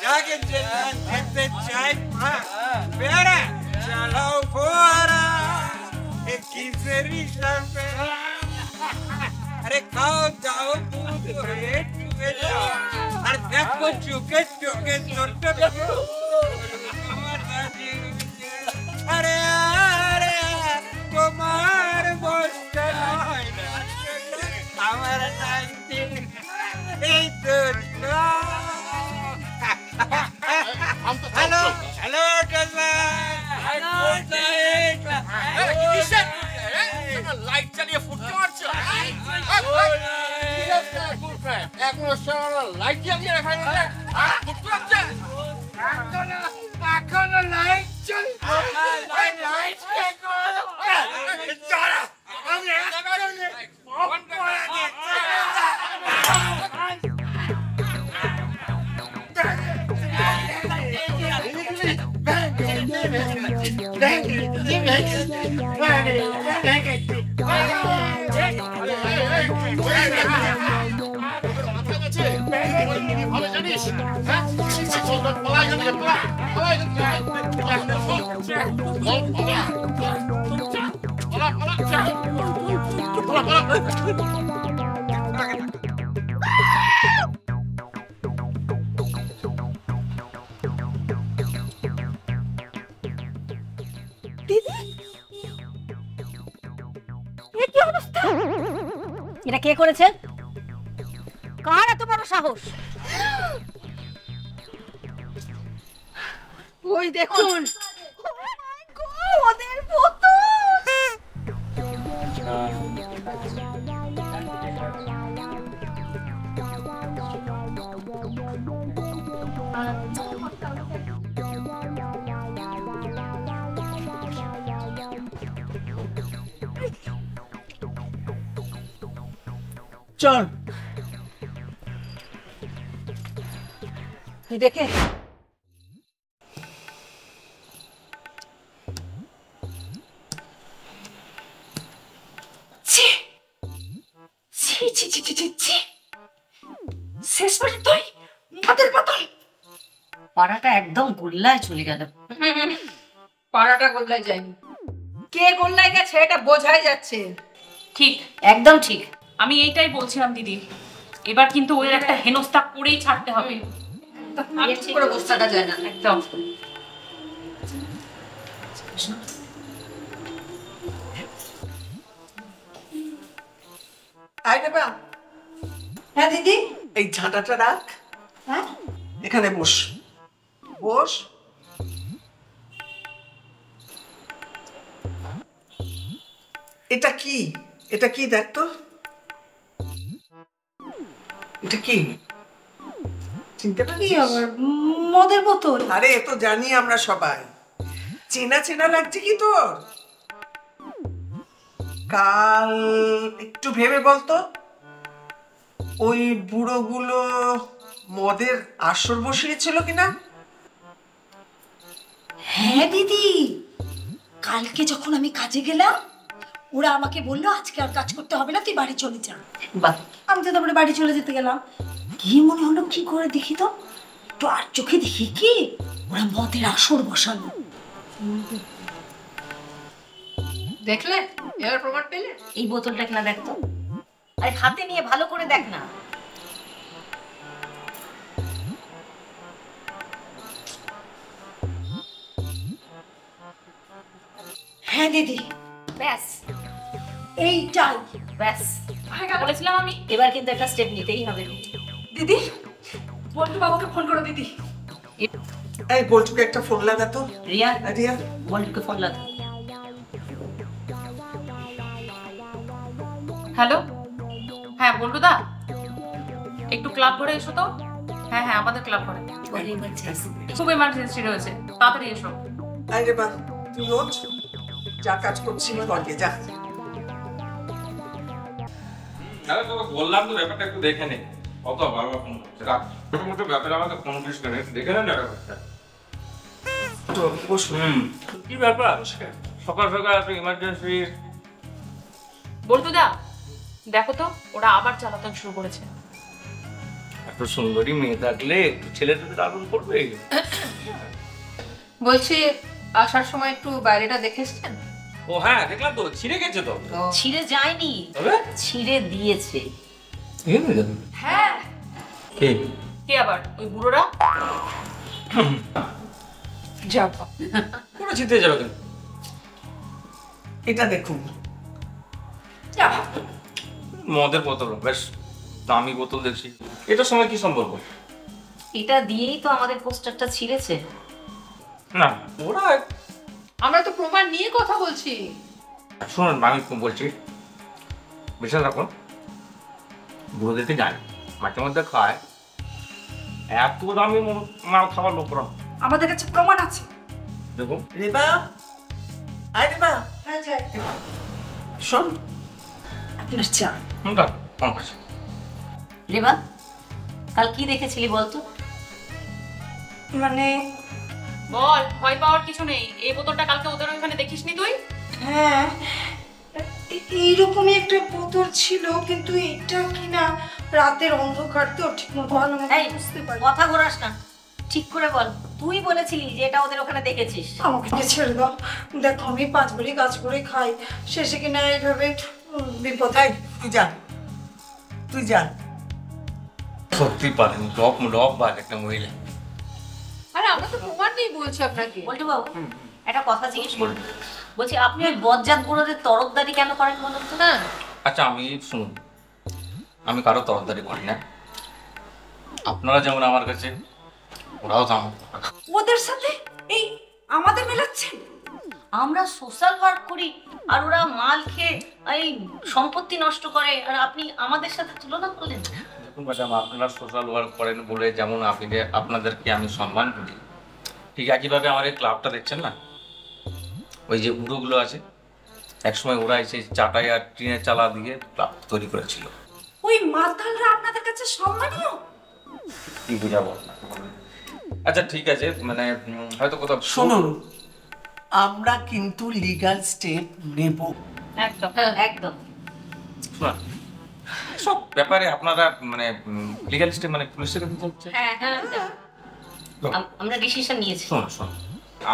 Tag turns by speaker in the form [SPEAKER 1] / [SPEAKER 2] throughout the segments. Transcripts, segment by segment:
[SPEAKER 1] जाके देखते चाय प्यारा चलो फुआरा एक किसरी पे अरे खाओ जाओ अरे देखो चुके चुके छोटे अरे अरे कुमार बोस्टन हमारा 19 हेलो हेलो
[SPEAKER 2] लाइट চালিয়ে ফুটতে পারছো এখন লাইট জ্বালিয়ে রাখা ফুটতে পারছে এখন লাইট
[SPEAKER 3] এটা কে করেছে? কার এত বড় সাহস? ওই দেখুন ওদের বোতল।
[SPEAKER 4] চল
[SPEAKER 3] দেখে শেষ পর্যন্ত মদের বোতল। পাড়াটা একদম গোল্লায় চলে গেল।
[SPEAKER 5] পাড়াটা গোল্লায় যায়নি, কে গোল্লায় গেছে এটা বোঝাই যাচ্ছে।
[SPEAKER 3] ঠিক, একদম ঠিক। আমি এইটাই বলছিলাম দিদি, এবার কিন্তু ওই একটা হেনস্থা করেই ছাড়তে হবে।
[SPEAKER 5] আমি ঠিক করে বসে থাকা যায় না
[SPEAKER 3] একদম।
[SPEAKER 5] হ্যাঁ দিদি,
[SPEAKER 4] এই ঝাঁটাটা রাখ।
[SPEAKER 5] হ্যাঁ
[SPEAKER 4] এখানে বস বস। এটা কি? এটা কি দেখ তো, এটা কি চিনতে পারছিস?
[SPEAKER 5] মদের বোতল।
[SPEAKER 4] আরে এ তো জানি আমরা সবাই। চেনা চেনা লাগছে কি তোর? কাল একটু ভেবে বলতো, ওই বুড়োগুলো মদের আসর বসিয়েছিল কিনা?
[SPEAKER 5] হ্যাঁ দিদি, কালকে যখন আমি কাজে গেলাম ওরা আমাকে বললো আজকে আর কাজ করতে হবে না, তুই বাড়ি চলে যা। আমি তো তারপরে বাড়ি চলে যেতে গেলাম। কি মনে হলো কি করে দেখি তো, একটু আর চোখে দেখি কি ওরা মদের আসর বসালো। দেখলে এবার প্রমাণ পেলে?
[SPEAKER 3] এই বোতলটা না দেখ তো, আরে হাতে নিয়ে ভালো করে দেখ না।
[SPEAKER 5] হ্যাঁ দিদি,
[SPEAKER 3] ব্যাস
[SPEAKER 5] এইটাই
[SPEAKER 3] ব্যাস বলেছিলাম আমি। এবার কিন্তু একটা স্টেপ নিতেই হবে।
[SPEAKER 5] দিদি, বল্টু বাবুকে ফোন করো দিদি।
[SPEAKER 4] এই বল্টুকে একটা ফোন লাগাতো।
[SPEAKER 3] রিয়া,
[SPEAKER 4] রিয়া
[SPEAKER 3] বল্টুকে ফোন লাগা। হ্যালো, হ্যাঁ বল্টু দা, একটু ক্লাব ঘরে এসো তো। হ্যাঁ হ্যাঁ, আমাদের ক্লাব ঘরে খুব এমার্জেন্সি রয়েছে, তাড়াতাড়ি এসো।
[SPEAKER 4] আরে বাহ, তুই ওঠ, যা কাজ করছিস করবে, যা।
[SPEAKER 6] আরে তো বললাম তো ব্যাপারটা একটু দেখে নে। কত বারবার ফোন করছে, রাখ মোটো ব্যাপারে আমাকে ফোন করিস না, দেখে নেন না ব্যাপারটা।
[SPEAKER 4] তো বস।
[SPEAKER 6] কি ব্যাপার সকাল সকাল এত ইমার্জেন্সি?
[SPEAKER 3] বল্টু দা দেখো তো, ওরা আবার চালাতন শুরু করেছে।
[SPEAKER 6] এত সুন্দরী মেয়ে থাকলে একটু ছেলেদের আগুন করবে।
[SPEAKER 3] বলছি আসার সময় একটু বাইরেটা দেখে এসছেন?
[SPEAKER 6] ও হ্যাঁ দেখলাম তো, ছিঁড়ে গেছে তো।
[SPEAKER 5] ছিঁড়ে যায়নি,
[SPEAKER 6] তবে
[SPEAKER 5] ছিঁড়ে দিয়েছে।
[SPEAKER 3] হ্যাঁ।
[SPEAKER 6] কে?
[SPEAKER 3] কে আবার? ওই বুড়োরা।
[SPEAKER 4] যাবা
[SPEAKER 6] পুরো জিতে যাবে কেন?
[SPEAKER 4] এটা দেখুন।
[SPEAKER 6] মদের বোতল, বেশ দামি বোতল দেখছি। এটার সময় কি সম্পর্ক?
[SPEAKER 5] এটা দিয়েই তো আমাদের পোস্টারটা ছিঁড়েছে।
[SPEAKER 6] না ওরা,
[SPEAKER 3] আমরা তো প্রমাণ নিয়ে কথা বলছি।
[SPEAKER 6] শুনুন আমি বলছি, বিশ্বাস রাখুন, বুড়োদেরকে জানি মাঝে মধ্যে খায়, এত দামি মাল খাবার লোক করা।
[SPEAKER 5] আমাদের কাছে প্রমাণ আছে।
[SPEAKER 6] দেখুন
[SPEAKER 4] রেবা, আয় রেবা,
[SPEAKER 5] হ্যাঁ যাই।
[SPEAKER 4] শোন,
[SPEAKER 5] আপনার চা।
[SPEAKER 6] কম আছে।
[SPEAKER 5] রেবা, কাল কি দেখেছিলি বলতো? মানে
[SPEAKER 3] বল, ভয় পাওয়ার কিছু নেই। এই বোতলটা কালকে ওদের ওখানে দেখিসনি তুই?
[SPEAKER 5] হ্যাঁ, এইরকমই একটা বোতল ছিল, কিন্তু এটা কিনা রাতের অন্ধকার তো ঠিক মতো ভালো বুঝতে পারি। কথা ঘোরাস না, ঠিক করে বল। তুই বলেছিলি যে এটা ওদের ওখানে দেখেছিস। আমাকে ছেড়ে দাও, দেখো আমি 5 বারি কাজ করে খাই, শেষে কিনা এইভাবে বিপদ।
[SPEAKER 4] তুই যা, তুই যা।
[SPEAKER 6] সত্যি পারেন ডব ডব বা একটা মহিলা।
[SPEAKER 3] আরে আমরা তো প্রমাণ নেই বলছি আপনাকে।
[SPEAKER 5] বলটু বাবু, একটা কথা জিজ্ঞেস করব। বলছি আপনি ওই বজ্জাত বুড়োদের তরফদারি কেন করেন বলুন তো?
[SPEAKER 3] না
[SPEAKER 6] আচ্ছা আমি শুনুন, আমি কারো তরফদারি করি না। আপনারা যেমন আমার কাছে, ওরাও তো আমার।
[SPEAKER 5] ওদের সাথে এই আমাদের মেলাচ্ছেন? আমরা সোশ্যাল ওয়ার্ক করি আর ওরা মাল খেয়ে এই সম্পত্তি নষ্ট করে, আর আপনি আমাদের সাথে তুলনা করলেন?
[SPEAKER 6] দেখুন ম্যাডাম, আপনারা সোশ্যাল ওয়ার্ক করেন বলে যেমন আপনাদেরকে আমি সম্মান করি, ঠিক একইভাবে আমার এই ক্লাবটা দেখছেন না, ওই যে বুড়োগুলো আছে, একসময় ওরা এসে চাটাই আর টিনের চালা দিয়ে ক্লাব তৈরি করেছিল।
[SPEAKER 5] ওই মাতালরা আপনাদের কাছে সম্মানীয়?
[SPEAKER 6] কি বুঝাবো? আচ্ছা ঠিক আছে, মানে হয়তো কোথাও
[SPEAKER 4] শুনুন, আমরা কিন্তু লিগ্যাল স্টেপ নেব।
[SPEAKER 5] একদম একদম।
[SPEAKER 6] শোনা, সব ব্যাপারে আপনারা মানে লিগ্যাল স্টেপ মানে পুলিশের কাছে যাচ্ছে।
[SPEAKER 5] হ্যাঁ হ্যাঁ, আমরা ডিসিশন নিয়েছি।
[SPEAKER 6] শোনো শোনো,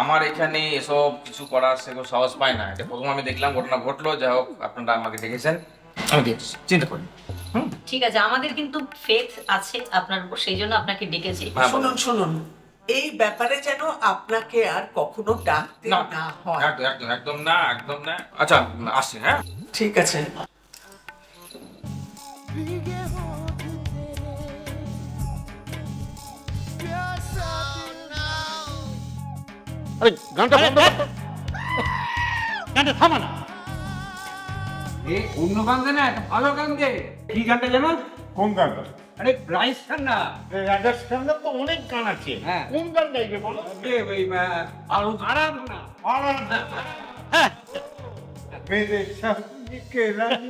[SPEAKER 6] আমার এখানে এসব কিছু করার সেগুলো সাহস পায় না। এটা প্রথম আমি দেখলাম, ঘটনা ঘটলো, যাই হোক আপনারা আমাকে ডেকেছেন, আমি দেখছি, চিন্তা করি।
[SPEAKER 5] ঠিক আছে, আমাদের কিন্তু ফেথ আছে আপনার উপর, সেই জন্য আপনাকে ডেকেছি।
[SPEAKER 4] শুনুন শুনুন, এই ব্যাপারে যেন আপনাকে আর কখনো ডাকতে
[SPEAKER 6] না
[SPEAKER 4] না হয়।
[SPEAKER 6] একদম একদম একদম না, একদম না। আচ্ছা আসছি, হ্যাঁ
[SPEAKER 4] ঠিক আছে।
[SPEAKER 7] আরে গানটা বন্ধ কর তো। গানটা থামা না।
[SPEAKER 1] এই অন্য গান দে না, একটা ভালো গান দে। কি গানটা জানো?
[SPEAKER 7] কোন গানটা?
[SPEAKER 1] আরে রাইস খান্না।
[SPEAKER 7] রাজার সামনে তো অনেক গান আছে।
[SPEAKER 1] হ্যাঁ।
[SPEAKER 7] কোন গান গাইবে বলো?
[SPEAKER 1] আরাধনা।
[SPEAKER 7] হ্যাঁ। মেরে সঙ্গীকে রানী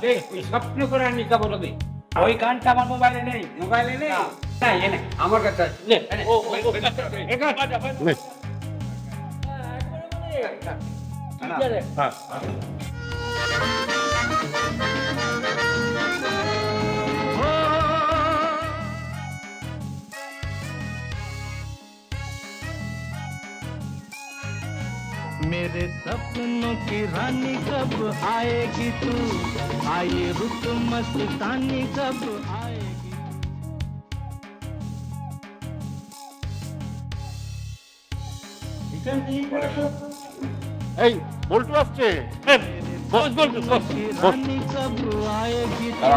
[SPEAKER 1] দেখ, ওই স্বপ্ন করে নিকা বলবে। ওই গানটা আমার মোবাইলে নেই। মোবাইলে নেই? না, এনে আমার কাছে আছে। নে, এনে।
[SPEAKER 7] নে।
[SPEAKER 1] হ্যাঁ।
[SPEAKER 8] मेरे सपनों की रानी कब आएगी तू, आए रुत मस्तानी कब आएगी।
[SPEAKER 7] এই বল্টু আসছে। বস বল্টু বস।
[SPEAKER 8] रानी कब आएगी तू,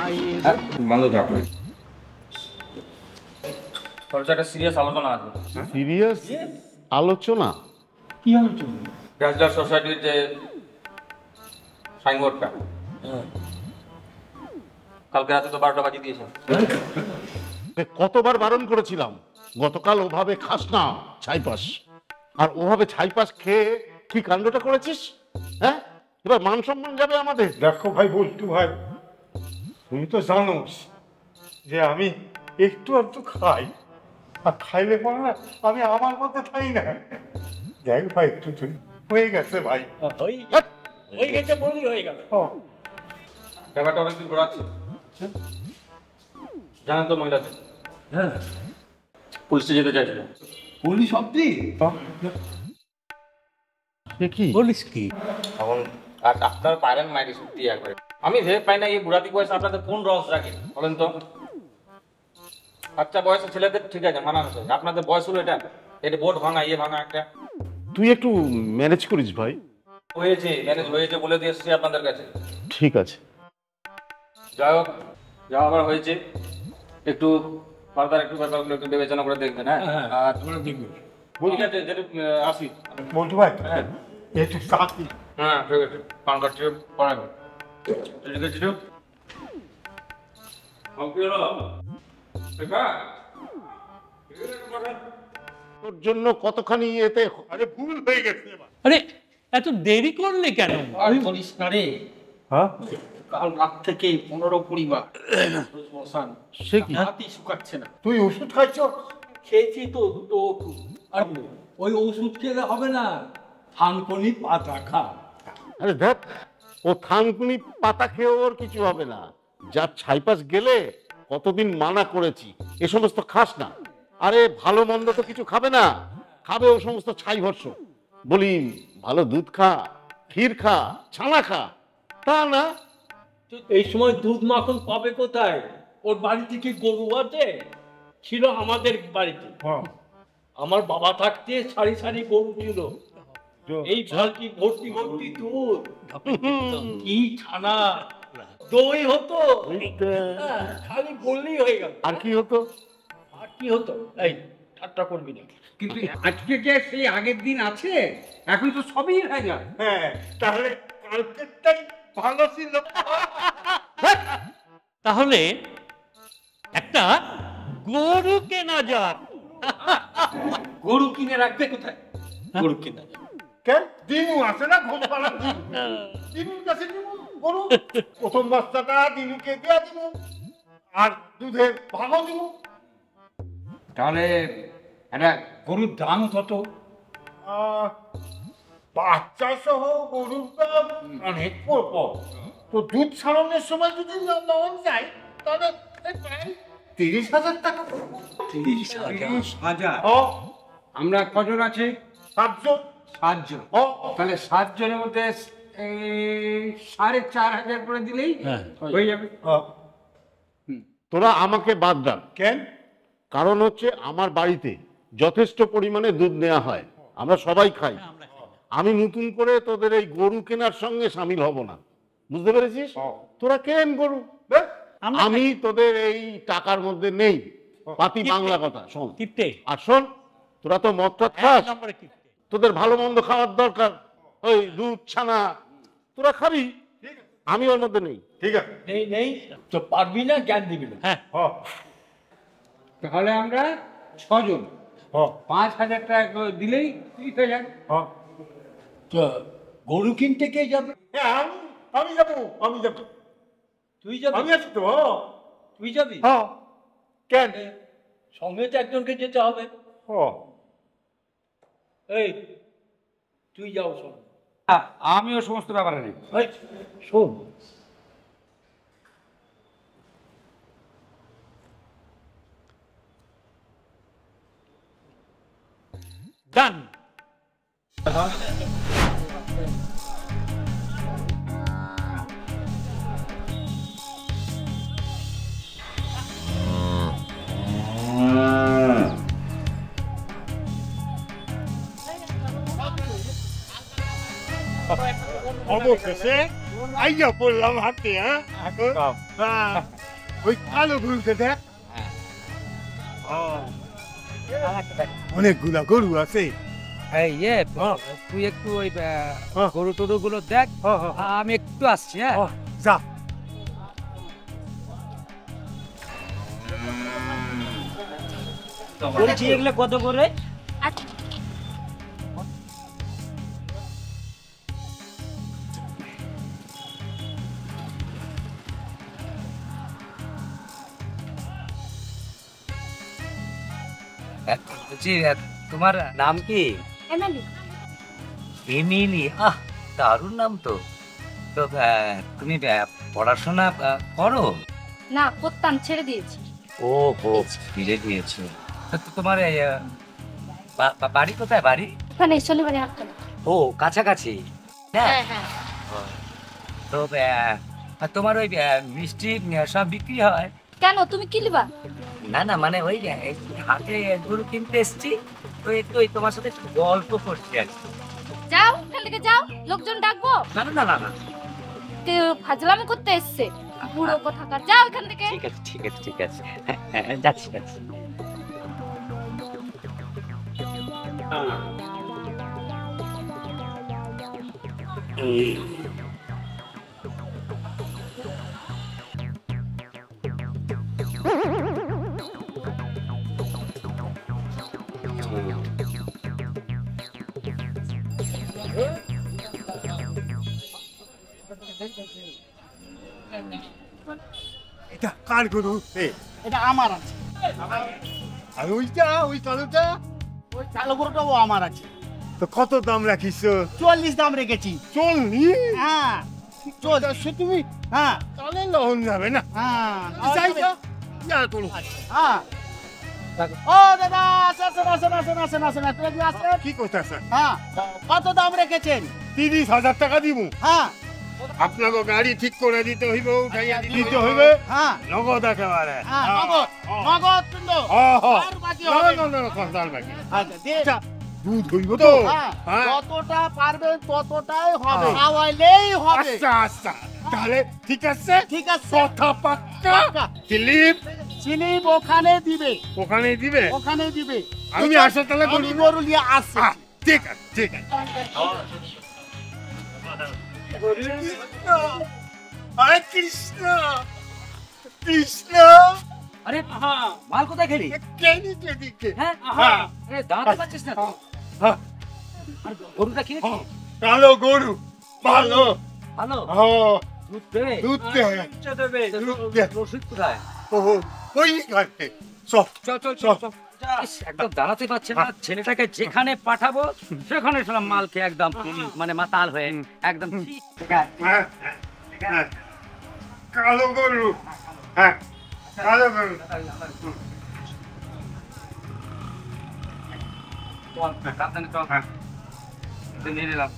[SPEAKER 8] आए
[SPEAKER 6] বন্ধ থাকবে। খরচাটা সিরিয়াস আলোচনা আছে।
[SPEAKER 7] সিরিয়াস আলোচনা?
[SPEAKER 6] ব্যাচলার সোসাইটির যে সাইনবোর্ডটা, কালকে রাতে তো 12টা বাজিয়ে দিয়েছে।
[SPEAKER 7] কতবার বারণ করেছিলাম, গতকাল ওভাবে খাস না ছাইপাস। আর ওভাবে ছাইপাস খেয়ে কি কাণ্ডটা করেছিস? হ্যাঁ, এবার মান সম্মান যাবে আমাদের।
[SPEAKER 9] দেখো ভাই বল্টু ভাই, তুমি তো জানোস যে আমি একটু একটু খাই, আর খাইলে পরে না আমি আমার মধ্যে খাই না। দেখ ভাই, একটু তুই হয়ে গেছে ভাই।
[SPEAKER 1] ওই গেছে বলি হয়ে গেল।
[SPEAKER 9] ও,
[SPEAKER 6] ব্যাপারটা অনেকদিন ঘোরাচ্ছে। জানেন তো মহিলাদের
[SPEAKER 1] হ্যাঁ
[SPEAKER 6] পুলিশে যেতে চাইছিল।
[SPEAKER 1] পুলিশ অব্দি
[SPEAKER 7] সে কি
[SPEAKER 1] পুলিশ কি
[SPEAKER 6] তখন আর আপনার পায়রান মাইরি সত্যি একবারে আমি ভেবে পাই না এই বুড়াতি বয়সে আপনাদের কোন রস রাখে বলেন তো। বাচ্চা বয়সে ছেলেদের ঠিক আছে মানানো যায়, আপনাদের বয়স হলো এটা এটা বোর্ড ভাঙা ইয়ে ভাঙা একটা
[SPEAKER 7] তুই একটু ম্যানেজ করিস ভাই।
[SPEAKER 6] হয়েছে ম্যানেজ হয়েছে বলে দিয়ে এসেছি আপনাদের কাছে।
[SPEAKER 7] ঠিক আছে,
[SPEAKER 6] যাই হোক যা আবার হয়েছে একটু ফার্দার একটু ব্যাপারগুলো একটু বিবেচনা করে দেখবেন। হ্যাঁ আর
[SPEAKER 1] তোমরা দেখবে
[SPEAKER 6] ঠিক আছে যেটা আসি।
[SPEAKER 9] বলতে ভাই একটু চাকরি
[SPEAKER 6] হ্যাঁ ঠিক আছে পান কার্ড ছিল পড়াবে ঠিক আছে ঠিক
[SPEAKER 7] তোর জন্য কতখানি এতে
[SPEAKER 9] আরে ভুল হয়ে গেছে এবার।
[SPEAKER 1] আরে এত দেরি করলে কেন
[SPEAKER 10] আমি বলিস না রে,
[SPEAKER 9] হ্যাঁ
[SPEAKER 10] কাল রাত থেকে 15-20 বার বসান
[SPEAKER 7] সে কি
[SPEAKER 10] হাতই শুকাচ্ছে না।
[SPEAKER 9] তুই ওষুধ খাইছ?
[SPEAKER 10] খেয়েছি তো দুটো ওষুধ।
[SPEAKER 1] আর ওই ওষুধ খেলে হবে না, থানকুনি পাতা খা।
[SPEAKER 7] আরে দেখ ও থানকুনি পাতা খেয়ে ওর কিছু হবে না। যার ছাইপাস গেলে কতদিন মানা করেছি এ সমস্ত খাস না। আরে ভালো মন্দ তো কিছু খাবে না, খাবে ও সমস্ত ছাই ভর্ষ। বলি ভালো দুধ খা, ক্ষীর খা, ছানা খা, তা না।
[SPEAKER 1] এই সময় দুধ মাখন পাবে কোথায়? ওর বাড়িতে কি গরু আছে? ছিল আমাদের বাড়িতে,
[SPEAKER 9] হ্যাঁ
[SPEAKER 1] আমার বাবা থাকতে সারি সারি গরু ছিল। এই বালতি ভর্তি ভর্তি দুধ, কি ছানা, দই হতো। হ্যাঁ, খালি বললেই হয়ে গেল।
[SPEAKER 7] আর কি হতো?
[SPEAKER 1] আর কি হতো? এই ঠাট্টা করবি না।
[SPEAKER 2] কিন্তু আজকে যে সেই আগের দিন আছে, এখন তো সবই হয়ে যায়।
[SPEAKER 9] হ্যাঁ তাহলে কালকেরটাই ভালো ছিল।
[SPEAKER 1] তাহলে একটা গরু কেনা যাক।
[SPEAKER 10] গরু কিনে রাখবে কোথায়? গরু কিনা যাবে।
[SPEAKER 9] কেন দিনু আছে না ঘুম পাড়া দিনুর কাছে দিনু গরু প্রথম বাচ্চাটা দিনুকে দিয়ে দিনু আর দুধের ভাগও দিনু।
[SPEAKER 2] তাহলে একটা গরুর দাম কত?
[SPEAKER 9] বাচ্চা সহ গরুর দাম অনেক পড়ব। তো দুধ ছাড়ানোর সময় যদি নেওয়া যায় তাহলে এই প্রায় 30,000 টাকা।
[SPEAKER 2] 30,000।
[SPEAKER 9] ও
[SPEAKER 2] আমরা কজন আছে?
[SPEAKER 9] 7 জন।
[SPEAKER 2] 7 জন।
[SPEAKER 9] ও
[SPEAKER 2] তাহলে 7 জনের মধ্যে 4,500 করে দিলেই হয়ে যাবে।
[SPEAKER 7] তোরা আমাকে বাদ দাও।
[SPEAKER 9] কেন?
[SPEAKER 7] কারণ হচ্ছে আমার বাড়িতে যথেষ্ট পরিমাণে দুধ নেওয়া হয়, আমরা সবাই খাই। আমি নতুন করে তোদের এই গরু কেনার সঙ্গে সামিল হব না, বুঝতে পেরেছিস? তোরা কেন গরু, আমি তোদের এই টাকার মধ্যে নেই। পাতি বাংলা কথা শোন। আর শোন, তোরা তো মদটা খাস, তোদের ভালো মন্দ খাওয়ার দরকার। ওই দুধ ছানা তোরা খাবি, আমি ওর মধ্যে নেই।
[SPEAKER 9] ঠিক আছে।
[SPEAKER 1] নেই নেই তো পারবি না, জ্ঞান দিবি না। হ্যাঁ
[SPEAKER 2] তাহলে আমরা 6 জন, 5,000 টাকা করে দিলেই হয়ে যাবে।
[SPEAKER 1] তো গরু কিনতে কে যাবে?
[SPEAKER 9] হ্যাঁ আমি যাবো, আমি যাবো।
[SPEAKER 1] তুই যাবি?
[SPEAKER 9] আমি আছি তো।
[SPEAKER 1] তুই যাবি?
[SPEAKER 9] হ্যাঁ কেন?
[SPEAKER 1] সঙ্গে তো একজনকে যেতে হবে। এই তুই যাও সঙ্গে।
[SPEAKER 2] আমিও সমস্ত ব্যাপারে নেই।
[SPEAKER 1] এই শোন, ডান।
[SPEAKER 9] অবশেষে আইয়া পড়লাম হাতে। হ্যাঁ ওই কালো গরুতে দেখ, অনেকগুলা গরু আছে।
[SPEAKER 2] তুই একটু ওই গরু টরু গুলো দেখ, আমি একটু আসছি। হ্যাঁ
[SPEAKER 9] যা।
[SPEAKER 10] বলছি এগুলো কত করে?
[SPEAKER 11] তোমার নাম কি?
[SPEAKER 5] এমএলএ।
[SPEAKER 11] এমিলি, দারুণ নাম তো। তো তুমি পড়াশোনা করো?
[SPEAKER 5] না করতাম, ছেড়ে দিয়েছি।
[SPEAKER 11] ও হো ফিরে দিয়েছো। তো তোমার এই, বাড়ি কোথায় বাড়ি?
[SPEAKER 5] ওখানে শনিবারে হাঁটতে।
[SPEAKER 11] ও কাছাকাছি।
[SPEAKER 5] হ্যাঁ হ্যাঁ।
[SPEAKER 11] তো তোমার ওই মিষ্টি সব বিক্রি হয়?
[SPEAKER 5] কেন, তুমি কি লিবা?
[SPEAKER 11] না না, মানে ওই হাতে গরু কিনতে এসছি, তো একটু ওই তোমার সাথে একটু গল্প করছি আর কি।
[SPEAKER 5] যাও এখান থেকে যাও, লোকজন ডাকবো।
[SPEAKER 11] না না না না,
[SPEAKER 5] কেউ ফাজলামি করতে এসছে, বুড়ো কোথাকার। যাও এখান থেকে।
[SPEAKER 11] ঠিক আছে ঠিক আছে ঠিক আছে, হ্যাঁ যাচ্ছি যাচ্ছি।
[SPEAKER 9] এটা কার গরু?
[SPEAKER 12] এটা আমার আছে।
[SPEAKER 9] আর ওইটা, ওই কালোটা?
[SPEAKER 12] ওই কালো গরুটাও আমার আছে।
[SPEAKER 9] তো কত দাম রাখিস?
[SPEAKER 12] 40 দাম রেখেছি।
[SPEAKER 9] 40?
[SPEAKER 12] হ্যাঁ
[SPEAKER 9] 40 তুমি?
[SPEAKER 12] হ্যাঁ
[SPEAKER 9] তাহলে লহন যাবে না।
[SPEAKER 12] হ্যাঁ
[SPEAKER 9] যাই তো, যা করো।
[SPEAKER 12] হ্যাঁ। ও দাদা, আসেন আসেন আসেন আসেন আসেন, আপনি আসেন।
[SPEAKER 9] কি করতেছ?
[SPEAKER 12] হ্যাঁ, কত দাম রেখেছেন?
[SPEAKER 9] 30,000 টাকা দিব।
[SPEAKER 12] হ্যাঁ।
[SPEAKER 9] আপনাকে গাড়ি ঠিক করে দিতে হইবে, উঠাইয়া দিতে হইবে।
[SPEAKER 12] হ্যাঁ
[SPEAKER 9] নগদ একেবারে।
[SPEAKER 12] হ্যাঁ নগদ নগদ কিন্তু। আর বাকি
[SPEAKER 9] না
[SPEAKER 12] হবে
[SPEAKER 9] না না, কষ্টাল বাকি।
[SPEAKER 12] আচ্ছা দে।
[SPEAKER 9] দুধ হইব তো?
[SPEAKER 12] হ্যাঁ, যতটা পারবেন ততটাই হবে, খাওয়াইলেই হবে।
[SPEAKER 9] আচ্ছা আচ্ছা, তাহলে ঠিক আছে।
[SPEAKER 12] ঠিক আছে,
[SPEAKER 9] কথা পাক্কা। স্লিপ
[SPEAKER 12] স্লিপ ওখানে দিবে।
[SPEAKER 9] ওখানে দিবে?
[SPEAKER 12] ওখানে দিবে।
[SPEAKER 9] আমি আসে তাহলে
[SPEAKER 12] আমি গরু নিয়ে আসছি।
[SPEAKER 9] ঠিক আছে ঠিক আছে। হরে কৃষ্ণ কৃষ্ণ।
[SPEAKER 11] আরে মাল কোথায় খেলি?
[SPEAKER 12] হ্যাঁ
[SPEAKER 11] আরে দাঁড়াতে পারছিস না? আর গরুটা কিনেছি?
[SPEAKER 9] কালো গরু, ভালো
[SPEAKER 11] ভালো
[SPEAKER 9] দুধ দেবে। দুধ দেবে।
[SPEAKER 11] রসিদ কোথায়?
[SPEAKER 9] ওই ঘরে। চল
[SPEAKER 11] চল চল চল চল। একদম দাঁড়াতে পারছে না, ছেলেটাকে যেখানে পাঠাবো সেখানে সব মাল খেয়ে একদম মানে মাতাল হয়ে একদম।
[SPEAKER 9] কালো গরু, হ্যাঁ কালো গরু।
[SPEAKER 11] নিয়ে নিলাম।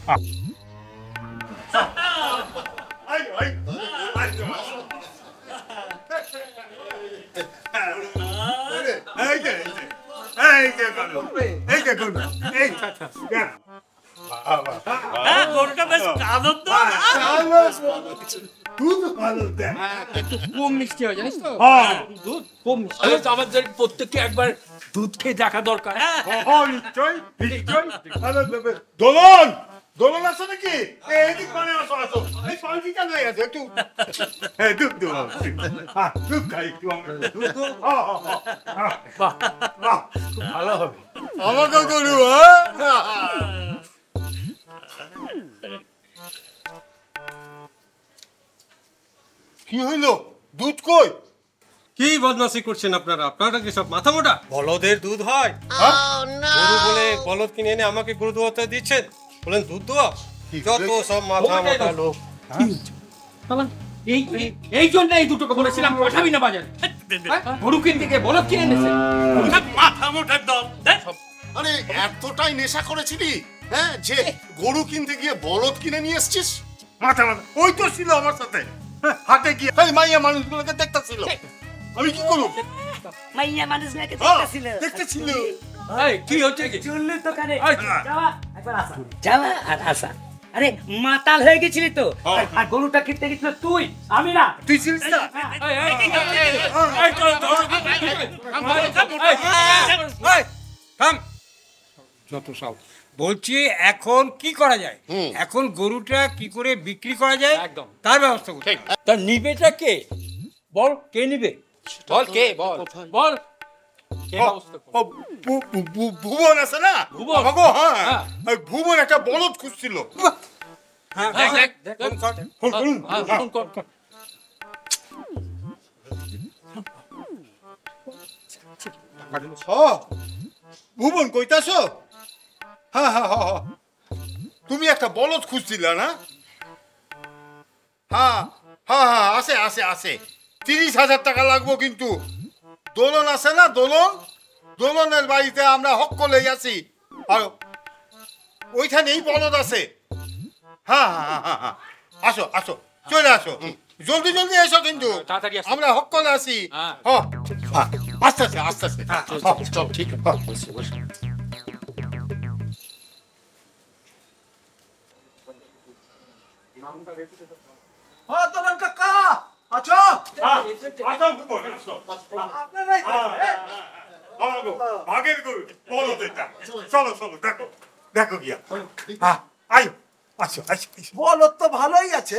[SPEAKER 1] গরুটা বেশ কালো তো।
[SPEAKER 9] দুধ ভালো দেয়,
[SPEAKER 10] একটু কম মিষ্টি হয় জানিস তো।
[SPEAKER 1] দুধ কম মিষ্টি। আমাদের প্রত্যেককে একবার দুধ খেয়ে দেখা দরকার।
[SPEAKER 9] নিশ্চয় নিশ্চয় ভালো দেবে। দোলন দোলন আসো নাকি? এদিক মানে আসো আসো। এই পালকি কেন হয়ে গেছে একটু? হ্যাঁ দুধ দেবো। হ্যাঁ দুধ খাই একটু আমরা। বাহ বাহ, ভালো হবে। আমাকে গরু, কি হইলো? দুধ কই?
[SPEAKER 10] কি বদমাশি করছেন আপনারা? আপনারা কি সব মাথা মোটা? বলদের দুধ হয়? গরু বলে বলদ কিনে এনে আমাকে গরু দুয়াতে দিচ্ছেন, বলেন দুধ দোয়া? যত সব মাথা মোটা লোক।
[SPEAKER 1] এই জন্য এই দুটোকে বলেছিলাম পাঠাবি না বাজারে। গরু কিনতে গিয়ে বলদ কিনে এনেছে। মাথা মোটার দল।
[SPEAKER 7] আরে এতটাই নেশা করেছিলি, হ্যাঁ, যে গরু কিনতে গিয়ে বলদ কিনে নিয়ে এসছিস?
[SPEAKER 9] মাথা মাথা ওই তো ছিল আমার সাথে, হাতে গিয়ে এই মাইয়া মানুষগুলোকে দেখতেছিল। আমি কি করব?
[SPEAKER 11] মাইয়া মানুষগুলোকে
[SPEAKER 9] দেখতেছিল।
[SPEAKER 1] এই কি হচ্ছে কি?
[SPEAKER 11] চুল্লুর দোকানে যাওয়া একবার আসা, যাওয়া আর আসা। আরে মাতাল হয়ে গেছিলি তো। আর গরুটা কিনতে গেছিল তুই, আমি না।
[SPEAKER 9] তুই ছিলিস না?
[SPEAKER 10] যত সব বলছি, এখন কি করা যায়? এখন গরুটা কি করে বিক্রি করা যায় একদম তার ব্যবস্থা করতে।
[SPEAKER 1] তা নিবেটা কে? বল কে নিবে? বল কে? বল বল
[SPEAKER 9] ভুবন আছে না? ভুবন, হ্যাঁ ভুবন একটা বলদ খুঁজছিল। ভুবন কইতাছ? হ্যাঁ হ্যাঁ হ্যাঁ, তুমি একটা বলদ খুঁজছিল না? হ্যাঁ হ্যাঁ হ্যাঁ, আছে আছে আছে, 30,000 টাকা লাগবো কিন্তু। দোলন আছে না, দোলন, দোলনের বাড়িতে আমরা হক করে আছি, আর ওইখানেই বলদ আছে। হ্যাঁ হ্যাঁ হ্যাঁ হ্যাঁ, আসো আসো, চলে আসো, জলদি জলদি এসো কিন্তু, আমরা হক করে আছি। হ্যাঁ আস্তে আস্তে আস্তে আস্তে, চল ঠিক আছে।
[SPEAKER 12] দোলন কাকা আছো?
[SPEAKER 9] ভাগের গরু বলদ এটা, চলো চলো, দেখো দেখো গিয়া, আয়ো আসো আসো।
[SPEAKER 12] বলদ তো ভালোই আছে,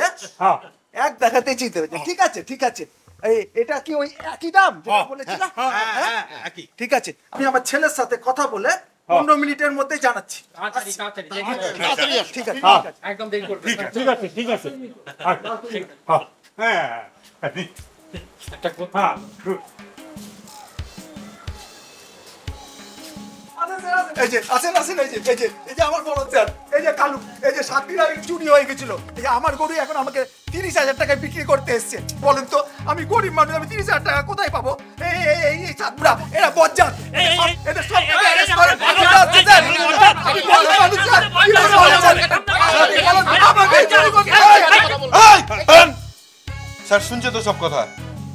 [SPEAKER 12] এক দেখাতে চিনতে পেরেছি। ঠিক আছে ঠিক আছে, এটা কি ওই একই দাম যেটা বলেছিল? ঠিক আছে, আমি আমার ছেলের সাথে কথা বলে 15 মিনিটের মধ্যে জানাচ্ছি। ঠিক আছে
[SPEAKER 2] একদম দেরি করবে।
[SPEAKER 9] ঠিক আছে ঠিক আছে। হ্যাঁ একটা কথা,
[SPEAKER 12] এই যে আসেন আসেন, এই যে আমার বলদ স্যার, এই যে কালু, এই যে 7 দিন আগে চুরি হয়ে গেছিল, এই যে আমার গরু এখন আমাকে 30,000 টাকায় বিক্রি করতে এসছে। বলেন তো আমি গরিব মানুষ, আমি 30,000 টাকা কোথায় পাবো? এই সাতপুরা এরা বজ্জাত, এদের সব অ্যারেস্ট করে ভালো আছে স্যার। আমি বলদ মানুষ স্যার, কি বলেন আমাকে চুরি করতে।
[SPEAKER 10] স্যার শুনছে তো সব কথা,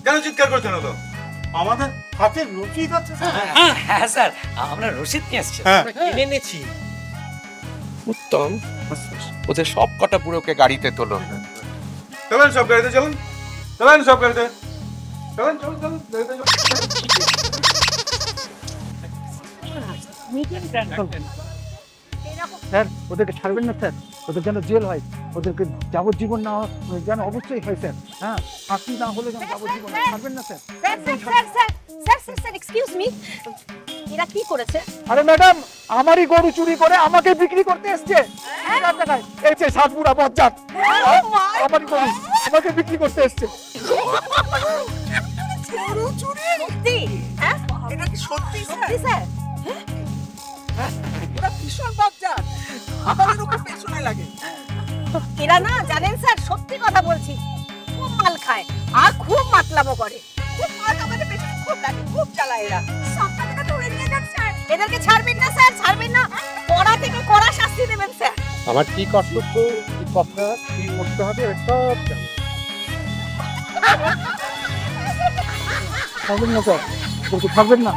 [SPEAKER 10] কেন চিৎকার করছেন তো?
[SPEAKER 9] আমাদের হাতে রসিদ আছে স্যার।
[SPEAKER 11] হ্যাঁ স্যার, আমরা রসিদ নিয়ে আসছি, কিনে এনেছি।
[SPEAKER 13] উত্তম, ওদের সব কটা বুড়োকে গাড়িতে তোলো।
[SPEAKER 10] চলেন সব গাড়িতে, চলুন চলেন সব গাড়িতে, চলেন চলুন চলুন গাড়িতে চলুন।
[SPEAKER 12] স্যার ওদেরকে ছাড়বেন না স্যার, ওদের যেন জেল হয়, ওদেরকে যাবজ্জীবন না যেন অবশ্যই হয় স্যার। হ্যাঁ, ফাঁসি না হলে যেন যাবজ্জীবন, ছাড়বেন না স্যার।
[SPEAKER 5] এক্সকিউজ মি, এরা কি করেছে?
[SPEAKER 12] আরে ম্যাডাম, আমারই গরু চুরি করে আমাকে বিক্রি করতে এসছে। এই যে সাতপুরা বজ্জাত, আমারই গরু আমাকে বিক্রি করতে এসছে।
[SPEAKER 5] গরু চুরি? সত্যি? হ্যাঁ, এটা কি সত্যি স্যার?
[SPEAKER 12] ওরা ভীষণ বজ্জাত, আমাদের উপর পেছনে লাগে।
[SPEAKER 5] এরা না জানেন স্যার, সত্যি কথা বলছি, খুব মাল খায় আর খুব মাতলামো করে, খুব মাল আমাদের পেছনে খুব লাগে, খুব চালায় এরা। সবটাকে ধরে নিয়ে যান স্যার, এদেরকে ছাড়বেন না স্যার, ছাড়বেন না, কড়া থেকে কড়া শাস্তি দেবেন স্যার।
[SPEAKER 12] আমার কি কর্তব্য, কি কথা কি করতে হবে সব জানি। থাকবেন না স্যার, কিন্তু থাকবেন না।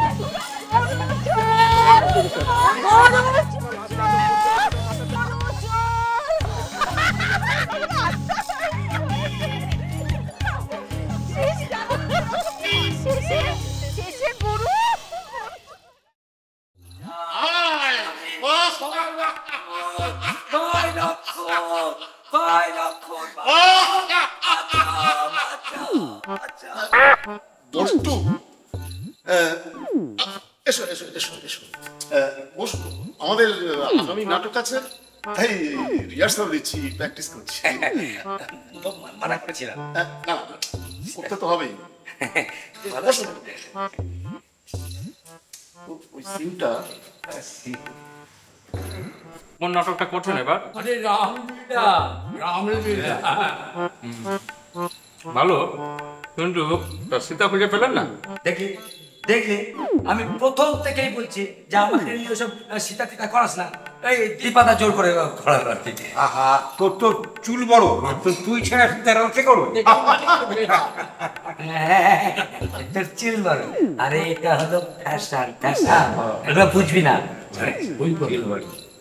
[SPEAKER 7] বস্তু, এসো এসো এসো এসো, বস্তু, আমাদের আগামী নাটক আছে, তাই রিহার্সাল দিচ্ছি, প্র্যাকটিস করছি।
[SPEAKER 11] মানা করেছিলাম,
[SPEAKER 7] না করতে তো হবেই। ওই সিনটা,
[SPEAKER 6] কোন নাটকটা করছেন এবার?
[SPEAKER 1] আরে রামলীলা, রামলীলা।
[SPEAKER 6] ভালো, কিন্তু সীতা খুঁজে পেলেন না?
[SPEAKER 11] দেখি দেখলি, আমি প্রথম থেকেই বলছি যে আমাকে নিয়ে ওসব সীতা টিতা করাস না, এই দীপাদা জোর করে করা করতে।
[SPEAKER 10] আহা, তোর তো চুল বড়, তুই ছেড়ে সীতার কে করবে?
[SPEAKER 11] তোর চুল বড়, আরে এটা হলো ফ্যাশন, ফ্যাশন এটা বুঝবি না,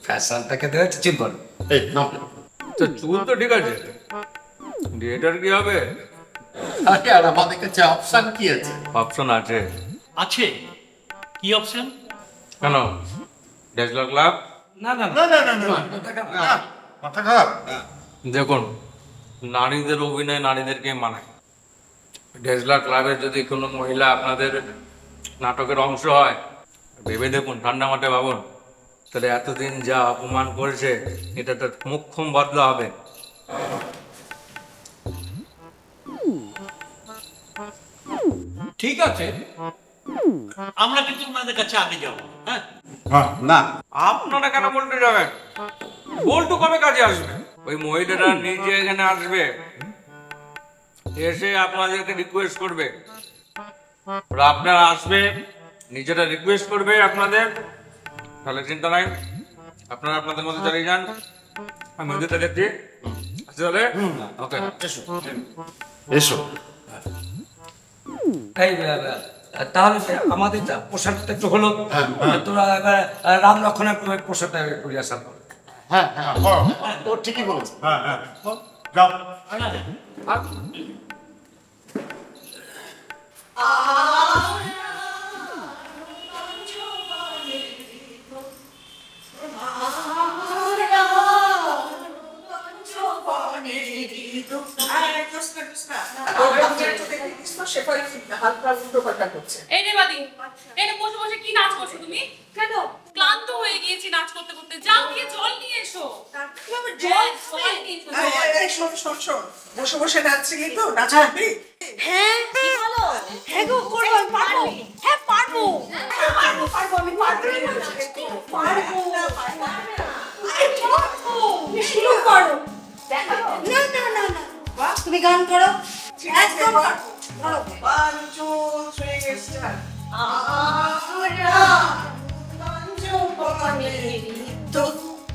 [SPEAKER 11] ফ্যাশনটাকে দেওয়া চুল বড়।
[SPEAKER 7] এই নাও,
[SPEAKER 6] তো চুল তো ঠিক আছে, ডিরেক্টর কি হবে?
[SPEAKER 7] আরে আর আমাদের কাছে অপশন কি আছে?
[SPEAKER 6] অপশন আছে।
[SPEAKER 1] আছে? কি অপশন?
[SPEAKER 6] কেন, ড্যাসলার ক্লাব?
[SPEAKER 11] না না
[SPEAKER 7] না না না না, মাথা খারাপ।
[SPEAKER 6] দেখুন, নারীদের অভিনয় নারীদেরকে মানায়। ড্যাসলার ক্লাবের যদি কোনো মহিলা আপনাদের নাটকের অংশ হয়, ভেবে দেখুন, ঠান্ডা মাঠে ভাবুন, তাহলে এতদিন যা অপমান করেছে এটা তো মুখ্যম বদলা হবে।
[SPEAKER 1] ঠিক আছে, আমরা কিন্তু ওনাদের কাছে আগে যাবো। হ্যাঁ,
[SPEAKER 10] না,
[SPEAKER 6] আপনারা কেন বলতে যাবেন? বলটু কবে কাজে আসবে? ওই মহিলারা নিজে এখানে আসবে, এসে আপনাদেরকে রিকোয়েস্ট করবে, ওরা আপনারা আসবে নিজেরা রিকোয়েস্ট করবে আপনাদের, তাহলে চিন্তা নাই, আপনারা আপনাদের মধ্যে চালিয়ে যান। আমি ওদেরটা দেখছি তাহলে ওকে
[SPEAKER 7] এসো।
[SPEAKER 11] এই তাহলে আমাদের পোশাকটা একটু হলো, তোরা এবার রাম লক্ষণের পোশাকটা করে আসা।
[SPEAKER 7] হ্যাঁ হ্যাঁ ও ঠিকই বলেছে।
[SPEAKER 9] হ্যাঁ হ্যাঁ যাও।
[SPEAKER 3] এই রে বাদি, এই বসে বসে কি নাচ করছো তুমি? কেন? ক্লান্ত হয়ে গিয়েছি নাচ করতে করতে। যাও গিয়ে জল নিয়ে এসো।
[SPEAKER 4] বসে বসে নাচছিলি তো, নাচ করবি?
[SPEAKER 5] হ্যাঁ কি বলো? হ্যাঁ গো করবো, পারবো। হ্যাঁ পারবো, আমি পারবো। শুরু করো। না না না না, তুমি গান করো। একদম করো।
[SPEAKER 4] 1 2 3 স্টার্ট।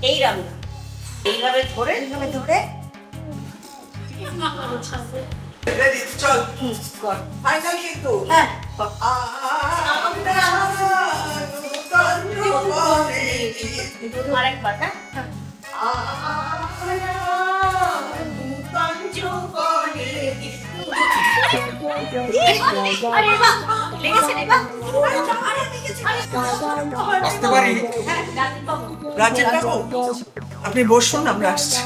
[SPEAKER 5] এইরকম এইভাবে ধরে
[SPEAKER 4] রেডি চল ফাইনাল কিন্তু
[SPEAKER 5] হ্যাঁ আরেকবার হ্যাঁ
[SPEAKER 4] আপনি বসুন, আমরা আসছি।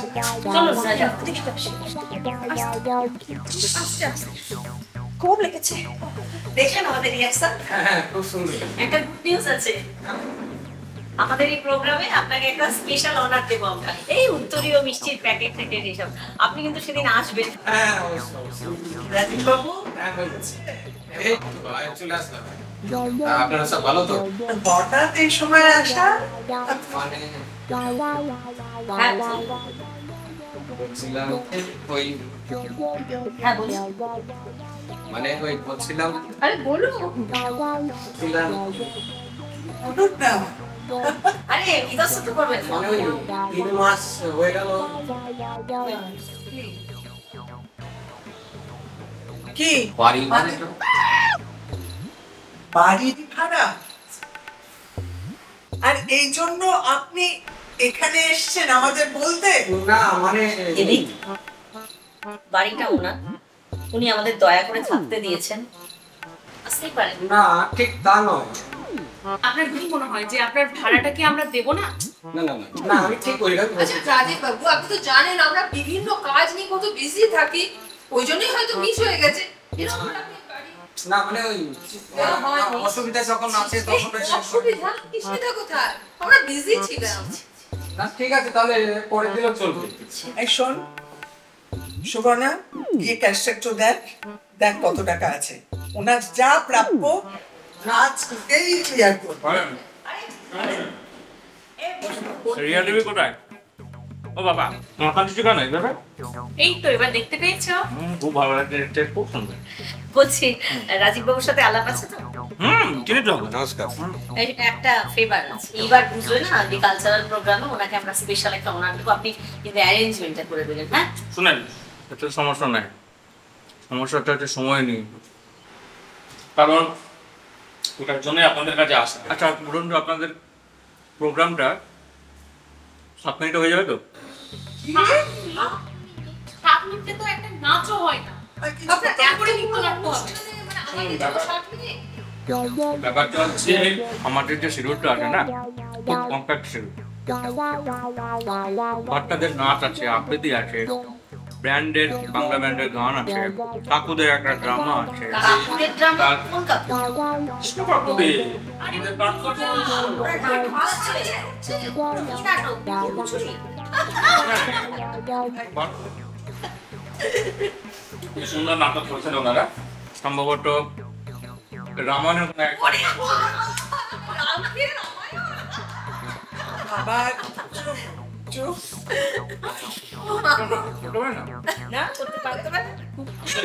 [SPEAKER 5] খুব লেগেছে, দেখেন আমাদের রিঅ্যাকশন।
[SPEAKER 11] হ্যাঁ খুব সুন্দর।
[SPEAKER 5] একটা গুড নিউজ আছে, আমাদের এই প্রোগ্রামে আপনাকে একটা স্পেশাল অনার দেবো আমরা, এই উত্তরীয় মিষ্টির প্যাকেট থেকে এসব। আপনি কিন্তু সেদিন আসবেন।
[SPEAKER 11] হ্যাঁ রাজীব বাবু, হ্যাঁ বলছি এই চলে আসলাম। আপনারা সব ভালো তো?
[SPEAKER 4] হঠাৎ এই সময় আসা
[SPEAKER 11] মানে বলছিলাম ওই
[SPEAKER 5] হ্যাঁ বলুন।
[SPEAKER 11] মানে ওই বলছিলাম
[SPEAKER 5] আরে বলুন।
[SPEAKER 11] বলছিলাম
[SPEAKER 4] বলুন না।
[SPEAKER 5] আরে বিদাস তো করবেন
[SPEAKER 11] মানে ওই 3 মাস হয়ে গেল।
[SPEAKER 4] কি
[SPEAKER 11] বাড়ি
[SPEAKER 4] ভাড়া? আর এই জন্য আপনি এখানে এসেছেন আমাদের বলতে?
[SPEAKER 11] না মানে
[SPEAKER 5] বাড়িটা ওনার, উনি আমাদের দয়া করে থাকতে দিয়েছেন, আসতেই পারেন।
[SPEAKER 11] না ঠিক তা নয়।
[SPEAKER 3] আপনার কি মনে হয় যে আপনার ভাড়াটা কি আমরা দেব না?
[SPEAKER 11] না না না না আমি ঠিক ওই রকম।
[SPEAKER 14] আচ্ছা রাজীব বাবু, আপনি তো জানেন আমরা বিভিন্ন কাজ নিয়ে কত বিজি থাকি, ওই জন্যই হয়তো মিস হয়ে গেছে।
[SPEAKER 11] না মানে ওই অসুবিধা যখন আছে তখন
[SPEAKER 14] অসুবিধা কোথায়, আমরা বিজি ছিলাম।
[SPEAKER 11] না ঠিক আছে তাহলে পরে দিলেও চলবে।
[SPEAKER 4] এই শোন সুবর্ণা, গিয়ে ক্যাশটা একটু দেখ কত টাকা আছে। ওনার যা প্রাপ্য আজকেই ক্লিয়ার করবো।
[SPEAKER 6] রিয়া দেবী কোথায়? ও বাবা, মাথা কিছু কেন এইভাবে?
[SPEAKER 3] এই তো এবার দেখতে পেয়েছো?
[SPEAKER 6] খুব ভালো লাগছে, দেখতে খুব সুন্দর।
[SPEAKER 5] বলছি রাজীব বাবুর সাথে আলাপ আছে তো?
[SPEAKER 6] চিনি তো। নমস্কার।
[SPEAKER 5] এই একটা ফেভার আছে, এইবার বুঝলেন না যে কালচারাল প্রোগ্রামে ওনাকে আমরা স্পেশাল একটা অনার দেবো, আপনি কিন্তু অ্যারেঞ্জমেন্টটা করে দিলেন। হ্যাঁ
[SPEAKER 6] শুনেন, এটা সমস্যা নাই, সমস্যাটা হচ্ছে সময় নেই, কারণ ওটার জন্যই আপনাদের কাছে আসা। আচ্ছা বলুন তো, আপনাদের প্রোগ্রামটা 7 মিনিটে হয়ে যাবে তো?
[SPEAKER 3] 7 মিনিটে তো একটা নাচও হয় না, আপনার একবারে নৃত্য নাট্য হবে।
[SPEAKER 6] ব্যাপারটা হচ্ছে আমাদের যে শিডিউলটা আছে না, খুব কম্প্যাক্ট শিডিউল। বাচ্চাদের নাচ আছে, আবৃত্তি আছে, ব্যান্ডের বাংলা ব্যান্ডের গান আছে, কাকুদের একটা ড্রামা আছে।
[SPEAKER 5] কাকুদের ড্রামা কোন কাকু?
[SPEAKER 6] কাকুদের সুন্দর নাটক করছেন ওনারা, সম্ভবত রামায়ণের কোনো এক
[SPEAKER 4] বাবা
[SPEAKER 5] চুপ না করতে পারতে পারে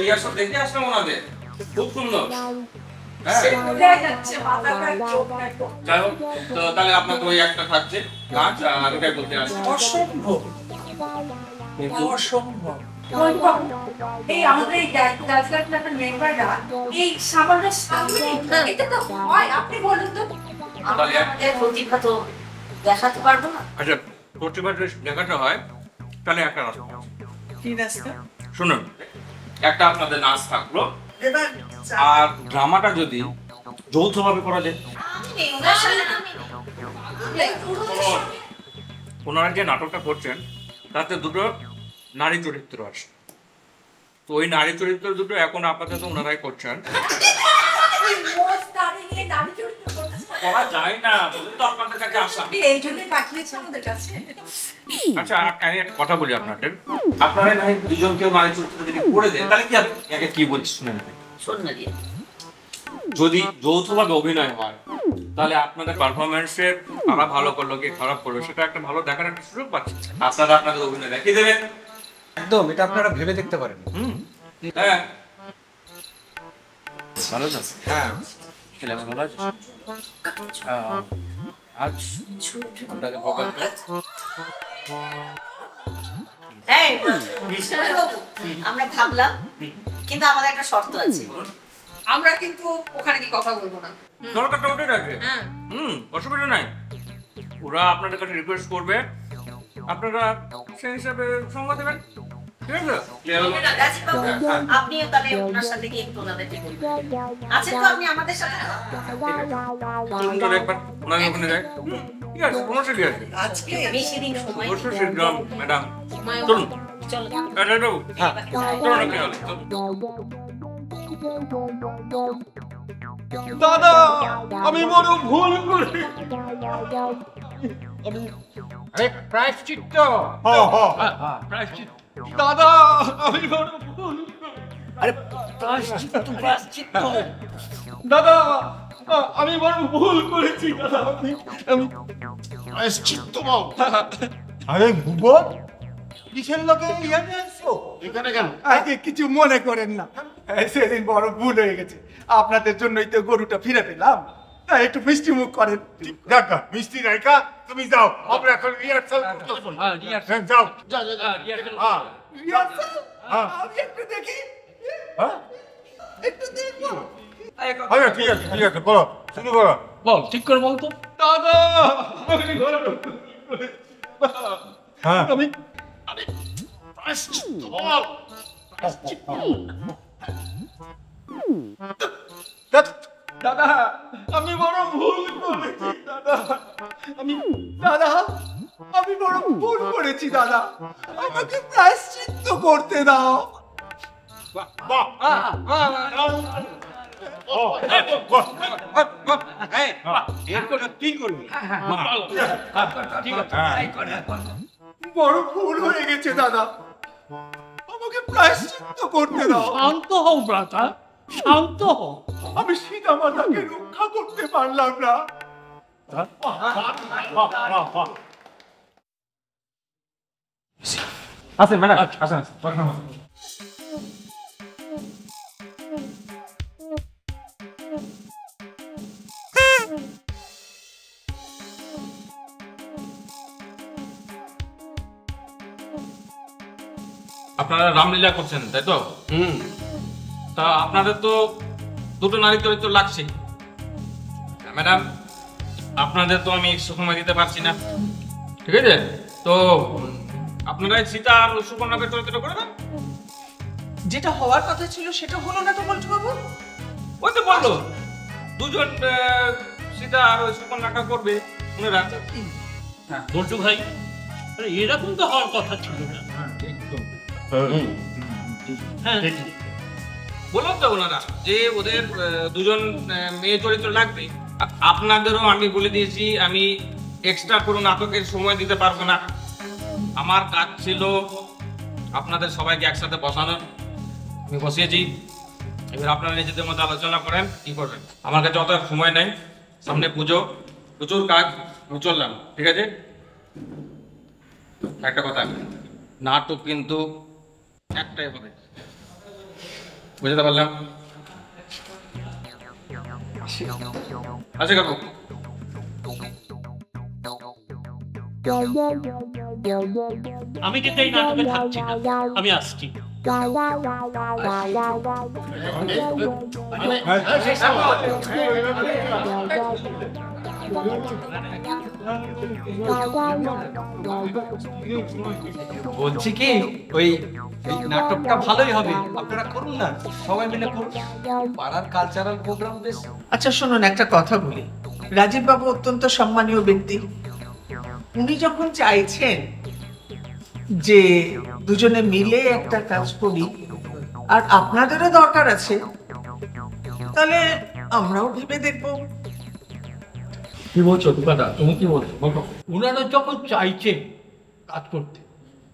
[SPEAKER 6] রিহার্সাল দেখে আসলাম ওনাদের, খুব সুন্দর। যাই হোক, তো তাহলে আপনাদের ওই একটা থাকছে নাচ, আর এটাই বলতে আসছি।
[SPEAKER 4] অসম্ভব অসম্ভব।
[SPEAKER 14] এই আমাদের এই ডান্সার ক্লাবের মেম্বাররা এই সামান্য সামনে এটা তো হয়, আপনি বলুন তো
[SPEAKER 5] আমাদের প্রতিভা তো দেখাতে পারবো না।
[SPEAKER 6] আচ্ছা, প্রতিভা দেখাতে হয় তাহলে একটা নাচ
[SPEAKER 4] কি নাচটা?
[SPEAKER 6] শুনুন, একটা আপনাদের নাচ থাকলো,
[SPEAKER 4] এবার
[SPEAKER 6] আর ড্রামাটা যদি যৌথভাবে করা যায়। ওনারা যে নাটকটা করছেন তাতে দুটো নারী চরিত্র আছে, তো ওই নারী চরিত্র দুটো এখন আপাতত ওনারাই করছেন। করা যায় না, তো আপনাদের কাছে আসা।
[SPEAKER 14] এই জন্যই পাঠিয়েছে আমাদের কাছে।
[SPEAKER 6] আচ্ছা, আমি একটা কথা বলি আপনাদের, আপনারা না দুজন কেউ নারী চরিত্র যদি করে দেন তাহলে কি হবে? একে কি বলছি শুনে নেবেন। যদি যৌথভাবে অভিনয় হয় তাহলে আপনাদের পারফরমেন্সে তারা ভালো করলো কি খারাপ করলো সেটা একটা ভালো দেখার একটা সুযোগ পাচ্ছে। আপনারা আপনাদের অভিনয় দেখিয়ে দেবেন।
[SPEAKER 10] একদম, এটা আপনারা ভেবে দেখতে পারেন।
[SPEAKER 6] হ্যাঁ,
[SPEAKER 13] ভালো আছে।
[SPEAKER 6] হ্যাঁ,
[SPEAKER 13] ছেলেমেয়ে ভালো আছে। আজ আপনাকে ভোকাল
[SPEAKER 5] এই বিশ্বনাথবাবু, আমরা ভাবলাম কিন্তু আমাদের একটা শর্ত আছে।
[SPEAKER 14] আমরা কিন্তু ওখানে কি কথা বলবো না।
[SPEAKER 6] দরকারটা ওটাই আছে। অসুবিধা নাই। ওরা আপনাদের কাছে রিকোয়েস্ট করবে, আপনারা সেই হিসাবে সঙ্গ দেবেন। ঠিক আছে?
[SPEAKER 5] রাজীববাবু, আপনিও তাহলে ওনার সাথে গিয়ে একটু ওনাদেরকে বলবেন। আছেন তো আপনি আমাদের সাথে?
[SPEAKER 6] চলুন একবার ওনাদের ওখানে যাই। ঠিক আছে, কোনো অসুবিধা আছে।
[SPEAKER 5] আজকে বেশি দিন সময়
[SPEAKER 6] অবশ্যই শীঘ্র ম্যাডাম, চলুন।
[SPEAKER 5] চলো।
[SPEAKER 6] হ্যাঁ, চলুন আপনি হলে।
[SPEAKER 9] দাদা, আমি বড় ভুল করি।
[SPEAKER 2] আরে প্রায়শ্চিত্ত। প্রায়শ্চিত্ত।
[SPEAKER 9] দাদা, আমি বড় ভুল করি।
[SPEAKER 11] আরে প্রায়শ্চিত্ত
[SPEAKER 9] দাদা, আমি বড় ভুল করেছি দাদা। আমি
[SPEAKER 7] প্রায়শ্চিত্ত বাবু।
[SPEAKER 9] আরে ভুবন, কিসের লোকে ইয়ানে আসছো
[SPEAKER 7] এখানে কেন?
[SPEAKER 12] আজকে কিছু মনে করেন না, সেদিন বড় ভুল হয়ে গেছে। আপনাদের জন্যই তো গরুটা ফিরে পেলাম, তাই একটু মিষ্টি মুখ করেন।
[SPEAKER 9] দেখা মিষ্টি নায়িকা, তুমি যাও, আমরা এখন রিহার্সাল করতেছি।
[SPEAKER 2] হ্যাঁ, রিহার্সাল।
[SPEAKER 9] যাও।
[SPEAKER 2] রিহার্সাল।
[SPEAKER 12] রিহার্সাল?
[SPEAKER 9] হ্যাঁ।
[SPEAKER 12] আমি একটু দেখি,
[SPEAKER 9] হ্যাঁ?
[SPEAKER 12] একটু দেখবো।
[SPEAKER 9] আচ্ছা, ঠিক আছে, ঠিক আছে, করো, শুরু করো।
[SPEAKER 2] বল, ঠিক করে বল তো।
[SPEAKER 9] দাদা, আমি বড় ভুল করেছি। হ্যাঁ, আমি
[SPEAKER 7] প্রায়শ্চিত্ত বল।
[SPEAKER 12] দাদা, আমি বড় ভুল করেছি দাদা। আমি বড় ভুল করেছি দাদা। আমাকে প্রায়শ্চিত্ত করতে দাও।
[SPEAKER 2] এরপর কি করবি? ঠিক আছে।
[SPEAKER 12] বড় ভুল হয়ে গেছে দাদা, আমাকে প্রায়শ্চিত্ত করতে দাও।
[SPEAKER 1] শান্ত হও ব্রাতা, শান্ত হও।
[SPEAKER 12] আমি সীতা মাতাকে রক্ষা করতে পারলাম না।
[SPEAKER 10] আসেন ম্যাডাম, আসেন।
[SPEAKER 6] আপনারা রামলীলা করছেন তাই তো? তা আপনাদের তো দুটো নারী চরিত্র লাগছে ম্যাডাম, আপনাদের তো আমি সময় দিতে পারছি না, ঠিক আছে? তো আপনারা সীতা আর সুকন্যাকে চরিত্র করে দেন।
[SPEAKER 4] যেটা হওয়ার কথা ছিল সেটা হলো না তো বলছো বাবু।
[SPEAKER 6] ওই তো বললো দুজন সীতা আর সুকন্যাটা করবে ওনারা।
[SPEAKER 1] বল্টু ভাই, আরে এরকম তো হওয়ার কথা ছিল না। হ্যাঁ,
[SPEAKER 6] বললাম তো ওনারা যে ওদের দুজন মেয়ে চরিত্র লাগবে। আপনাদেরও আমি বলে দিয়েছি আমি এক্সট্রা কোনো নাটকের সময় দিতে পারবো না। আমার কাজ ছিল আপনাদের সবাইকে একসাথে বসানোর, আমি বসিয়েছি। এবার আপনারা নিজেদের মধ্যে আলোচনা করেন কি করবেন। আমার কাছে অত সময় নেই, সামনে পুজো, প্রচুর কাজ, আমি চললাম, ঠিক আছে? একটা কথা, নাটক কিন্তু একটাই হবে, বুঝতে পারলাম? আচ্ছা কাকু,
[SPEAKER 1] আমি কিন্তু এই নাটকে থাকছি না, আমি আসছি।
[SPEAKER 15] বলছি কি ওই নাটকটা ভালোই হবে, আপনারা করুন না, সবাই মিলে করুন, পাড়ার কালচারাল প্রোগ্রাম বেশ।
[SPEAKER 4] আচ্ছা শুনুন, একটা কথা বলি। রাজীব বাবু অত্যন্ত সম্মানীয় ব্যক্তি। উনি যখন চাইছেন যে দুজনে মিলে একটা কাজ করি, আর আপনাদেরও দরকার আছে, তাহলে আমরাও ভেবে দেখবো।
[SPEAKER 1] কি বলছো দোকানদার, তুমি কি বলছো? ওনারা যখন চাইছে কাজ করতে,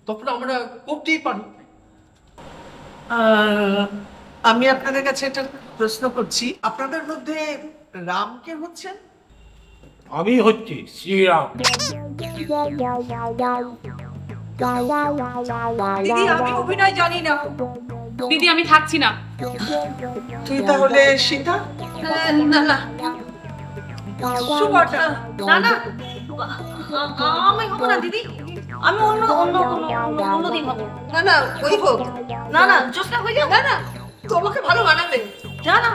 [SPEAKER 1] তখন আমরা করতেই পারি।
[SPEAKER 4] আমি আপনাদের কাছে একটা প্রশ্ন করছি, আপনাদের মধ্যে রাম কে হচ্ছেন?
[SPEAKER 1] আমি হচ্ছি শ্রীরাম।
[SPEAKER 5] দিদি আমি অভিনয় জানি না।
[SPEAKER 3] দিদি আমি থাকছি না।
[SPEAKER 4] তুই তাহলে সীতা?
[SPEAKER 5] না না সুবর্ণা। না না আমি হবো না দিদি, আমি অন্য দিন হবো। না না ওই হোক। না না জ্যোৎস্না হয়ে যাও। না না তোমাকে ভালো মানাবে। না না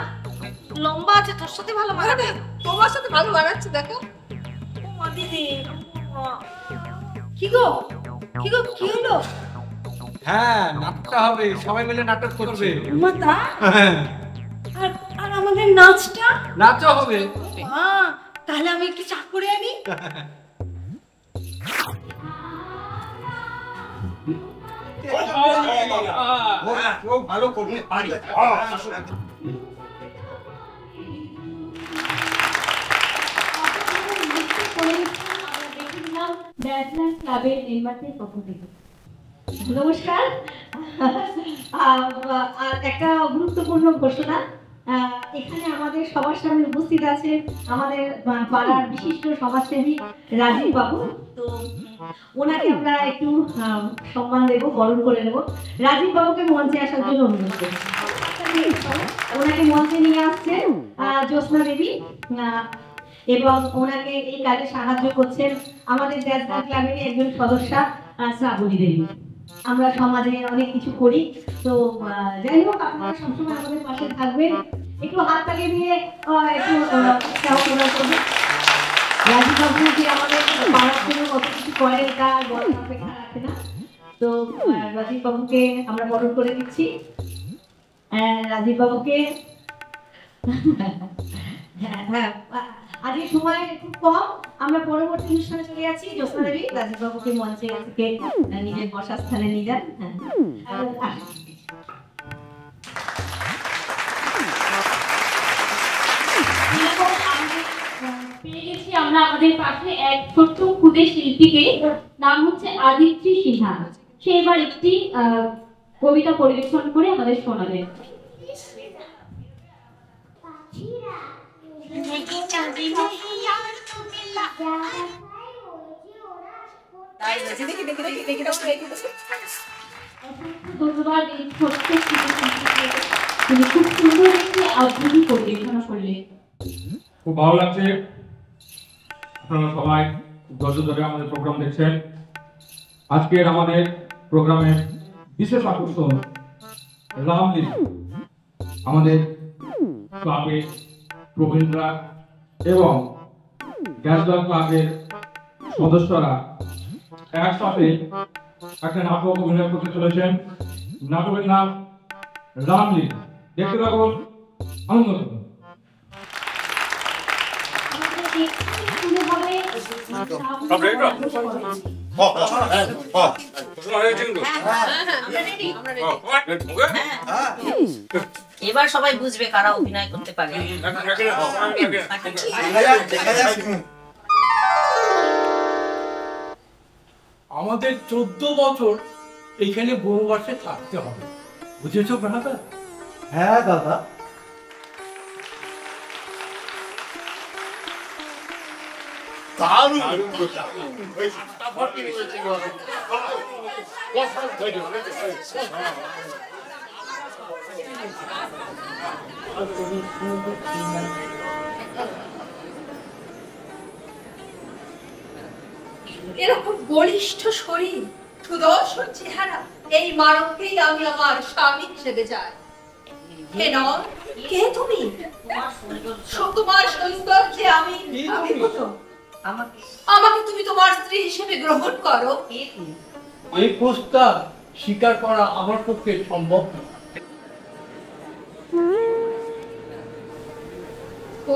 [SPEAKER 5] লম্বা আছে, তোর সাথে ভালো মানাবে। তোমার সাথে ভালো মানাচ্ছে দেখো। ও দিদি কি গো কি হলো?
[SPEAKER 15] হ্যাঁ নাটকটা হবে, সবাই মিলে নাটক করবে।
[SPEAKER 5] মাতা আর আমাদের নাচটা?
[SPEAKER 15] নাচও হবে।
[SPEAKER 5] হ্যাঁ তাহলে আমি একটু চা করে আনি।
[SPEAKER 15] ভালো করতে পারি।
[SPEAKER 16] নমস্কার। আর একটা গুরুত্বপূর্ণ ঘোষণা, এখানে আমাদের সবার সামনে উপস্থিত আছে আমাদের পাড়ার বিশিষ্ট সমাজসেবী রাজীব বাবু। তো ওনাকে আমরা একটু সম্মান দেবো, বরণ করে নেব। রাজীব বাবুকে মঞ্চে আসার জন্য অনুরোধ করি। ওনাকে মঞ্চে নিয়ে আসছে জ্যোৎস্না দেবী, এবং ওনাকে এই কাজে সাহায্য করছেন আমাদের দেশদার ক্লাবের একজন সদস্যা শ্রাবণী দেবী। আমরা সমাজে অনেক কিছু করি, তো যাই হোক আপনারা সবসময় আমাদের পাশে থাকবেন। একটু হাত তাকে দিয়ে একটু করবেন। রাজীব বাবু যে আমাদের পাড়ার জন্য কত কিছু করেন তা বলার অপেক্ষা রাখে না। তো রাজীব বাবুকে আমরা বরণ করে দিচ্ছি। রাজীব বাবুকে হ্যাঁ আজকে সময় খুব কম, আমরা পরবর্তী অনুষ্ঠানে চলে যাচ্ছি। জ্যোৎস্না দেবী রাজীব বাবুকে মঞ্চে থেকে নিজের বসার স্থানে নিয়ে যান। পেয়ে গেছি আমরা আমাদের পাশে এক ছোট্ট ক্ষুদে শিল্পীকে, নাম হচ্ছে আদিত্রি সিনহা। সে এবার একটি কবিতা পরিবেশন করে আমাদের শোনাবেন। ধন্যবাদ এই ছোট্ট শিল্পীকে, তিনি খুব সুন্দর একটি আবৃত্তি পরিবেশনা করলেন।
[SPEAKER 17] খুব ভালো লাগছে, আপনারা সবাই ধৈর্য ধরে আমাদের প্রোগ্রাম দেখছেন। আজকের আমাদের প্রোগ্রামের বিশেষ আকর্ষণ রামলীলা। আমাদের ক্লাবের প্রবীণরা এবং গ্যাসদার ক্লাবের সদস্যরা একসাথে একটা নাটক অভিনয় করতে চলেছেন। নাটকের নাম রামলীলা। দেখতে থাকুন, আনন্দ করুন।
[SPEAKER 18] এবার সবাই বুঝবে কারা অভিনয় করতে পারে।
[SPEAKER 1] আমাদের 14 বছর এইখানে বনবাসে থাকতে হবে, বুঝেছো ব্রাদার?
[SPEAKER 12] হ্যাঁ দাদা।
[SPEAKER 14] এরকম বলিষ্ঠ শরীর, সুদর্শন চেহারা, এই মানবকেই আমি আমার স্বামী হিসেবে চাই। হে নর, কে তুমি? তোমার সৌন্দর্যে আমি আমাকে তুমি তোমার স্ত্রী হিসেবে গ্রহণ করো।
[SPEAKER 1] এই প্রস্তাব স্বীকার করা আমার পক্ষে সম্ভব না।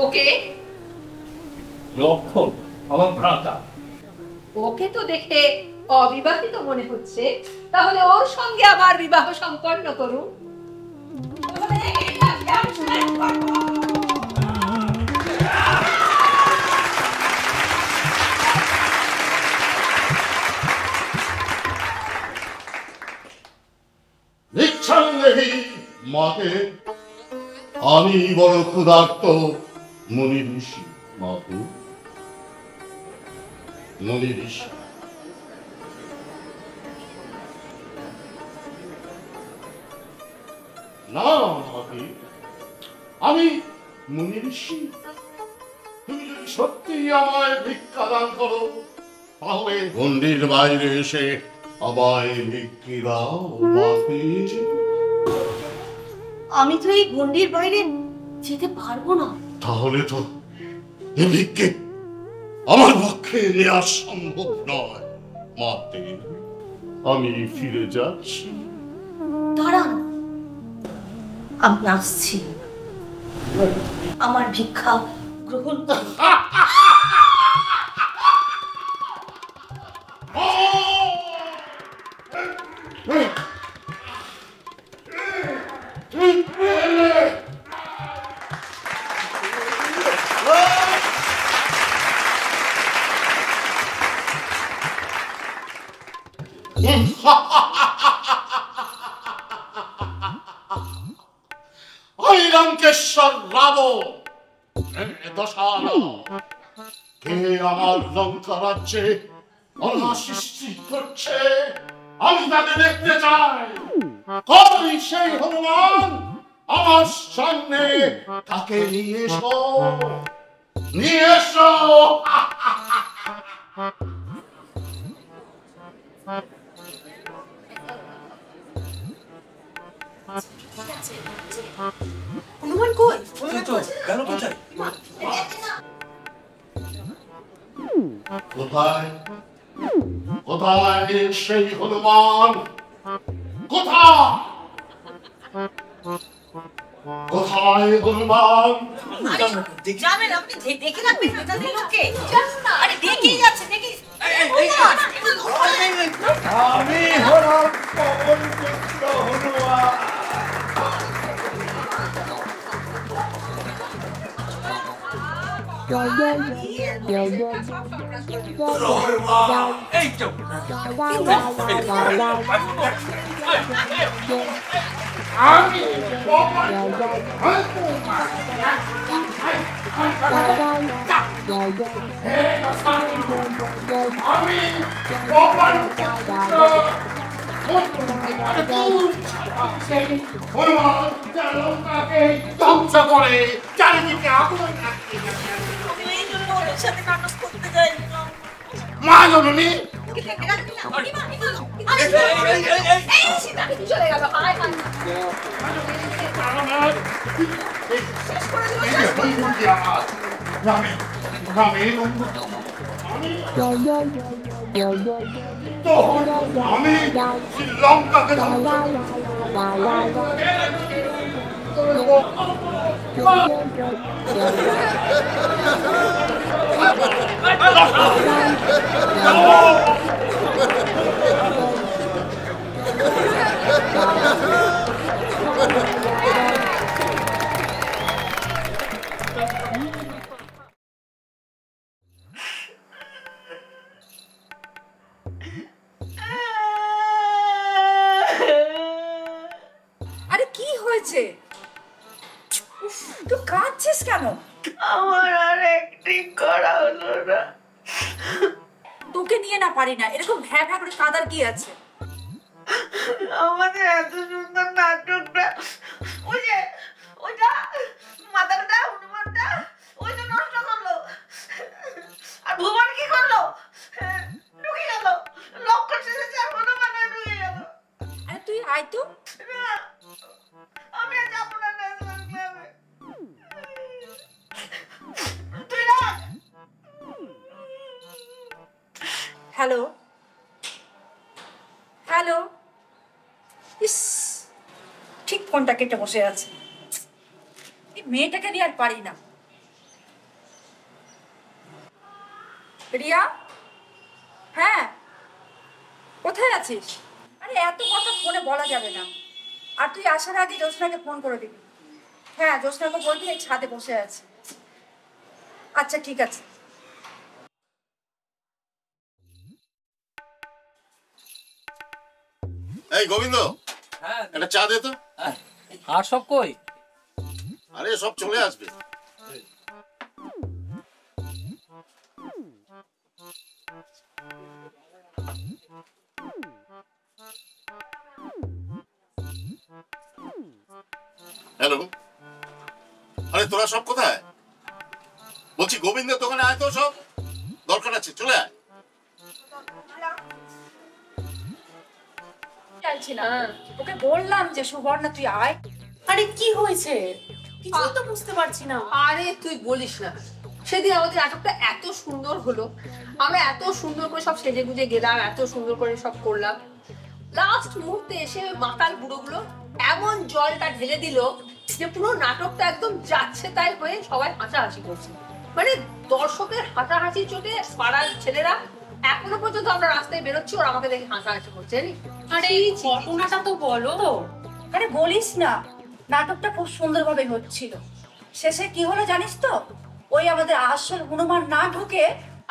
[SPEAKER 14] ওকে
[SPEAKER 1] লক্ষণ আমার ভ্রাতা।
[SPEAKER 14] ওকে তো দেখে অবিবাহিত মনে হচ্ছে, তাহলে ওর সঙ্গে আবার বিবাহ সম্পন্ন করুন।
[SPEAKER 7] মাকে আমি বড় ক্ষুধার্ত মুনি ঋষি। মাকে মুনি ঋষি না মাকে আমি মুনি ঋষি। তুমি যদি সত্যি আমায় ভিক্ষা দান করো তাহলে গণ্ডির বাইরে এসে আমায় ভিক্ষি দাও মাকে।
[SPEAKER 5] আমি তো এই গণ্ডির বাইরে যেতে পারবো না।
[SPEAKER 7] তাহলে তো এ ভিক্ষে আমার পক্ষে নেওয়া সম্ভব নয় মাতে। আমি ফিরে যাচ্ছি।
[SPEAKER 5] দাঁড়ান, আমি আসছি। আমার ভিক্ষা গ্রহণ করুন।
[SPEAKER 7] ওই লঙ্কেশ্বর রাবণ দশানন কে আমার লঙ্কা রাজ্যে অনাসৃষ্টি করছে, আমি তাকে দেখতে চাই। কই সেই হনুমান? আমার সামনে তাকে নিয়ে এসো, নিয়ে এসো।
[SPEAKER 5] হনুমান কই?
[SPEAKER 15] গেল কোথায়?
[SPEAKER 7] কোথায় কোথায় সেই হনুমান? কোথায় কোথায় হনুমান?
[SPEAKER 18] যাবেন আপনি দেখে রাখবেন নেতাদের লোককে। আরে দেখেই যাচ্ছে, দেখি
[SPEAKER 1] আমি হলাম পবনপুত্র হনুমান। আমি
[SPEAKER 7] ধ্বংস করে চারিদিকে আগুন মা জননী। আমি শ্রীলঙ্কাকে
[SPEAKER 14] আরে কি হয়েছে? তুই কাঁদছিস কেন?
[SPEAKER 4] আমার আর অ্যাক্টিং করা হলো না।
[SPEAKER 18] তোকে নিয়ে না পারি না, এরকম ভ্যা ভ্যা করে কাঁদার কি আছে?
[SPEAKER 5] আমাদের এত সুন্দর নাটকটা ওই যে ওইটা মাথাটা হনুমানটা ওই তো নষ্ট করলো। আর ভুবন কি করলো? ঢুকে গেল লক্ষণ শেষে আর হনুমানে ঢুকে গেল।
[SPEAKER 18] আরে তুই আয় তো।
[SPEAKER 5] আমি আর যাবো না ন্যাশনাল ক্লাবে। তুই না।
[SPEAKER 18] হ্যালো হ্যালো, ইস ঠিক ফোনটা কেটে বসে আছে। এই মেয়েটাকে নিয়ে আর পারি না। রিয়া, হ্যাঁ কোথায় আছিস? আরে এত কথা ফোনে বলা যাবে না। আর তুই আসার আগে জ্যোৎস্নাকে ফোন করে দিবি। হ্যাঁ জ্যোৎস্নাকে বলবি এই ছাদে বসে আছে। আচ্ছা ঠিক আছে।
[SPEAKER 7] এই গোবিন্দ, একটা চা দে তো।
[SPEAKER 15] আর সব কই?
[SPEAKER 7] আরে সব চলে আসবে। হ্যালো, আরে তোরা সব কোথায়? বলছি গোবিন্দের দোকানে আয় তো, সব দরকার আছে, চলে আয়।
[SPEAKER 18] ওকে বললাম যে সুবর্ণা তুই আয়।
[SPEAKER 3] আরে কি হয়েছে কিছুই তো বুঝতে পারছি না।
[SPEAKER 14] আরে তুই বলিস না, সেদিন আমাদের নাটকটা এত সুন্দর হলো, আমরা এত সুন্দর করে সব সেজে গুজে গেলাম, এত সুন্দর করে সব করলাম। লাস্ট মুহূর্তে এসে মাতাল বুড়োগুলো এমন জলটা ঢেলে দিল যে পুরো নাটকটা একদম যাচ্ছে তাই হয়ে সবাই হাসাহাসি করছে। মানে দর্শকের হাসাহাসি চোটে পাড়ার ছেলেরা এখনো পর্যন্ত আমরা রাস্তায় বেরোচ্ছি, ওরা আমাকে দেখে হাসাহাসি করছে।
[SPEAKER 18] আরে এই ঘটনাটা তো বলো। আরে বলিস না, নাটকটা খুব সুন্দরভাবে হচ্ছিল। শেষে কি হলো জানিস তো? ওই আমাদের আসল হনুমান না ঢুকে,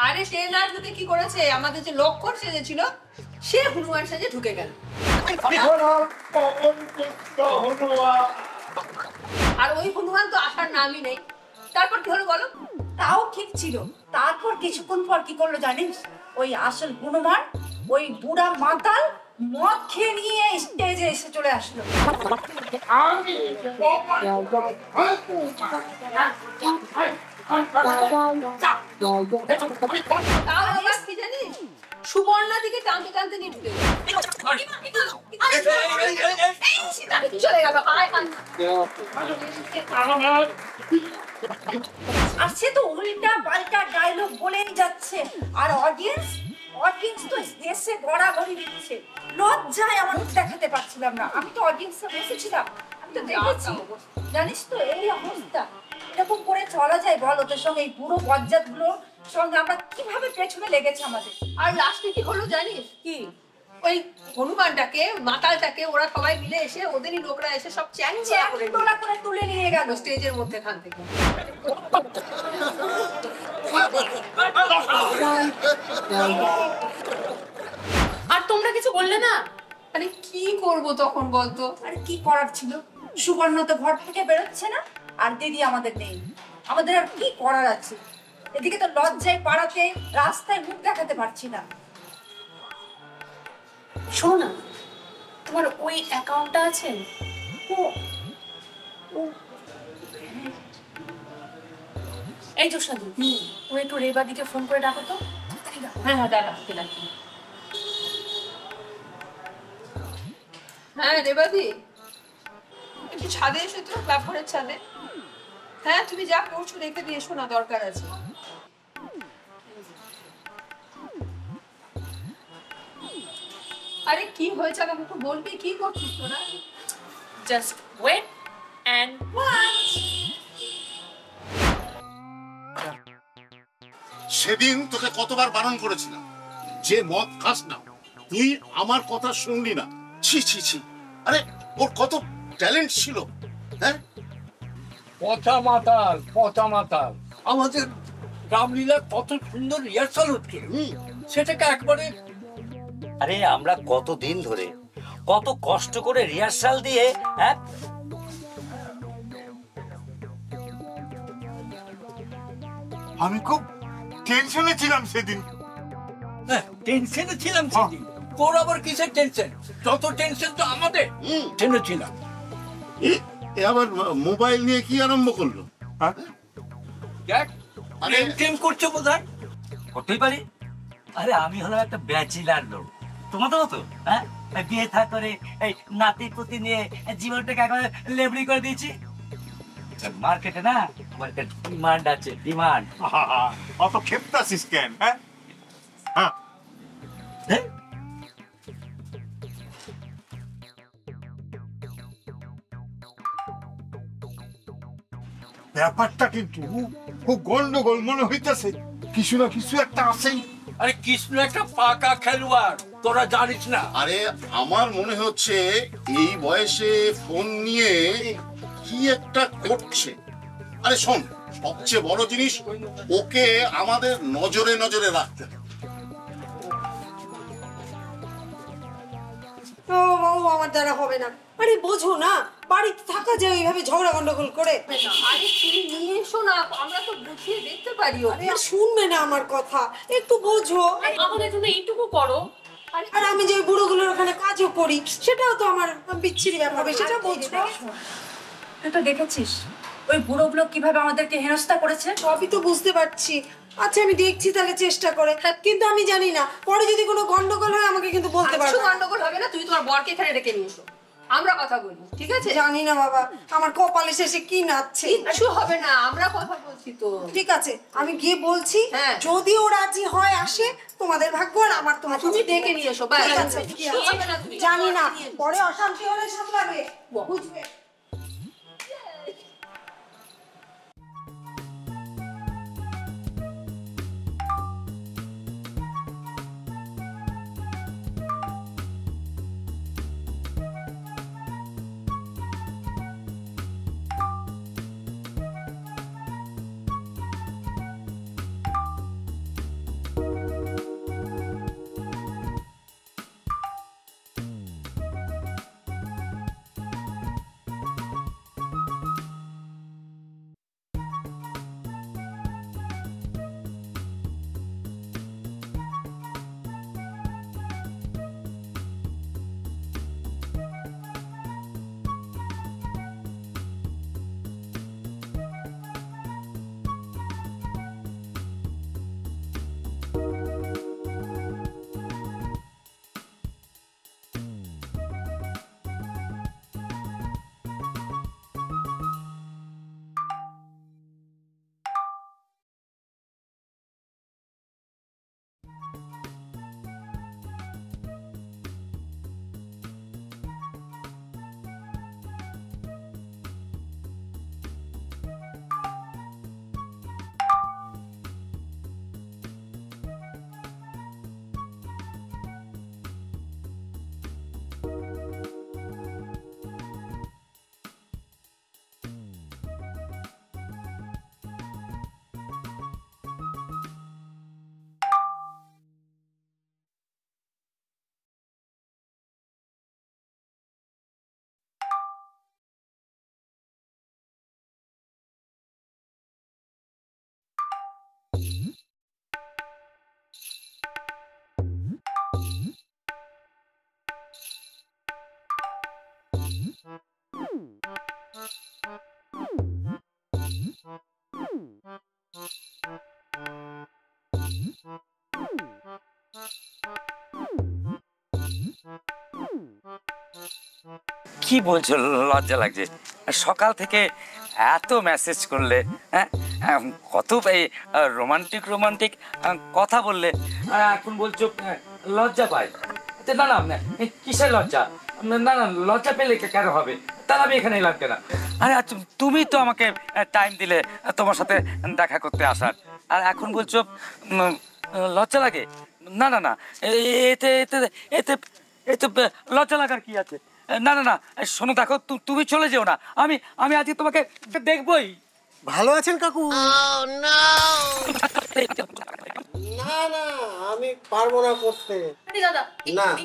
[SPEAKER 14] আরে সে না ঢুকে কি করেছে, আমাদের যে লক্ষণ সেজেছিল সে হনুমান সেজে ঢুকে গেল। আর ওই হনুমান তো আসার নামই নেই। তারপর কি হলো বলো?
[SPEAKER 18] তাও ঠিক ছিল। তারপর কিছুক্ষণ পর কি করলো জানিস? ওই আসল হনুমান ওই বুড়া মাতাল মদ খেয়ে নিয়ে স্টেজে এসে চলে আসলো।
[SPEAKER 14] কি জানিস, সুবর্ণা দিকে টানতে টানতে নিয়ে ঢুকে চলে গেল।
[SPEAKER 18] আর সে তো উল্টা পাল্টা ডায়লগ বলেই যাচ্ছে। আর অডিয়েন্স তো এসে গড়াগড়ি দিচ্ছে। লজ্জায় আমার দেখাতে পারছিলাম না। আমি তো অডিয়েন্সে বসেছিলাম, আমি তো দেখেছি। জানিস তো এই অবস্থা, এরকম করে চলা যায় বল? ওদের সঙ্গে এই বুড়ো বজ্জাত গুলোর সঙ্গে আমরা কিভাবে পেছনে লেগেছে আমাদের।
[SPEAKER 14] আর লাস্টে কি হলো জানিস? কি ওই হনুমানটাকে মাতালটাকে ওরা সবাই মিলে এসে ওদেরই লোকরা এসে সব চ্যাং
[SPEAKER 18] করে তুলে নিয়ে গেল
[SPEAKER 14] স্টেজের মধ্যে খান থেকে।
[SPEAKER 3] আর তোমরা কিছু বললে না?
[SPEAKER 14] আরে কি করব তখন বলতো?
[SPEAKER 18] আরে কি করার ছিল? সুবর্ণ তো ঘর থেকে বেরোচ্ছে না, আর দিদি আমাদের নেই। আমাদের আর কি করার আছে? এদিকে তো লজ্জায় পাড়াতে রাস্তায় মুখ দেখাতে পারছি না।
[SPEAKER 3] শোনো না, তোমার ওই অ্যাকাউন্টটা আছে? এই তো সাধু, তুমি একটু রেবাদিকে ফোন করে ডাকো তো।
[SPEAKER 14] হ্যাঁ হ্যাঁ ডাকা। হ্যাঁ রেবাদি, একটু ছাদে এসো তো, ক্লাবঘরের ছাদে। হ্যাঁ তুমি যা করছো রেখে দিয়ে এসো না, দরকার আছে। আরে কি হয়েছে আমাকে একটু বলবি, কি করছিস তোরা?
[SPEAKER 3] Just wait and watch.
[SPEAKER 7] সেদিন তোকে কতবার বারণ করেছিলাম যে মদ খাস না, তুই আমার কথা শুনলি না। ছি ছি ছি, আরে ওর কত ট্যালেন্ট ছিল। হ্যাঁ
[SPEAKER 1] পচা মাতাল আমাদের রামলীলা কত সুন্দর রিহার্সাল হচ্ছে, সেটাকে একবারে।
[SPEAKER 11] আরে আমরা কতদিন ধরে কত কষ্ট করে রিহার্সাল দিয়ে
[SPEAKER 12] আমি খুব
[SPEAKER 9] টেনশনে ছিলাম সেদিন।
[SPEAKER 1] টেনশনে ছিলাম সেদিন? তোর আবার কিসের টেনশন? যত টেনশন তো আমাদের। টেনশনে ছিলাম।
[SPEAKER 7] এ আবার মোবাইল নিয়ে কি আরম্ভ করলো?
[SPEAKER 1] দেখ প্রেম করছে বোধহয়।
[SPEAKER 11] করতেই পারি। আরে আমি হলাম একটা ব্যাচেলার লোক, তোমাদের মতো হ্যাঁ বিয়ে থা করে এই নাতি পুতি নিয়ে জীবনটাকে একেবারে লেবড়ি করে দিয়েছি। মার্কেটে না মার্কেট ডিমান্ড আছে, ডিমান্ড।
[SPEAKER 9] অত ক্ষেপতাছিস কেন? হ্যাঁ ব্যাপারটা কিন্তু খুব গন্ডগোল মনে হইতেছে। কিছু না কিছু একটা আছেই।
[SPEAKER 1] আরে কৃষ্ণ একটা পাকা খেলোয়াড়, তোরা জানিস না?
[SPEAKER 7] আরে আমার মনে হচ্ছে এই বয়সে ফোন নিয়ে কি একটা করছে। আরে শোন, সবচেয়ে বড় জিনিস ওকে আমাদের নজরে নজরে রাখতে হবে।
[SPEAKER 18] ও বাবু, আমার দ্বারা হবে না। আরে বোঝো না, বাড়িতে থাকা যায় ওইভাবে ঝগড়া গন্ডগোল করে।
[SPEAKER 14] আরে তুমি নিয়ে এসো না, আমরা তো বুঝিয়ে দেখতে পারি।
[SPEAKER 18] আরে শুনবে না আমার কথা, একটু বোঝো।
[SPEAKER 3] আমাদের জন্য এইটুকু করো।
[SPEAKER 18] আর আমি যে বুড়োগুলোর ওখানে কাজও করি, সেটাও তো আমার বিচ্ছিরি ব্যাপার, সেটা বোঝো।
[SPEAKER 5] তুই তো দেখেছিস ওই বুড়োগুলো কিভাবে আমাদেরকে হেনস্থা করেছে?
[SPEAKER 18] সবই তো বুঝতে পারছি। আচ্ছা আমি দেখছি তাহলে চেষ্টা করে, কিন্তু আমি জানি না পরে যদি কোনো গন্ডগোল হয় আমাকে কিন্তু বলতে পারবে।
[SPEAKER 14] গন্ডগোল হবে না, তুই তোমার বরকে এখানে ডেকে নিয়ে এসো, আমরা কথা বলি, ঠিক আছে?
[SPEAKER 18] জানি না বাবা, আমার কপালে শেষে কি নাচছে।
[SPEAKER 14] কিছু হবে না, আমরা কথা বলছি তো।
[SPEAKER 18] ঠিক আছে আমি গিয়ে বলছি, যদি ও রাজি হয় আসে, তোমাদের ভাগ্য আর আমার তোমার।
[SPEAKER 14] তুমি ডেকে নিয়ে এসো।
[SPEAKER 18] ঠিক আছে, জানি না পরে অশান্তি হলে সামলাবে, বুঝবে।
[SPEAKER 11] কি বলছো, লজ্জা লাগছে? সকাল থেকে এত মেসেজ করলে, হ্যাঁ কত রোমান্টিক রোমান্টিক কথা বললে, আর এখন বলছো লজ্জা পাই। না না কিসের লজ্জা? না না লজ্জা পেলে কেন হবে? তাহলে আমি এখানে এলাম কেন? আরে আচ্ছা তুমি তো আমাকে টাইম দিলে তোমার সাথে দেখা করতে আসার, আর এখন বলছো লজ্জা লাগে? না না না এতে এতে এতে এতে লজ্জা লাগার কি আছে? না না না শোনো, দেখো তুমি চলে যেও না, আমি আমি আজকে তোমাকে দেখবই।
[SPEAKER 19] ভালো আছেন কাকু?
[SPEAKER 11] না
[SPEAKER 19] না আমি পারবো না করতে।
[SPEAKER 3] আরে দাদা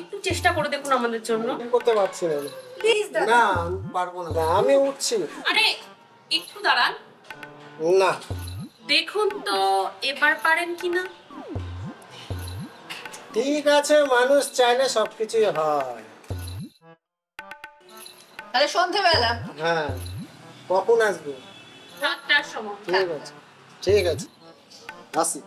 [SPEAKER 3] একটু চেষ্টা করে দেখুন আমাদের জন্য।
[SPEAKER 19] করতে পারছি না।
[SPEAKER 3] প্লিজ দাদা।
[SPEAKER 19] না আমি পারবো না, আমি উঠছি।
[SPEAKER 3] আরে একটু দাঁড়ান।
[SPEAKER 19] না
[SPEAKER 3] দেখুন তো এবার পারেন কিনা।
[SPEAKER 19] ঠিক আছে, মানুষ চাইলে সবকিছুই হয়।
[SPEAKER 14] তাহলে সন্ধ্যেবেলা।
[SPEAKER 19] হ্যাঁ, কখন আসবো?
[SPEAKER 3] 7টার সময়।
[SPEAKER 19] ঠিক আছে, ঠিক আছে, আসি।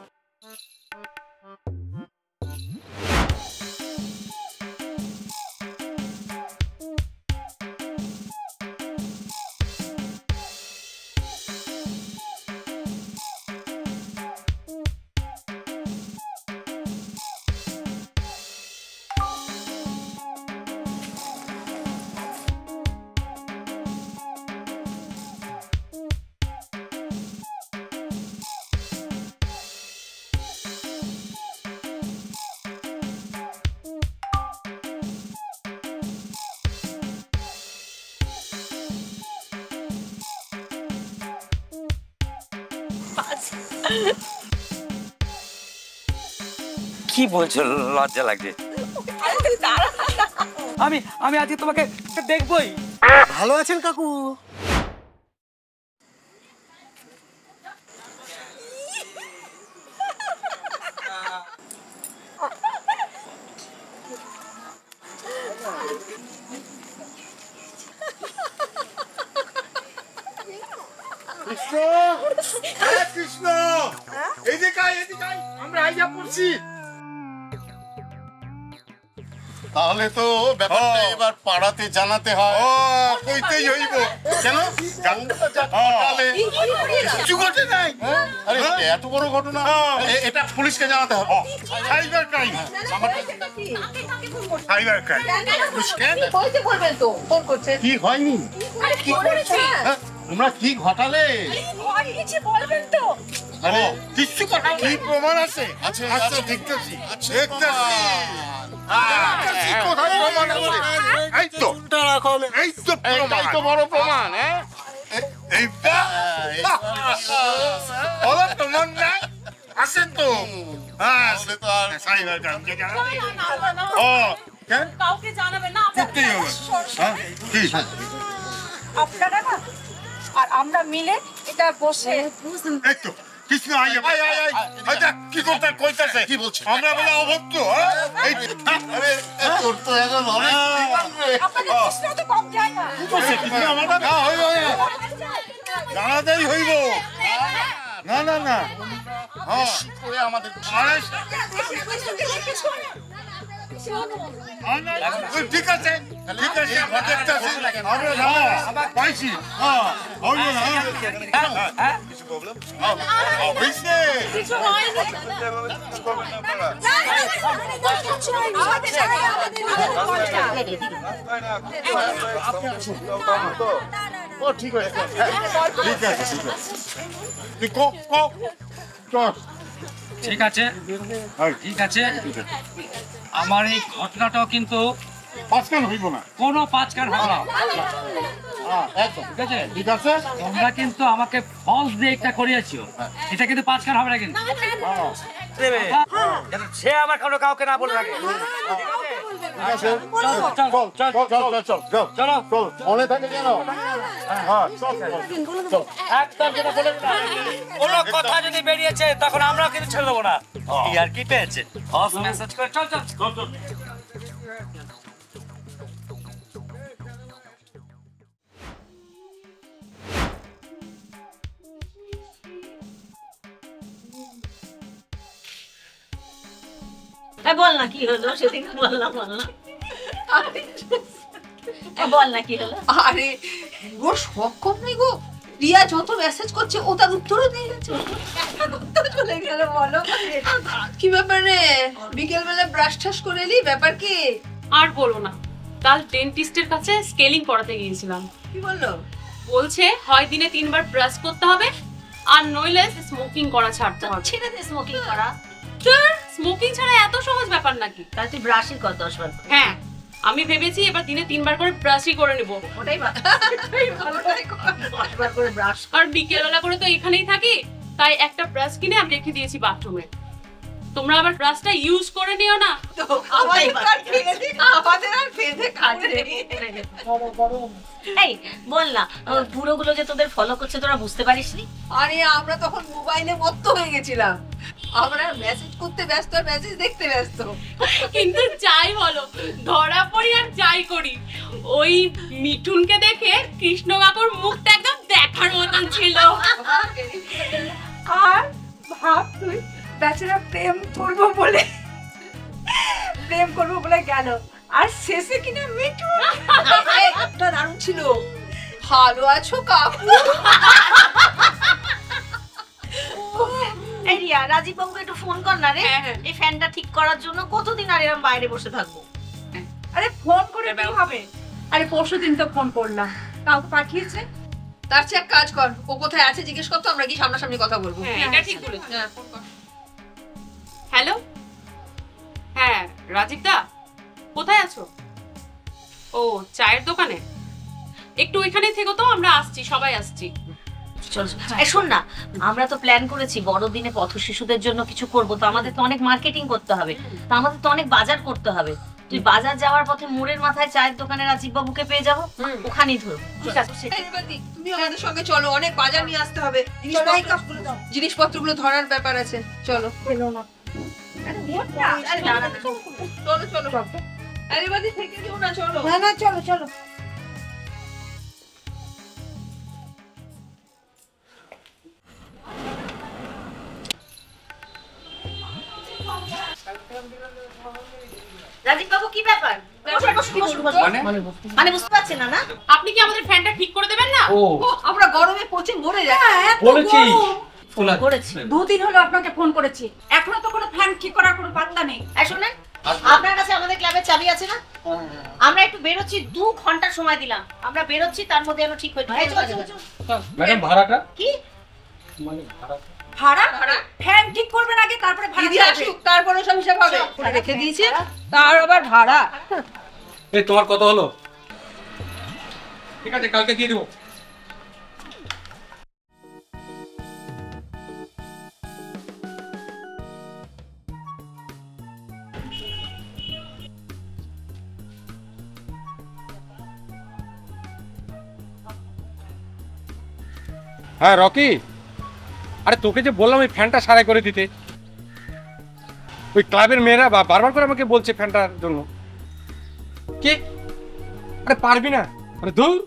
[SPEAKER 11] কি বলছো? লজ্জা লাগছে। আমি আমি আজকে তোমাকে দেখবই।
[SPEAKER 19] ভালো আছেন কাকু?
[SPEAKER 9] কৃষ্ণ, কৃষ্ণ, এদিকে আয়, এদিকে আয়, আমরা আইয়া পড়ছি।
[SPEAKER 7] তাহলে তো ব্যাপারটা এবার পাড়াতে জানাতে হয়।
[SPEAKER 9] কইতেই হইব।
[SPEAKER 7] কেন? ঘটালে
[SPEAKER 9] কিছু ঘটে নাই।
[SPEAKER 7] আরে এত বড় ঘটনা, এটা পুলিশকে জানাতে হবে।
[SPEAKER 9] Cyber crime, cyber crime.
[SPEAKER 14] বলতে বলবেন তো, ফোন করছে।
[SPEAKER 7] কি হয়নি?
[SPEAKER 14] কি করেছে?
[SPEAKER 7] তোমরা কি ঘটালে?
[SPEAKER 14] কিছু বলবেন তো।
[SPEAKER 9] আরে কিছু কথা কি প্রমাণ আছে? আচ্ছা দেখতেছি, দেখতেছি। কোথায় প্রমাণ আছে? এই তো, এই তো প্রমাণ,
[SPEAKER 7] এই তো বড় প্রমাণ।
[SPEAKER 9] এইটা বলো প্রমাণ নাই আছে তো। হ্যাঁ, সাইবার ক্রাইমকে জানাবো। ও কেন?
[SPEAKER 18] কাউকে জানাবেন না।
[SPEAKER 9] করতেই হবে। হ্যাঁ, কি?
[SPEAKER 18] আপনারা না আর আমরা মিলে এটা বসে
[SPEAKER 9] এই তো কৃষ্ণ আয় আয় আয় আয়। আচ্ছা কি করতে কইতাছে? কি বলছে? আমরা বলে অভদ্র। এই আরে তোর তো এখন অনেক
[SPEAKER 18] আপনাদের কৃষ্ণ তো কম যায় না।
[SPEAKER 9] কি করছে কৃষ্ণ? আমাদের না হইব না, জানাতেই হইব। না না না, হ্যাঁ করে আমাদের আরে ঠিক আছে, ঠিক আছে, দেখতেছি আমরা না পাইছি। হ্যাঁ হইব না। হ্যাঁ কিছু প্রবলেম? হইছে কিছু হয়নি।
[SPEAKER 7] ও ঠিক আছে,
[SPEAKER 9] ঠিক আছে, ঠিক আছে। তুই কো কো চল।
[SPEAKER 11] ঠিক আছে, ঠিক আছে। আমার এই ঘটনাটাও কিন্তু
[SPEAKER 9] পাঁচকান হইব না,
[SPEAKER 11] কোনো পাঁচকান হবে না।
[SPEAKER 7] ঠিক আছে, ঠিক আছে।
[SPEAKER 11] তোমরা কিন্তু আমাকে ফলস দিয়ে একটা করিয়েছো, এটা কিন্তু পাঁচকান হবে না কিন্তু। সে আমার কাউকে না বলে রাখে।
[SPEAKER 7] মনে থাকে যেন।
[SPEAKER 11] কোনো কথা যদি বেরিয়েছে তখন আমরাও কিন্তু ছেড়ে দেবো না। আর কি পেয়েছে মেসেজ করে চল চল চল।
[SPEAKER 16] বল না কি হলো, সেদিন বললাম বল না, বল না কি হলো।
[SPEAKER 14] আরে গো শখ কম নেই গো, রিয়া যত মেসেজ করছে ও তার উত্তরও দিয়ে যাচ্ছে। চলে গেল বলো কি ব্যাপার রে? বিকেল বেলা ব্রাশ ঠাস করে এলি, ব্যাপার কি?
[SPEAKER 3] আর বলো না, কাল ডেন্টিস্টের কাছে স্কেলিং করাতে গিয়েছিলাম।
[SPEAKER 14] কি বললো?
[SPEAKER 3] বলছে হয় দিনে 3 বার ব্রাশ করতে হবে আর নইলে স্মোকিং করা ছাড়তে হবে।
[SPEAKER 16] ছেড়ে দে স্মোকিং করা।
[SPEAKER 3] স্মোকিং ছাড়া এত সহজ ব্যাপার নাকি?
[SPEAKER 16] তাহলে তুই ব্রাশই কর 10 বার।
[SPEAKER 3] হ্যাঁ, আমি ভেবেছি এবার দিনে 3 বার করে ব্রাশই করে নেব।
[SPEAKER 16] ওটাই ভালো, 10 বার করে ব্রাশ।
[SPEAKER 3] আর বিকেলবেলা করে তো এখানেই থাকি, তাই একটা ব্রাশ কিনে আমি রেখে দিয়েছি বাথরুমে। তোমরা আবার ব্রাশটা ইউজ করে নিও না।
[SPEAKER 5] আমাদের আর ফেদে কাজ নেই।
[SPEAKER 16] এই বল না, বুড়োগুলো যে তোদের ফলো করছে তোরা বুঝতে পারিসনি?
[SPEAKER 14] আরে আমরা তখন মোবাইলে মত্ত হয়ে গেছিলাম, আমরা মেসেজ করতে ব্যস্ত আর মেসেজ দেখতে ব্যস্ত।
[SPEAKER 3] কিন্তু যাই বলো, ধরা পড়ি আর যাই করি, ওই মিঠুনকে দেখে কৃষ্ণ কাকুর মুখটা একদম দেখার মতন ছিল।
[SPEAKER 18] আর ভাব তুই বেচারা প্রেম করবো বলে গেল, আর শেষে কিনা মিঠু।
[SPEAKER 14] একটা দারুণ ছিল, ভালো আছো কাকু?
[SPEAKER 16] এই রিয়া, রাজীব বাবুকে একটু ফোন কর না রে, এই ফ্যানটা ঠিক করার জন্য। কতদিন আর এরকম বাইরে বসে থাকবো?
[SPEAKER 18] আরে ফোন করে কি হবে? আরে পরশুদিন তো ফোন করলাম, কাউকে পাঠিয়েছে।
[SPEAKER 14] তার চেয়ে এক কাজ কর, ও কোথায় আছে জিজ্ঞেস করতো, আমরা কি সামনাসামনি কথা বলবো।
[SPEAKER 3] এটা ঠিক বলেছো। হ্যালো, হ্যাঁ রাজীব দা, কোথায় আছো? ও চায়ের দোকানে, একটু ওইখানেই থেকো তো, আমরা আসছি, সবাই আসছি।
[SPEAKER 16] চল শোন না, আমরা তো প্ল্যান করেছি বড়দিনে পথ শিশুদের জন্য কিছু করব, তো আমাদের তো অনেক মার্কেটিং করতে হবে, তো আমাদের তো অনেক বাজার করতে হবে। তুই বাজার যাওয়ার পথে মোড়ের মাথায় চায়ের দোকানে রাজীব বাবুকে পেয়ে যাবো, ওখানেই ধরবো। ঠিক আছে,
[SPEAKER 14] তুমি আমাদের সঙ্গে চলো, অনেক বাজার নিয়ে আসতে হবে, জিনিসপত্রগুলো ধরার ব্যাপার আছে। চলো চলো চলো, আরে বাদি থেকে যেও না, চলো।
[SPEAKER 5] না না, চলো চলো।
[SPEAKER 16] রাজীব বাবু কি ব্যাপার? মানে বুঝতে পারছেন না? না
[SPEAKER 3] আপনি কি আমাদের ফ্যানটা ঠিক করে দেবেন না?
[SPEAKER 14] ও আমরা গরমে পচে মরে যাচ্ছি।
[SPEAKER 15] বলেছি
[SPEAKER 18] দুদিন হলো আপনাকে ফোন করেছি, এখনো তো কোনো ফ্যান ঠিক করার কোনো পাত্তা নেই।
[SPEAKER 16] শুনেন, আপনার কাছে আমাদের ক্লাবের চাবি আছে না? আমরা একটু বেরোচ্ছি, 2 ঘন্টা সময় দিলাম, আমরা বেরোচ্ছি, তার মধ্যে যেন ঠিক হয়ে যায়।
[SPEAKER 15] ম্যাডাম ভাড়াটা
[SPEAKER 16] কি?
[SPEAKER 15] মানে
[SPEAKER 18] ভাড়া ফ্যান ঠিক করবেন আগে, তারপরে ভাড়া
[SPEAKER 14] দিদি আসুক, তারপরে সব হিসাব হবে। রেখে দিয়েছে, তার আবার ভাড়া।
[SPEAKER 15] এই তোমার কত হলো? ঠিক আছে, কালকে দিয়ে দেবো। হ্যাঁ রকি, আরে তোকে যে বললাম ওই ফ্যানটা সারাই করে দিতে, ওই ক্লাবের মেয়েরা বারবার করে আমাকে বলছে ফ্যানটার জন্য। কি? আরে পারবি না? আরে ধুর।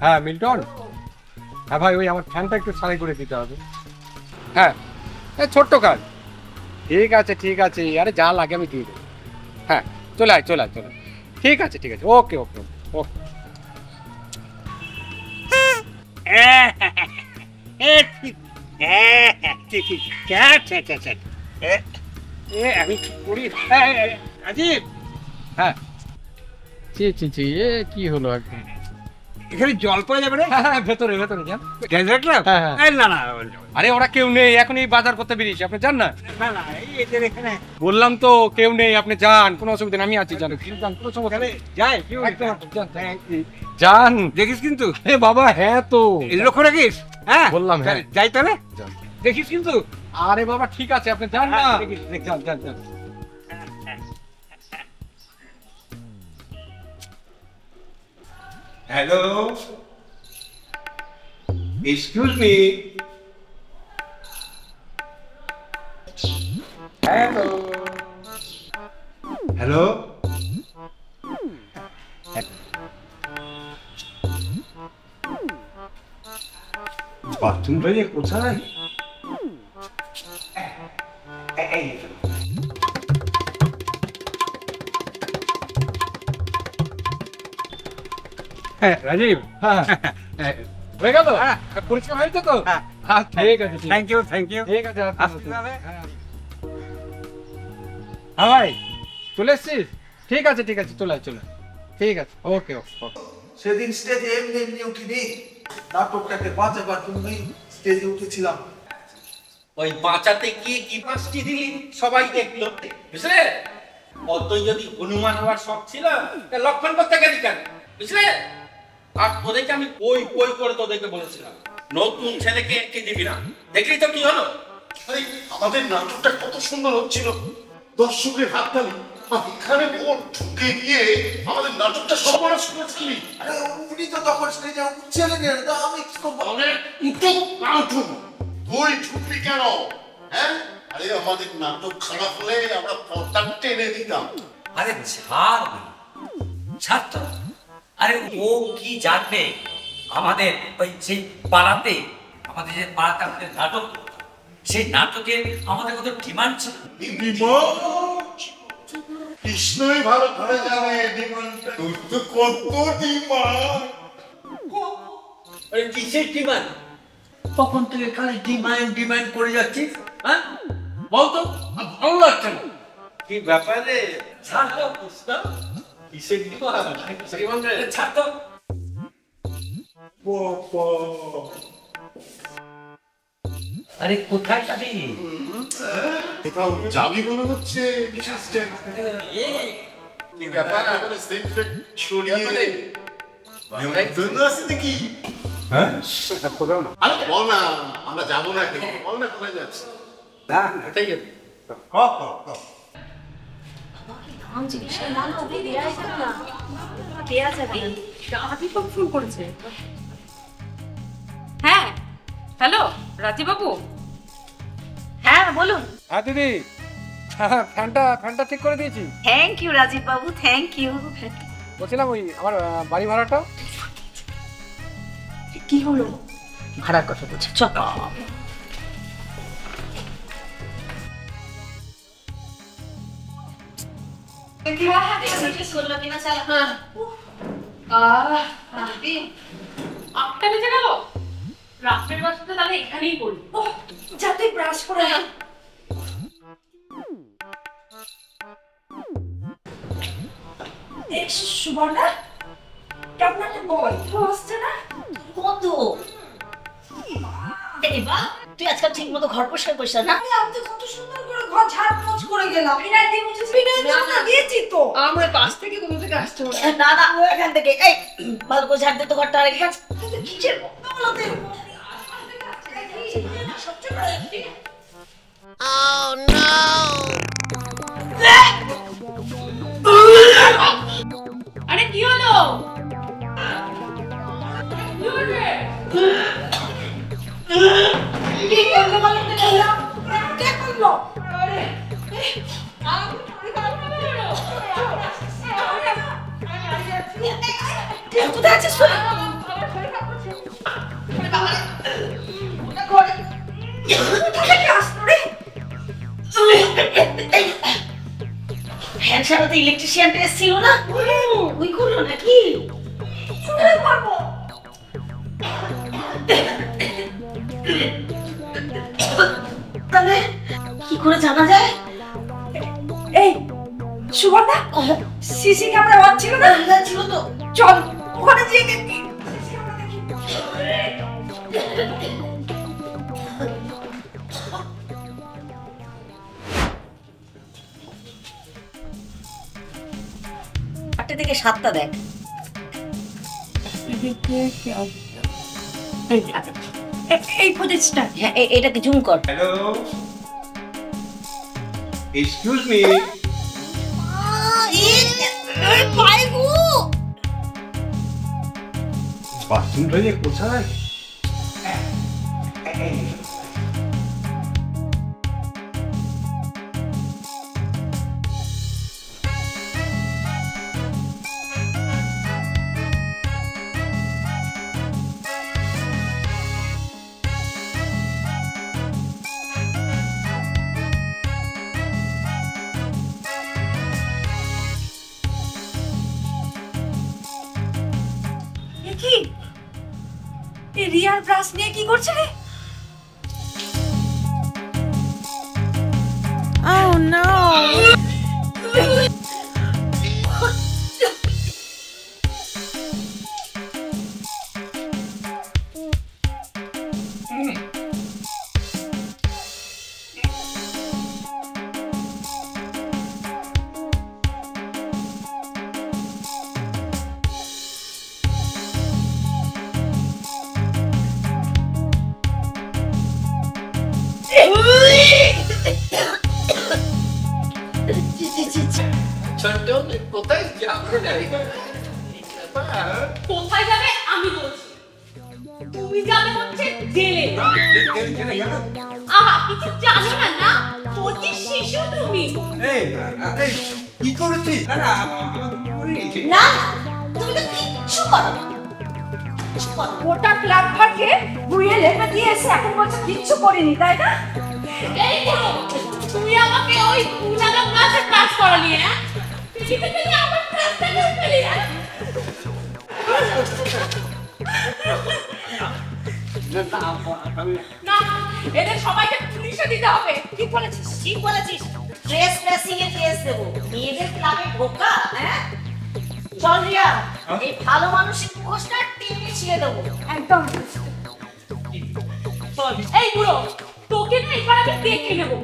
[SPEAKER 15] হ্যাঁ মিল্টন, হ্যাঁ ভাই ওই আমার ফ্যানটা একটু সারাই করে দিতে হবে। হ্যাঁ ছোট্ট কাজ। ঠিক আছে ঠিক আছে, আরে যা লাগে আমি দিয়ে দেবো। হ্যাঁ চলে আয় চলে আয় চলে আয়। ঠিক আছে ঠিক আছে, ওকে ওকে ওকে। আমি করি রাজীব। হ্যাঁ কি হলো একদম?
[SPEAKER 2] এখানে জল পাওয়া যাবে না?
[SPEAKER 15] হ্যাঁ ভেতরে ভেতরে যান।
[SPEAKER 2] গ্যাস রাখলাম? না না,
[SPEAKER 15] আরে ওরা কেউ নেই, এখনই বাজার করতে বেরিয়েছে, আপনি যান না।
[SPEAKER 2] না না, এদের এখানে
[SPEAKER 15] বললাম তো কেউ নেই, আপনি যান, কোনো অসুবিধা নেই, আমি আছি, যান কোনো সমস্যা নেই।
[SPEAKER 2] যাই
[SPEAKER 15] যান।
[SPEAKER 2] দেখিস কিন্তু?
[SPEAKER 15] এ বাবা হ্যাঁ তো
[SPEAKER 2] লক্ষ্য রাখিস। হ্যাঁ
[SPEAKER 15] বললাম, হ্যাঁ
[SPEAKER 2] যাই তাহলে, দেখিস কিন্তু।
[SPEAKER 15] আরে বাবা ঠিক আছে, আপনি যান না। যান যান যান।
[SPEAKER 2] Hello, excuse me. Hello hello, বাথরুমটা যে কোথায়?
[SPEAKER 15] হ্যাঁ রাজীব, হ্যাঁ হয়ে গেল, পরিষ্কার হয়েছে তো? ঠিক আছে,
[SPEAKER 2] থ্যাংক ইউ থ্যাংক ইউ।
[SPEAKER 15] ঠিক আছে,
[SPEAKER 2] হ্যাঁ
[SPEAKER 15] ভাই চলে এসছিস? ঠিক আছে ঠিক আছে, চলে চলে, ঠিক আছে, ওকে ওকে।
[SPEAKER 12] সেদিন স্টেজে এমনি এমনি উঠিনি, নাটকটাকে বাঁচাবার জন্যই স্টেজে উঠেছিলাম।
[SPEAKER 1] ওই বাঁচাতে গিয়ে কি পাঁচটি দিলি সবাই দেখলো, বুঝলে? অতই যদি হনুমান হওয়ার শখ ছিল, লক্ষণ করতে গেলি কেন, বুঝলে?
[SPEAKER 6] আর তোদেরকে আমি কই কই করে তোদেরকে বলেছিলাম নতুন ছেলেকে এঁকে দিবি না, দেখলি তো কি হলো?
[SPEAKER 7] আমাদের নাটকটা কত সুন্দর হচ্ছিল, দর্শকের হাততালি, এখানে ওর ঢুকে গিয়ে আমাদের নাটকটা সর্বনাশ করেছিলি।
[SPEAKER 12] উনি তো তখন স্টেজে ছেলে নিয়ে আমি কি করবো?
[SPEAKER 7] তুই ঢুকলি কেন? হ্যাঁ, আরে আমাদের নাটক খারাপ হলে আমরা পর্দা টেনে দিতাম।
[SPEAKER 11] আরে ছাড় ছাড় তো। আরে ও কি জানবে আমাদের ওই সেই পাড়াতে, আমাদের যে পাড়াতে আমাদের নাটক, সেই নাটকের আমাদের কত ডিমান্ড ছিল।
[SPEAKER 7] কৃষ্ণই ভালো করে জানে ডিমান্ডটা। তোর তো কত ডিমান্ড।
[SPEAKER 1] আরে কিসের ডিমান্ড? তখন থেকে খালি ডিমান্ড করে যাচ্ছিস, হ্যাঁ? বলতো ভালো লাগছে না। কি ব্যাপারে? ছাড় তো বুঝতা কিসের ডিমান্ড? ছাড় তো। আরে কোথায় যাবি?
[SPEAKER 7] কোথাও যাবি মনে হচ্ছে। কি ব্যাপার? আমাদের সেট ছড়িয়ে আছে নাকি?
[SPEAKER 2] হ্যাঁ কোথাও না।
[SPEAKER 7] আরে বল না, আমরা যাবো না কেন? বল না কোথায় যাচ্ছি?
[SPEAKER 2] না
[SPEAKER 1] কোথায় যাবি?
[SPEAKER 3] ফোন করেছে। হ্যাঁ হ্যালো রাজীব বাবু।
[SPEAKER 16] হ্যাঁ বলুন।
[SPEAKER 15] হ্যাঁ দিদি, ফ্যানটা ঠিক করে দিয়েছি।
[SPEAKER 16] Thank you Rajib Babu, thank you.
[SPEAKER 15] বলছিলাম ওই আমার বাড়ি ভাড়াটা।
[SPEAKER 16] কি হলো? ভাড়ার কথা বলছে, চল।
[SPEAKER 3] আটটা বেজে গেল, রাত্রের বাসাটা তাহলে এখানেই করি।
[SPEAKER 5] যাতে ব্রাশ করে না। সুবর্ণা কেমন একটা গন্ধ আসছে না?
[SPEAKER 16] গন্ধ? তুই আজকাল ঠিক মতো ঘর পরিষ্কার করিস না?
[SPEAKER 5] আমি তো কত সুন্দর করে ঘর ঝাড়পোছ করে গেলাম। ফিনাইল দিয়ে মুছেছি। ফিনাইল দিয়ে দিয়েছি তো।
[SPEAKER 14] আমার পাশ থেকে কোথা থেকে আসছে ওরা?
[SPEAKER 16] না না ও এখান থেকে। এই ভালো করে ঝাড় দে তো ঘরটা। আরেকবার কিসের গন্ধ বলতে?
[SPEAKER 14] Oh no!
[SPEAKER 3] আরে কি হলো?
[SPEAKER 5] কি করলো বলতে গেলা? কে করলো? আরে কোথায় আছিস তুই?
[SPEAKER 16] ফ্যান সারাতে ইলেকট্রিশিয়ানটা এসেছিল না? ওই করলো নাকি? তাহলে কি করে জানা যায়?
[SPEAKER 5] এই সুবর্ণা, সিসি ক্যামেরা অন ছিল না?
[SPEAKER 16] ছিল তো।
[SPEAKER 5] চল ওখানে গিয়ে দেখি।
[SPEAKER 16] আটটা থেকে 7টা দেখ।
[SPEAKER 5] এই ফুটেজটা।
[SPEAKER 16] হ্যাঁ এটাকে জুম কর।
[SPEAKER 9] Hello, excuse me. বাথরুমটা যে কোথায়?
[SPEAKER 5] কি এই রিয়ার ব্রাশ নিয়ে কি করছে রে?
[SPEAKER 14] Oh no!
[SPEAKER 3] কোথায় যাবে আমি বলছি, তুমি যাবে হচ্ছে জেলে। আহা, কিছু জানো না না, কচি শিশু তুমি।
[SPEAKER 2] কি করেছি?
[SPEAKER 5] না তুমি তো কিচ্ছু করো না। গোটা ক্লাব ঘরকে বুইয়ে লেখা দিয়ে এসে এখন বলছো কিচ্ছু করিনি, তাই না?
[SPEAKER 3] এই করো, তুমি আমাকে ওই পুরানো ক্লাসে কাজ করালি, হ্যাঁ? তুমি আমার ক্লাসটা করলি, হ্যাঁ? না, এদের সবাইকে পুলিশে দিতে হবে।
[SPEAKER 5] কি বলেছিস? ঠিক বলেছিস। ড্রেস ড্রেসিং এর কেস দেবো। মেয়েদের ক্লাবে ঢোকা, হ্যাঁ? চল রিয়া, এই ভালো মানুষের মুখোশটা টেনে ছিঁড়ে দেবো। একদম।
[SPEAKER 3] এই বুড়ো, তোকে না এবার আমি দেখে নেবো।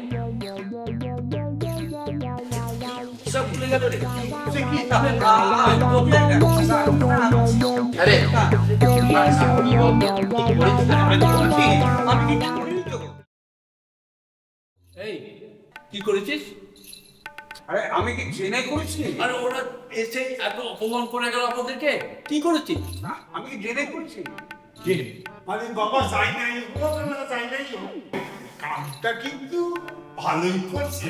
[SPEAKER 11] সব ভুলে গেল রে।
[SPEAKER 1] আরে এই কি করেছিস?
[SPEAKER 2] আরে আমি কি জেনে করেছি?
[SPEAKER 1] আরে ওরা এসে এত অপমান করে গেল আমাদেরকে, কি করেছিস?
[SPEAKER 2] আমি কি জেনে করেছি?
[SPEAKER 9] আরে বাবা যাই নাই, যাই নাই, কাজটা কিন্তু ভালোই করছে।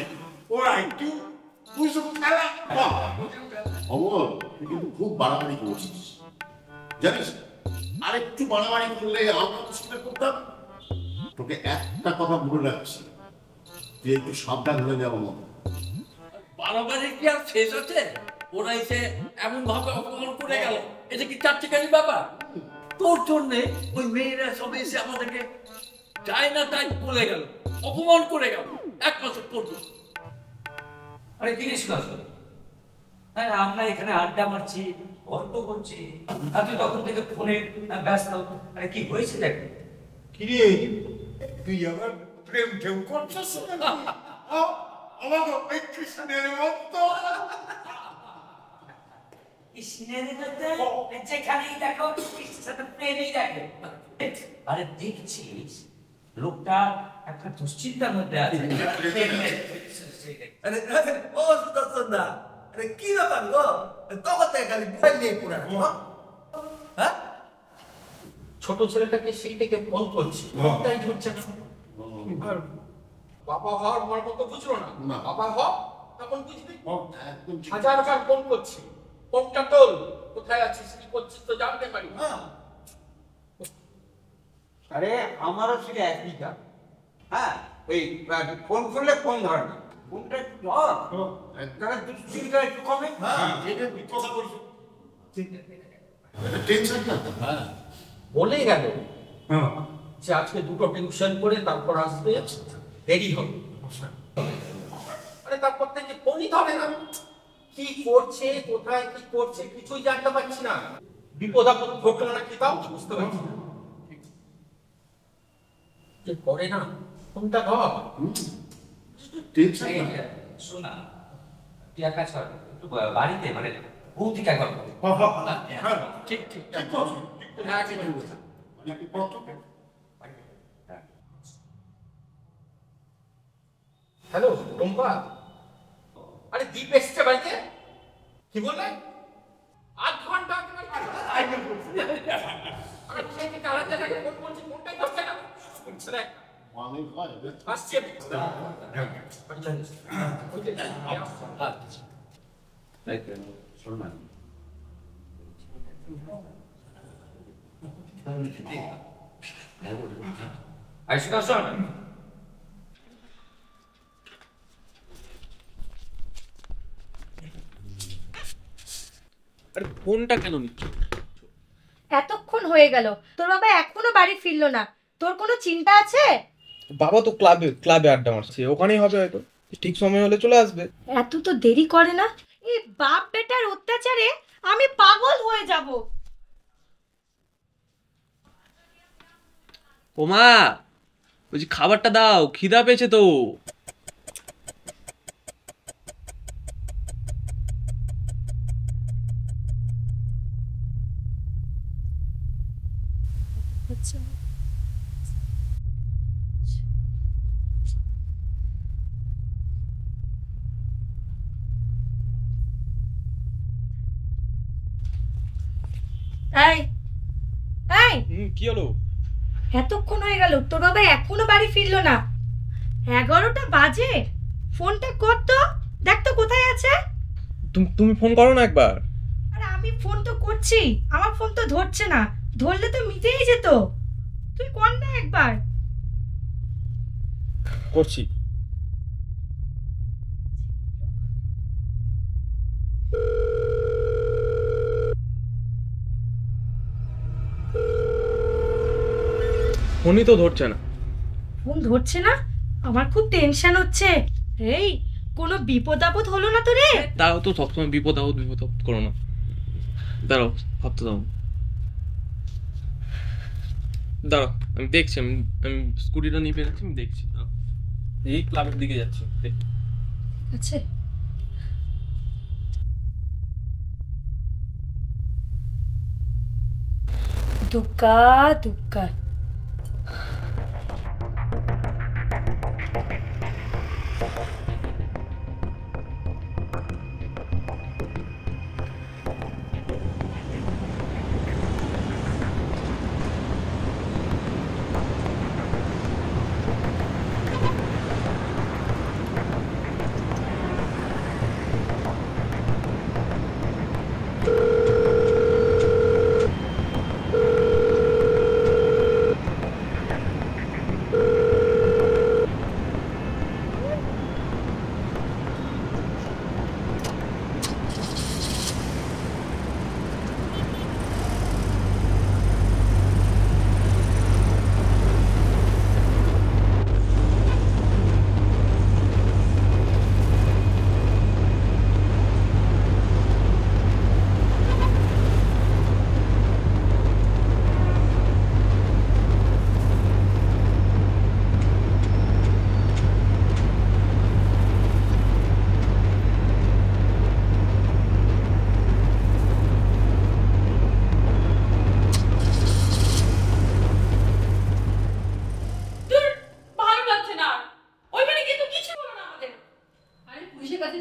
[SPEAKER 9] ওরা একটু বুঝুক খেলা।
[SPEAKER 7] অমল, তুই কিন্তু খুব বাড়াবাড়ি করছিস জানিস। আর একটু বাড়াবাড়ি করলে আমরা শুনে করতাম। তোকে একটা কথা বলে রাখছি, তুই একটু সাবধান হয়ে যাবো।
[SPEAKER 1] বাড়াবাড়ি কি আর শেষ আছে? ওরা এসে এমন ভাবে অপমান করে গেল, এটা কি চারটিখানি ব্যাপার? তোর জন্যে ওই মেয়েরা সব এসে আমাদেরকে যায় না তাই বলে গেল, অপমান করে গেল, এক মাসের করবো।
[SPEAKER 11] আরে জিনিস কর, হ্যাঁ আমরা এখানে আড্ডা মারছি, গল্প করছি, আর তুই তখন থেকে ফোনে ব্যস্ত। আরে কি হয়েছে দেখ?
[SPEAKER 9] কি রে, তুই আবার প্রেম টেম করছিস? আমাকে কৃষ্ণের মতো
[SPEAKER 11] কৃষ্ণের মতো যেখানেই দেখো কৃষ্ণের সাথে প্রেমেই দেখে। আরে দেখছিস লোকটা একটা দুশ্চিন্তার মধ্যে আছে।
[SPEAKER 20] ও সুদর্শন দা, আরে কি ব্যাপার গো? কখন থেকে খালি মোবাইল নিয়ে পড়ে আছো? হ্যাঁ,
[SPEAKER 1] ছোট ছেলেটাকে সেই থেকে ফোন করছি, তাই ধরছে না।
[SPEAKER 15] বাবা হওয়ার আমার মতো বুঝলো না। বাবা হ তখন বুঝবি। হাজারবার ফোন করছি, ফোনটা তোল, কোথায় আছিস কি করছিস তো জানতে পারি।
[SPEAKER 2] আরে আমারও সেটা একই কাজ। হ্যাঁ, ওই ফোন করলে ফোন ধরে না, ফোনটা ধর, তারা দুশ্চিন্তা একটু কমে।
[SPEAKER 9] কথা বলছো
[SPEAKER 7] টেনশন না।
[SPEAKER 1] হ্যাঁ, বলে গেল যে আজকে দুটো টিউশন করে তারপর আসবে, দেরি হবে।
[SPEAKER 15] আরে তারপর থেকে ফোনই ধরে না। কি করছে, কোথায় কি করছে কিছুই জানতে পারছি না। বিপদ আপদ ঘটলো না কি তাও বুঝতে পারছি না।
[SPEAKER 1] করে না ফোনটা ধর।
[SPEAKER 7] টেনশন না।
[SPEAKER 11] শোনা, তুই এক কাজ কর, একটু বাড়িতে মানে ভৌতিক একবার কর।
[SPEAKER 1] ঠিক ঠিক ঠিক।
[SPEAKER 15] হ্যালো টম্পা, আরে দীপ এসছে বাড়িতে। কি বললে? 8 ঘন্টা আগে আমি সেই কারাতে লাগে ফোন করছি, ফোনটাই ধরছে না। শুনছে না
[SPEAKER 7] অনেক হয়
[SPEAKER 15] আসছে।
[SPEAKER 11] শোন না, আইসো আসো না।
[SPEAKER 13] আরে ফোনটা কেন নিচ্ছ?
[SPEAKER 5] এতক্ষণ হয়ে গেল, তোর বাবা এখনো বাড়ি ফিরলো না। তোর কোনো চিন্তা আছে?
[SPEAKER 13] বাবা তো ক্লাবে আড্ডা মারছে, ওখানেই হবে হয়তো, ঠিক সময় হলে চলে আসবে।
[SPEAKER 5] এত তো দেরি করে না। এই বাপ বেটার অত্যাচারে আমি পাগল হয়ে যাব।
[SPEAKER 13] ওমা, বলছি খাবারটা দাও, খিদা পেয়েছে তো।
[SPEAKER 5] এই
[SPEAKER 13] কি হলো?
[SPEAKER 5] এতক্ষণ হয়ে গেল, তোর বাবা এখনো বাড়ি ফিরলো না। 11টা বাজে। ফোনটা কর তো, দেখ তো কোথায় আছে।
[SPEAKER 13] তুমি ফোন করো না একবার।
[SPEAKER 5] আরে আমি ফোন তো করছি, আমার ফোন তো ধরছে না। ধরলে তো মিটেই যেত। তুই কর না একবার।
[SPEAKER 13] করছি। ফোনই তো ধরছে না।
[SPEAKER 5] ফোন ধরছে না? আমার খুব টেনশন হচ্ছে। এই কোনো বিপদ আপদ হলো না তো রে?
[SPEAKER 13] তাও তো সবসময় বিপদ আপদ করো না। দাঁড়াও, ভাবতে দাও। দাঁড়াও, আমি দেখছি। আমি স্কুটিটা নিয়ে বেরোচ্ছি, আমি দেখছি। এই ক্লাবের দিকে যাচ্ছি।
[SPEAKER 5] আচ্ছা, দুক্কা দুক্কা।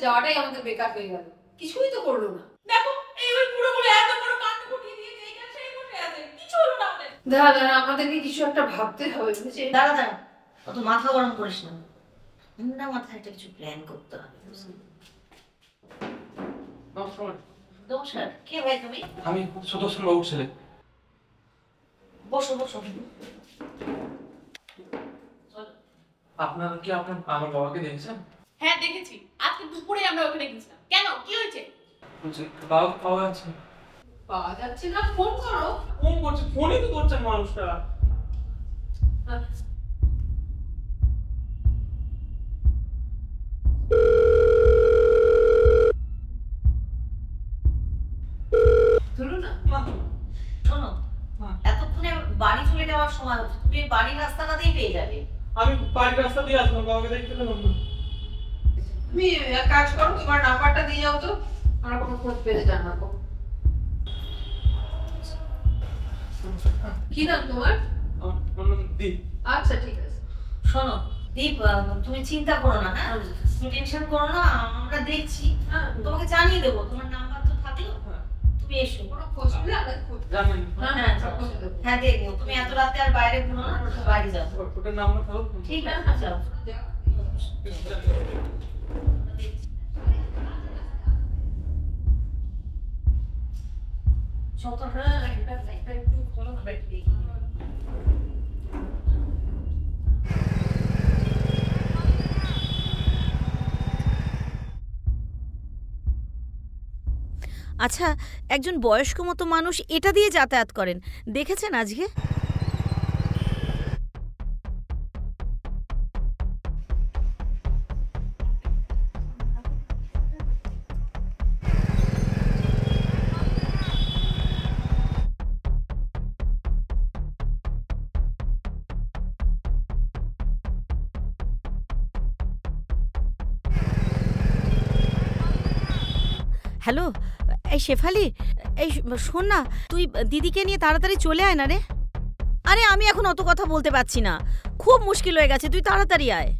[SPEAKER 14] যাওয়াটাই আমাদের বেকার হয়ে গেল, কিছুই তো করলো না। দেখো এই ওই পুরো বলে এত বড় কাণ্ড ঘটিয়ে দিয়ে এইখানে সেই বসে আছে, কিছু হলো না আমাদের। দাদা আমাদেরকে কিছু একটা ভাবতে হবে, বুঝে?
[SPEAKER 16] দাদা অত মাথা গরম করিস না, ঠান্ডা মাথায় একটা কিছু প্ল্যান করতে হবে। নমস্কার, কে ভাই তুমি?
[SPEAKER 13] আমি সুদর্শন বাবুর ছেলে।
[SPEAKER 16] বসো বসো।
[SPEAKER 13] আপনারা কি আমার বাবাকে দেখেছেন?
[SPEAKER 3] হ্যাঁ দেখেছি, আজকে দুপুরে আমরা ওখানে গেছিলাম। কেন, কি হয়েছে?
[SPEAKER 13] বাবা পাওয়া যাচ্ছে?
[SPEAKER 14] পাওয়া যাচ্ছে না? ফোন করো।
[SPEAKER 13] ফোন করছে, ফোনই তো ধরছেন মানুষটা।
[SPEAKER 16] শোনো, এতক্ষণে বাড়ি চলে যাওয়ার সময় হচ্ছে, তুমি বাড়ির রাস্তাটা দিয়ে পেয়ে যাবে।
[SPEAKER 13] আমি বাড়ির রাস্তা দিয়ে আসলাম, বাবাকে দেখতে পেলাম না।
[SPEAKER 14] তুমি এক কাজ করো, তোমার নাম্বারটা দিয়ে যাও তো, আমরা কোনো খোঁজ পেলে জানাবো। কি নাম তোমার?
[SPEAKER 13] দীপ।
[SPEAKER 14] আচ্ছা ঠিক আছে।
[SPEAKER 16] শোনো দীপ, তুমি চিন্তা করো না, হ্যাঁ তুমি টেনশন করো না, আমরা দেখছি, তোমাকে জানিয়ে দেবো। তোমার নাম্বার তো থাকলো, তুমি এসো।
[SPEAKER 14] খোঁজ পেলে আমরা খোঁজ
[SPEAKER 13] জানেন?
[SPEAKER 16] হ্যাঁ দেখবো। তুমি এত রাতে আর বাইরে ঘুরো না, বাড়ি যাও।
[SPEAKER 13] ওটার নাম্বার থাকলো?
[SPEAKER 16] ঠিক আছে, যাও।
[SPEAKER 21] আচ্ছা, একজন বয়স্ক মতো মানুষ এটা দিয়ে যাতায়াত করেন, দেখেছেন আজকে? হ্যালো, এই শেফালি, এই শোন না, তুই দিদিকে নিয়ে তাড়াতাড়ি চলে আয় না রে। আরে আমি এখন অত কথা বলতে পারছি না, খুব মুশকিল হয়ে গেছে, তুই তাড়াতাড়ি আয়।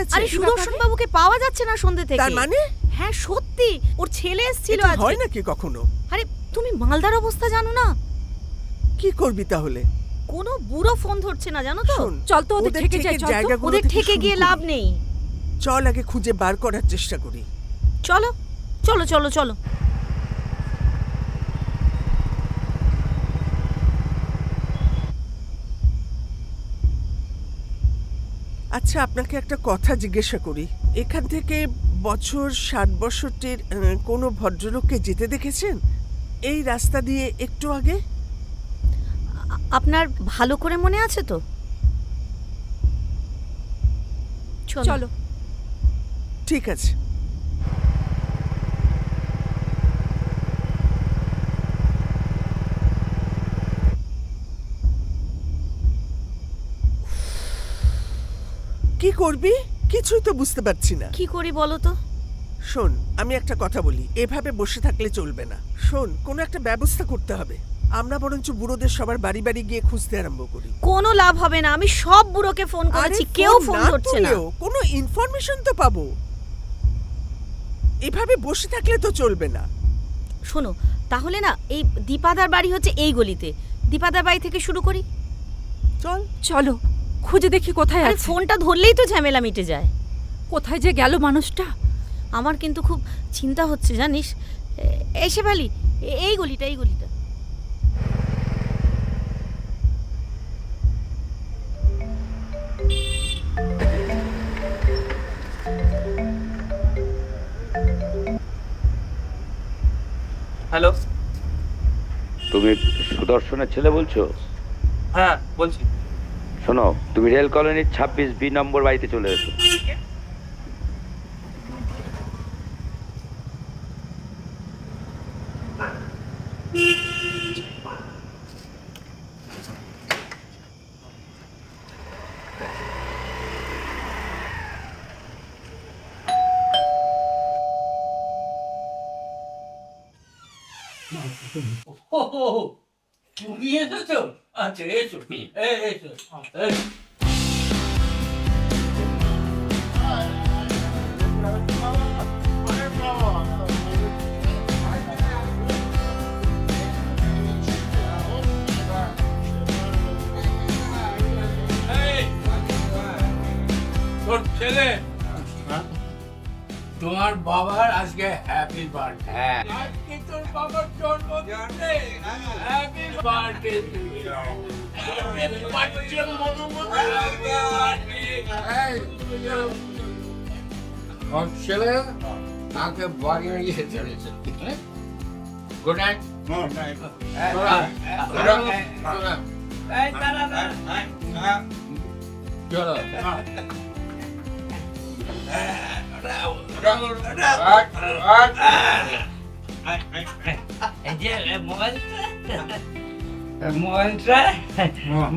[SPEAKER 8] হয়েছে?
[SPEAKER 21] আরে সুদর্শন বাবুকে পাওয়া যাচ্ছে না সন্ধ্যে থেকে।
[SPEAKER 8] তার মানে?
[SPEAKER 21] হ্যাঁ সত্যি, ওর ছেলে এসেছিল আজ।
[SPEAKER 8] হয় নাকি কখনো?
[SPEAKER 21] আরে তুমি মালদার অবস্থা জানো না?
[SPEAKER 8] কি করবি তাহলে?
[SPEAKER 21] কোনো বুড়ো ফোন ধরছে না জানো তো।
[SPEAKER 8] চল তো ওদের থেকে যাই,
[SPEAKER 21] ওদের থেকে গিয়ে লাভ নেই।
[SPEAKER 8] চল আগে খুঁজে বার করার চেষ্টা করি।
[SPEAKER 21] চলো চলো চলো চলো।
[SPEAKER 8] আচ্ছা আপনাকে একটা কথা জিজ্ঞাসা করি, এখান থেকে বছর 60-62 কোনো ভদ্রলোককে যেতে দেখেছেন এই রাস্তা দিয়ে একটু আগে?
[SPEAKER 21] আপনার ভালো করে মনে আছে তো?
[SPEAKER 8] চলো। ঠিক আছে। কি করবি? কিছুই তো বুঝতে পারছি না।
[SPEAKER 21] কি করি বলো তো?
[SPEAKER 8] শোন, আমি একটা কথা বলি, এভাবে বসে থাকলে চলবে না। শোন, কোনো একটা ব্যবস্থা করতে হবে। আমরা বরঞ্চ বুড়োদের সবার বাড়ি বাড়ি গিয়ে খুঁজতে আরম্ভ করি।
[SPEAKER 21] কোনো লাভ হবে না, আমি সব বুড়োকে ফোন করেছি, কেউ ফোন ধরছে না।
[SPEAKER 8] কোনো ইনফরমেশন তো পাবো। এভাবে বসে থাকলে তো চলবে না।
[SPEAKER 21] শোনো তাহলে না, এই দীপাদার বাড়ি হচ্ছে এই গলিতে, দীপাদার বাড়ি থেকে শুরু করি।
[SPEAKER 8] চল
[SPEAKER 21] চলো খুঁজে দেখি কোথায় আছে। ফোনটা ধরলেই তো ঝামেলা মিটে যায়। কোথায় যে গেল মানুষটা, আমার কিন্তু খুব চিন্তা হচ্ছে জানিস। এসে ফেলি এই গলিটা, এই গলিটা।
[SPEAKER 6] হ্যালো,
[SPEAKER 11] তুমি সুদর্শনের ছেলে বলছো?
[SPEAKER 6] হ্যাঁ বলছি।
[SPEAKER 11] শোনো, তুমি রেল কলোনির 26B নম্বর বাড়িতে চলে এসো।
[SPEAKER 1] তুমি এসেছো? আচ্ছা এসো, এসো। তোর ছেলে, তোমার বাবার আজকে হ্যাপি বার্থডে। আজকে তোর বাবার জন্মদিন। Happy birthday to you. বাচ্চার মতো ওর ছেলে আমাকে বাড়ি নিয়ে চলেছে। Good night. Good night. চলো।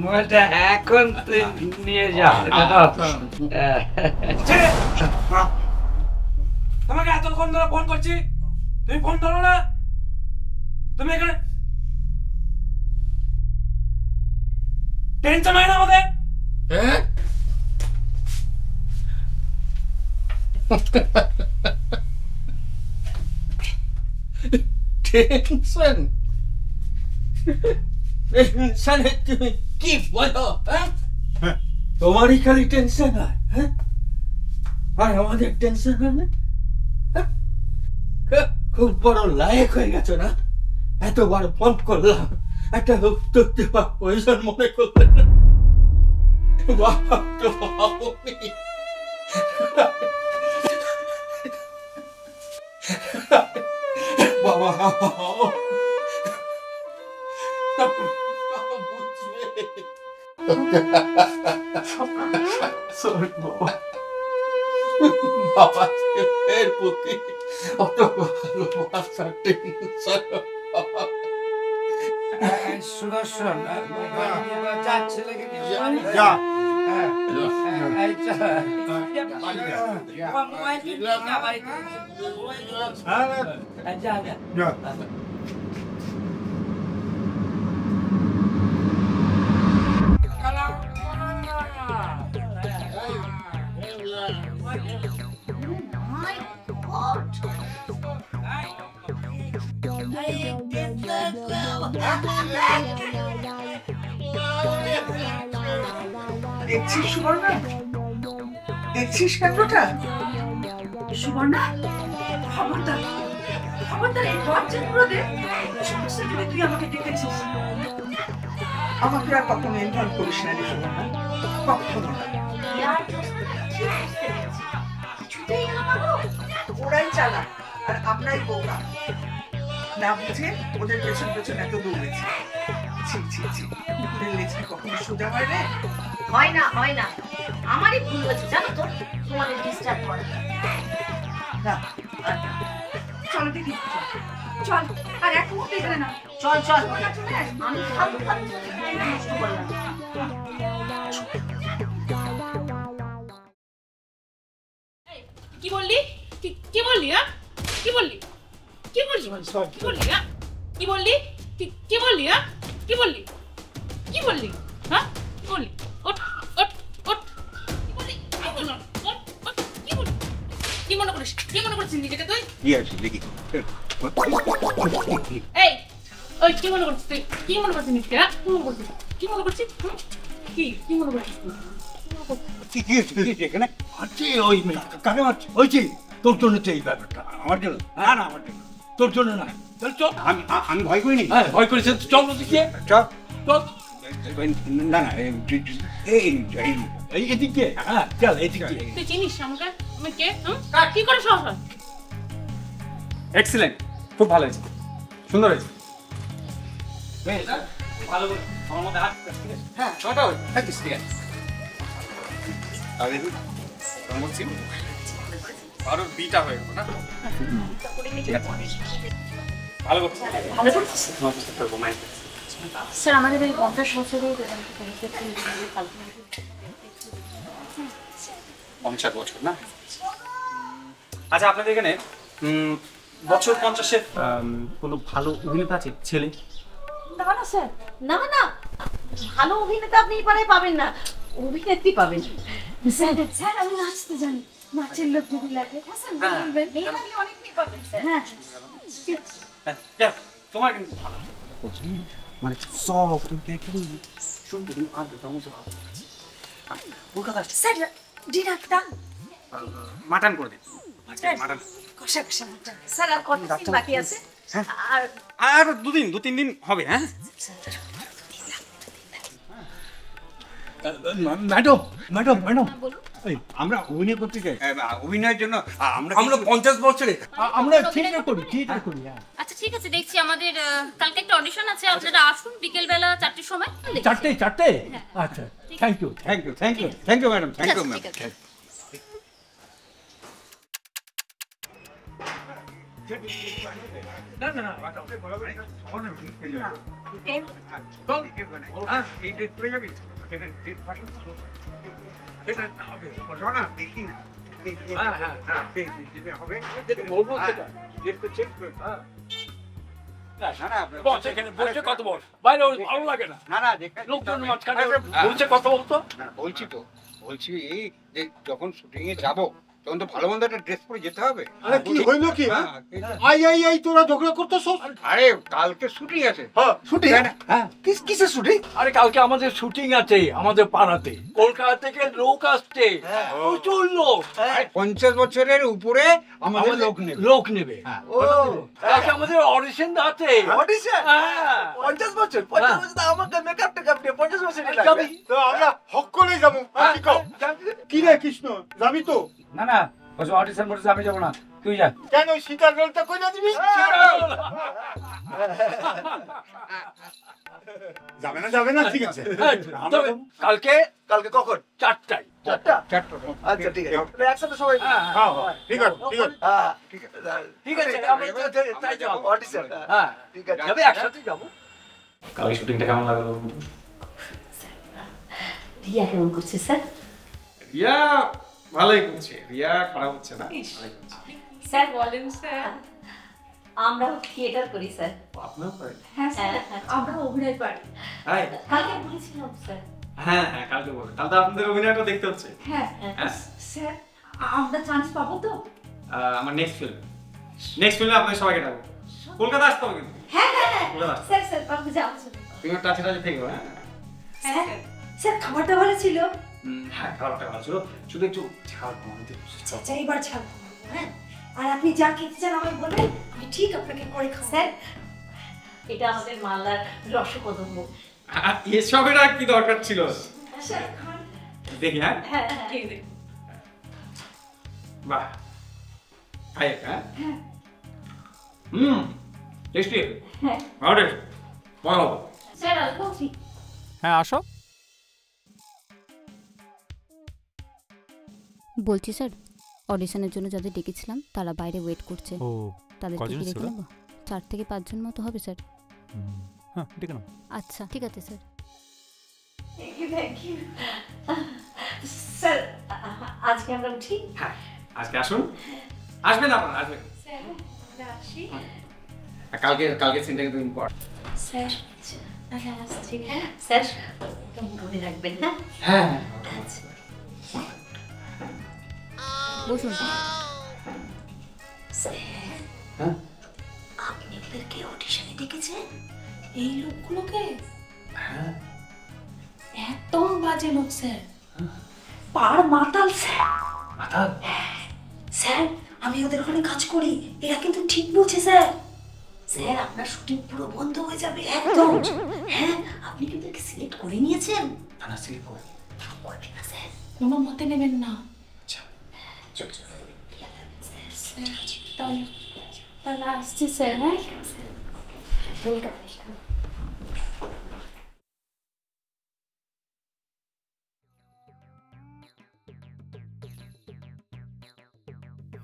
[SPEAKER 11] মোবাইলটা এখন তুই নিয়ে যা।
[SPEAKER 10] তোমাকে এতক্ষণ ধরে ফোন করছি, তুমি ফোন ধরো না। তুমি এখানে টেনশন হয় না আমাদের?
[SPEAKER 1] টেনশন? টেনশনে তুমি কি বলো? তোমারই খালি টেনশন হয়, আর আমাদের টেনশন হয় না? খুব বড় লায়ক হয়ে গেছো না? এতবার ফোন করলাম, একটা উত্তর দেওয়ার প্রয়োজন মনে করলেন না? বাবা তো আপনি বাবা সরি বাবা, বাবা এর প্রতি অত ভালোবাসা টেনশন।
[SPEAKER 11] সুদর্শন যার ছেলেকে
[SPEAKER 1] যা।
[SPEAKER 4] দেখছিস সুবর্ণা, দেখছিস কাণ্ডটা?
[SPEAKER 5] সুবর্ণা, খবরদার খবরদার, এই দরজাগুলোতে সমস্যা যদি তুই আমাকে দেখেছিস।
[SPEAKER 4] আমাকে আর কখনো ইনভলভ করিস না রে সুবর্ণা, কখনো না। ওরাই চালা আর আমরাই বোকা, না বুঝে ওদের পেছন পেছন এত দৌড়েছি। ছি ছি ছি, ওদের লেজটা কখনো সোজা হয় রে?
[SPEAKER 21] হয় না, হয় না, আমারই ভুল হয়েছে জানো তো, তোমাদের ডিস্টার্ব করা।
[SPEAKER 4] না,
[SPEAKER 5] চলো দেখি, চল, আর এক মুহূর্তে এখানে না।
[SPEAKER 21] চল চল, আমি ফালতু ফালতু নষ্ট করলাম।
[SPEAKER 3] কি বললি? কি বললি? হ্যাঁ, কি বললি? কি বললি? কি বললি? হ্যাঁ, কি বললি? কি বললি? হ্যাঁ, কি বললি? কি বললি? হ্যাঁ, কি বললি? ওঠ ওঠ ওঠ, কি বললি? কি বললাম? ওঠ ওঠ, কি বললি? কি মনে করিস? কি মনে করছিস নিজেকে তুই?
[SPEAKER 2] কি আছে দেখি।
[SPEAKER 3] এই ওই কি মনে করছিস তুই? কি মনে করছিস নিজেকে? হ্যাঁ, কি মনে করছিস? কি মনে করছিস? কি মনে করছিস তুই?
[SPEAKER 1] এখানে আচ্ছা, ওই কাকে মারছি? ওইছি তোর জন্য তো এই ব্যাপারটা, আমার জন্য না, না আমার জন্য, তোর জন্য না। চল চল,
[SPEAKER 2] আমি ভয় করিনি।
[SPEAKER 1] হ্যাঁ ভয় করেছে, চল দেখিয়ে
[SPEAKER 2] চল
[SPEAKER 1] চল।
[SPEAKER 2] না না, এই
[SPEAKER 1] এদিক দিয়ে, হ্যাঁ চল এদিক দিয়ে।
[SPEAKER 3] তুই চিনিস আমাকে? আমি কে? কি করে সাহস হয়?
[SPEAKER 15] এক্সিলেন্ট, খুব ভালো হয়েছে, সুন্দর হয়েছে।
[SPEAKER 6] ভালো করে আমার মধ্যে হাত, ঠিক আছে?
[SPEAKER 15] হ্যাঁ, ছটা হয়েছে, ঠিক আছে। আরে বলছি আরো বিটা হয়ে গেল না? ভালো করছিস,
[SPEAKER 3] ভালো করছিস। স্যার আমাদের এই 50 বছরের
[SPEAKER 15] 50 বছর না? আচ্ছা, আপনাদের এখানে বছর 50-এর কোনো ভালো অভিনেতা আছে ছেলে?
[SPEAKER 21] না না স্যার, না না, ভালো অভিনেতা আপনি এই পাড়ায় পাবেন না, অভিনেত্রী পাবেন।
[SPEAKER 5] স্যার স্যার, আমি নাচতে জানি, নাচের লোক যদি লাগে বলবেন, অনেকই পাবেন স্যার।
[SPEAKER 15] হ্যাঁ, তোমার কিন্তু ভালো মানে সব দেখি শুনতে আর কলকাতা
[SPEAKER 5] স্যার ডিনারটা
[SPEAKER 15] মাটন করে দিন। মাটন
[SPEAKER 5] কষা কষা মাটন। স্যার আর কত দিন বাকি আছে?
[SPEAKER 15] আর 2-3 দিন হবে। হ্যাঁ
[SPEAKER 1] ম্যাডাম ম্যাডাম ম্যাডাম,
[SPEAKER 2] আমরা অভিনয় করতে চাই, অভিনয়ের জন্য আমরা
[SPEAKER 1] 50 বছরে আমরা থিয়েটার করি, থিয়েটার করি।
[SPEAKER 3] আচ্ছা ঠিক আছে, দেখছি আমাদের কালকে একটা অডিশন আছে, আপনারা আসুন বিকেল বেলা 4টের সময়।
[SPEAKER 1] 4টে? আচ্ছা, thank you
[SPEAKER 2] madam, thank you ma'am.
[SPEAKER 1] না না না, কত বল বাইরে ভালো লাগে না।
[SPEAKER 2] না না,
[SPEAKER 1] লোকজন মাঝখানে বলছে কত বলতো।
[SPEAKER 2] বলছি এই যে যখন শুটিং এ যাবো তখন তো ভালো মন্দ একটা ড্রেস পরে যেতে হবে।
[SPEAKER 9] আরে কি হইলো কি? আই তোরা ঝগড়া করতেছস?
[SPEAKER 2] আরে কালকে শুটিং আছে।
[SPEAKER 9] হ্যাঁ শুটিং? হ্যাঁ কিসের শুটিং?
[SPEAKER 1] আরে কালকে আমাদের শুটিং আছে আমাদের পাড়াতে, কলকাতা থেকে লোক আসছে, প্রচুর লোক।
[SPEAKER 2] 50 বছরের উপরে আমাদের
[SPEAKER 1] লোক নেবে। কালকে আমাদের অডিশন আছে।
[SPEAKER 20] অডিশন? হ্যাঁ 50 বছর তো আমাকে মেকআপ টেকআপ দিয়ে 50 বছর লাগবে।
[SPEAKER 9] তো আমরা হক করে যাবো। কি কও? কি রে কৃষ্ণ, যাবি তো?
[SPEAKER 15] না না, বস অডিশন বলছে আমি যাব না, তুই যা।
[SPEAKER 9] কেন সীতার রোলটা কইরা দিবি? যাবে না ঠিক আছে।
[SPEAKER 1] কালকে কখন? 4টায়।
[SPEAKER 20] 4টা? আচ্ছা ঠিক আছে, একসাথে সবাই।
[SPEAKER 9] হ্যাঁ ঠিক আছে ঠিক আছে।
[SPEAKER 20] হ্যাঁ ঠিক আছে, আমরা তাই যাব অডিশন। হ্যাঁ ঠিক আছে, যাবে একসাথে যাব।
[SPEAKER 15] কালকে শুটিংটা কেমন লাগলো?
[SPEAKER 21] রিয়া কেমন করছে স্যার?
[SPEAKER 15] রিয়া ভালোই করছে, রিয়া খারাপ হচ্ছে না।
[SPEAKER 21] স্যার বলেন স্যার, আমরা থিয়েটার করি স্যার।
[SPEAKER 15] আপনার
[SPEAKER 5] হ্যাঁ স্যার, আমরা অভিনয় পারি।
[SPEAKER 21] কালকে বলেছিলাম স্যার।
[SPEAKER 15] হ্যাঁ কালকে বল, কাল তো আপনাদের অভিনয়টা দেখতে হচ্ছে।
[SPEAKER 5] হ্যাঁ স্যার, আমরা চান্স পাবো তো?
[SPEAKER 15] আমার নেক্সট ফিল্মে আপনাদের সবাইকে ডাকবো, কলকাতা আসতে হবে কিন্তু।
[SPEAKER 5] হ্যাঁ হ্যাঁ স্যার স্যার আপনি যাও
[SPEAKER 6] তুমি টাচে টাচে থেকে হ্যাঁ
[SPEAKER 5] স্যার স্যার খাবারটা ভালো ছিল।
[SPEAKER 6] হ্যাঁ খাবারটা ভালো ছিল, শুধু একটু ঝাল কমাতে।
[SPEAKER 5] আচ্ছা এবার ঝাল কমাবো, হ্যাঁ। আর আপনি যা খেতে চান আমায় বলবেন, আমি ঠিক আপনাকে করে খাবো।
[SPEAKER 21] স্যার এটা আমাদের মালদার রসকদম্ব।
[SPEAKER 6] এসবের আর কি দরকার ছিল?
[SPEAKER 5] স্যার খান।
[SPEAKER 6] দেখি হ্যাঁ
[SPEAKER 21] হ্যাঁ ঠিক আছে।
[SPEAKER 6] বাহ খাই হ্যাঁ টেস্টি
[SPEAKER 21] হ্যাঁ
[SPEAKER 6] আরে বাহ
[SPEAKER 21] স্যার আসবো।
[SPEAKER 17] হ্যাঁ আসো।
[SPEAKER 22] বলছি স্যার, অডিশনের জন্য যাদের ডেকেছিলাম তারা বাইরে ওয়েট করছে।
[SPEAKER 17] ও
[SPEAKER 22] তাদেরকে
[SPEAKER 17] কজন
[SPEAKER 22] কি ডেকে
[SPEAKER 17] ছিল?
[SPEAKER 22] নেবো? 4 থেকে 5 জন মতো হবে স্যার।
[SPEAKER 17] হ্যাঁ ডেকে নাও।
[SPEAKER 22] আচ্ছা ঠিক আছে স্যার।
[SPEAKER 21] থ্যাংক ইউ স্যার, আজকে আমরা উঠি।
[SPEAKER 6] হ্যাঁ আজকে আসুন, আসবেন আপনারা আসবেন।
[SPEAKER 21] স্যার আমরা আসি।
[SPEAKER 6] কালকে সিনটাকে তুমি পড়।
[SPEAKER 21] স্যার আমরা আসছি। হ্যাঁ স্যার মনে রাখবেন। হ্যাঁ
[SPEAKER 6] হ্যাঁ
[SPEAKER 21] আচ্ছা
[SPEAKER 22] বসুন।
[SPEAKER 5] স্যার আপনি ওদেরকে অডিশনে ডেকেছেন? এই লোকগুলোকে?
[SPEAKER 6] হ্যাঁ
[SPEAKER 5] একদম বাজে লোক স্যার, পাড় মাতাল স্যার।
[SPEAKER 6] মাতাল?
[SPEAKER 5] স্যার আমি ওদের ওখানে কাজ করি, এরা কিন্তু ঠিক বলছে স্যার। স্যার আপনার শুটিং পুরো বন্ধ হয়ে যাবে একদম। হ্যাঁ আপনি কি ওদেরকে সিলেক্ট করে নিয়েছেন?
[SPEAKER 6] না সিলেক্ট করে
[SPEAKER 5] না স্যার, কোনো মতে নেবেন না।
[SPEAKER 6] চল
[SPEAKER 5] তাহলে আসছি স্যার। হ্যাঁ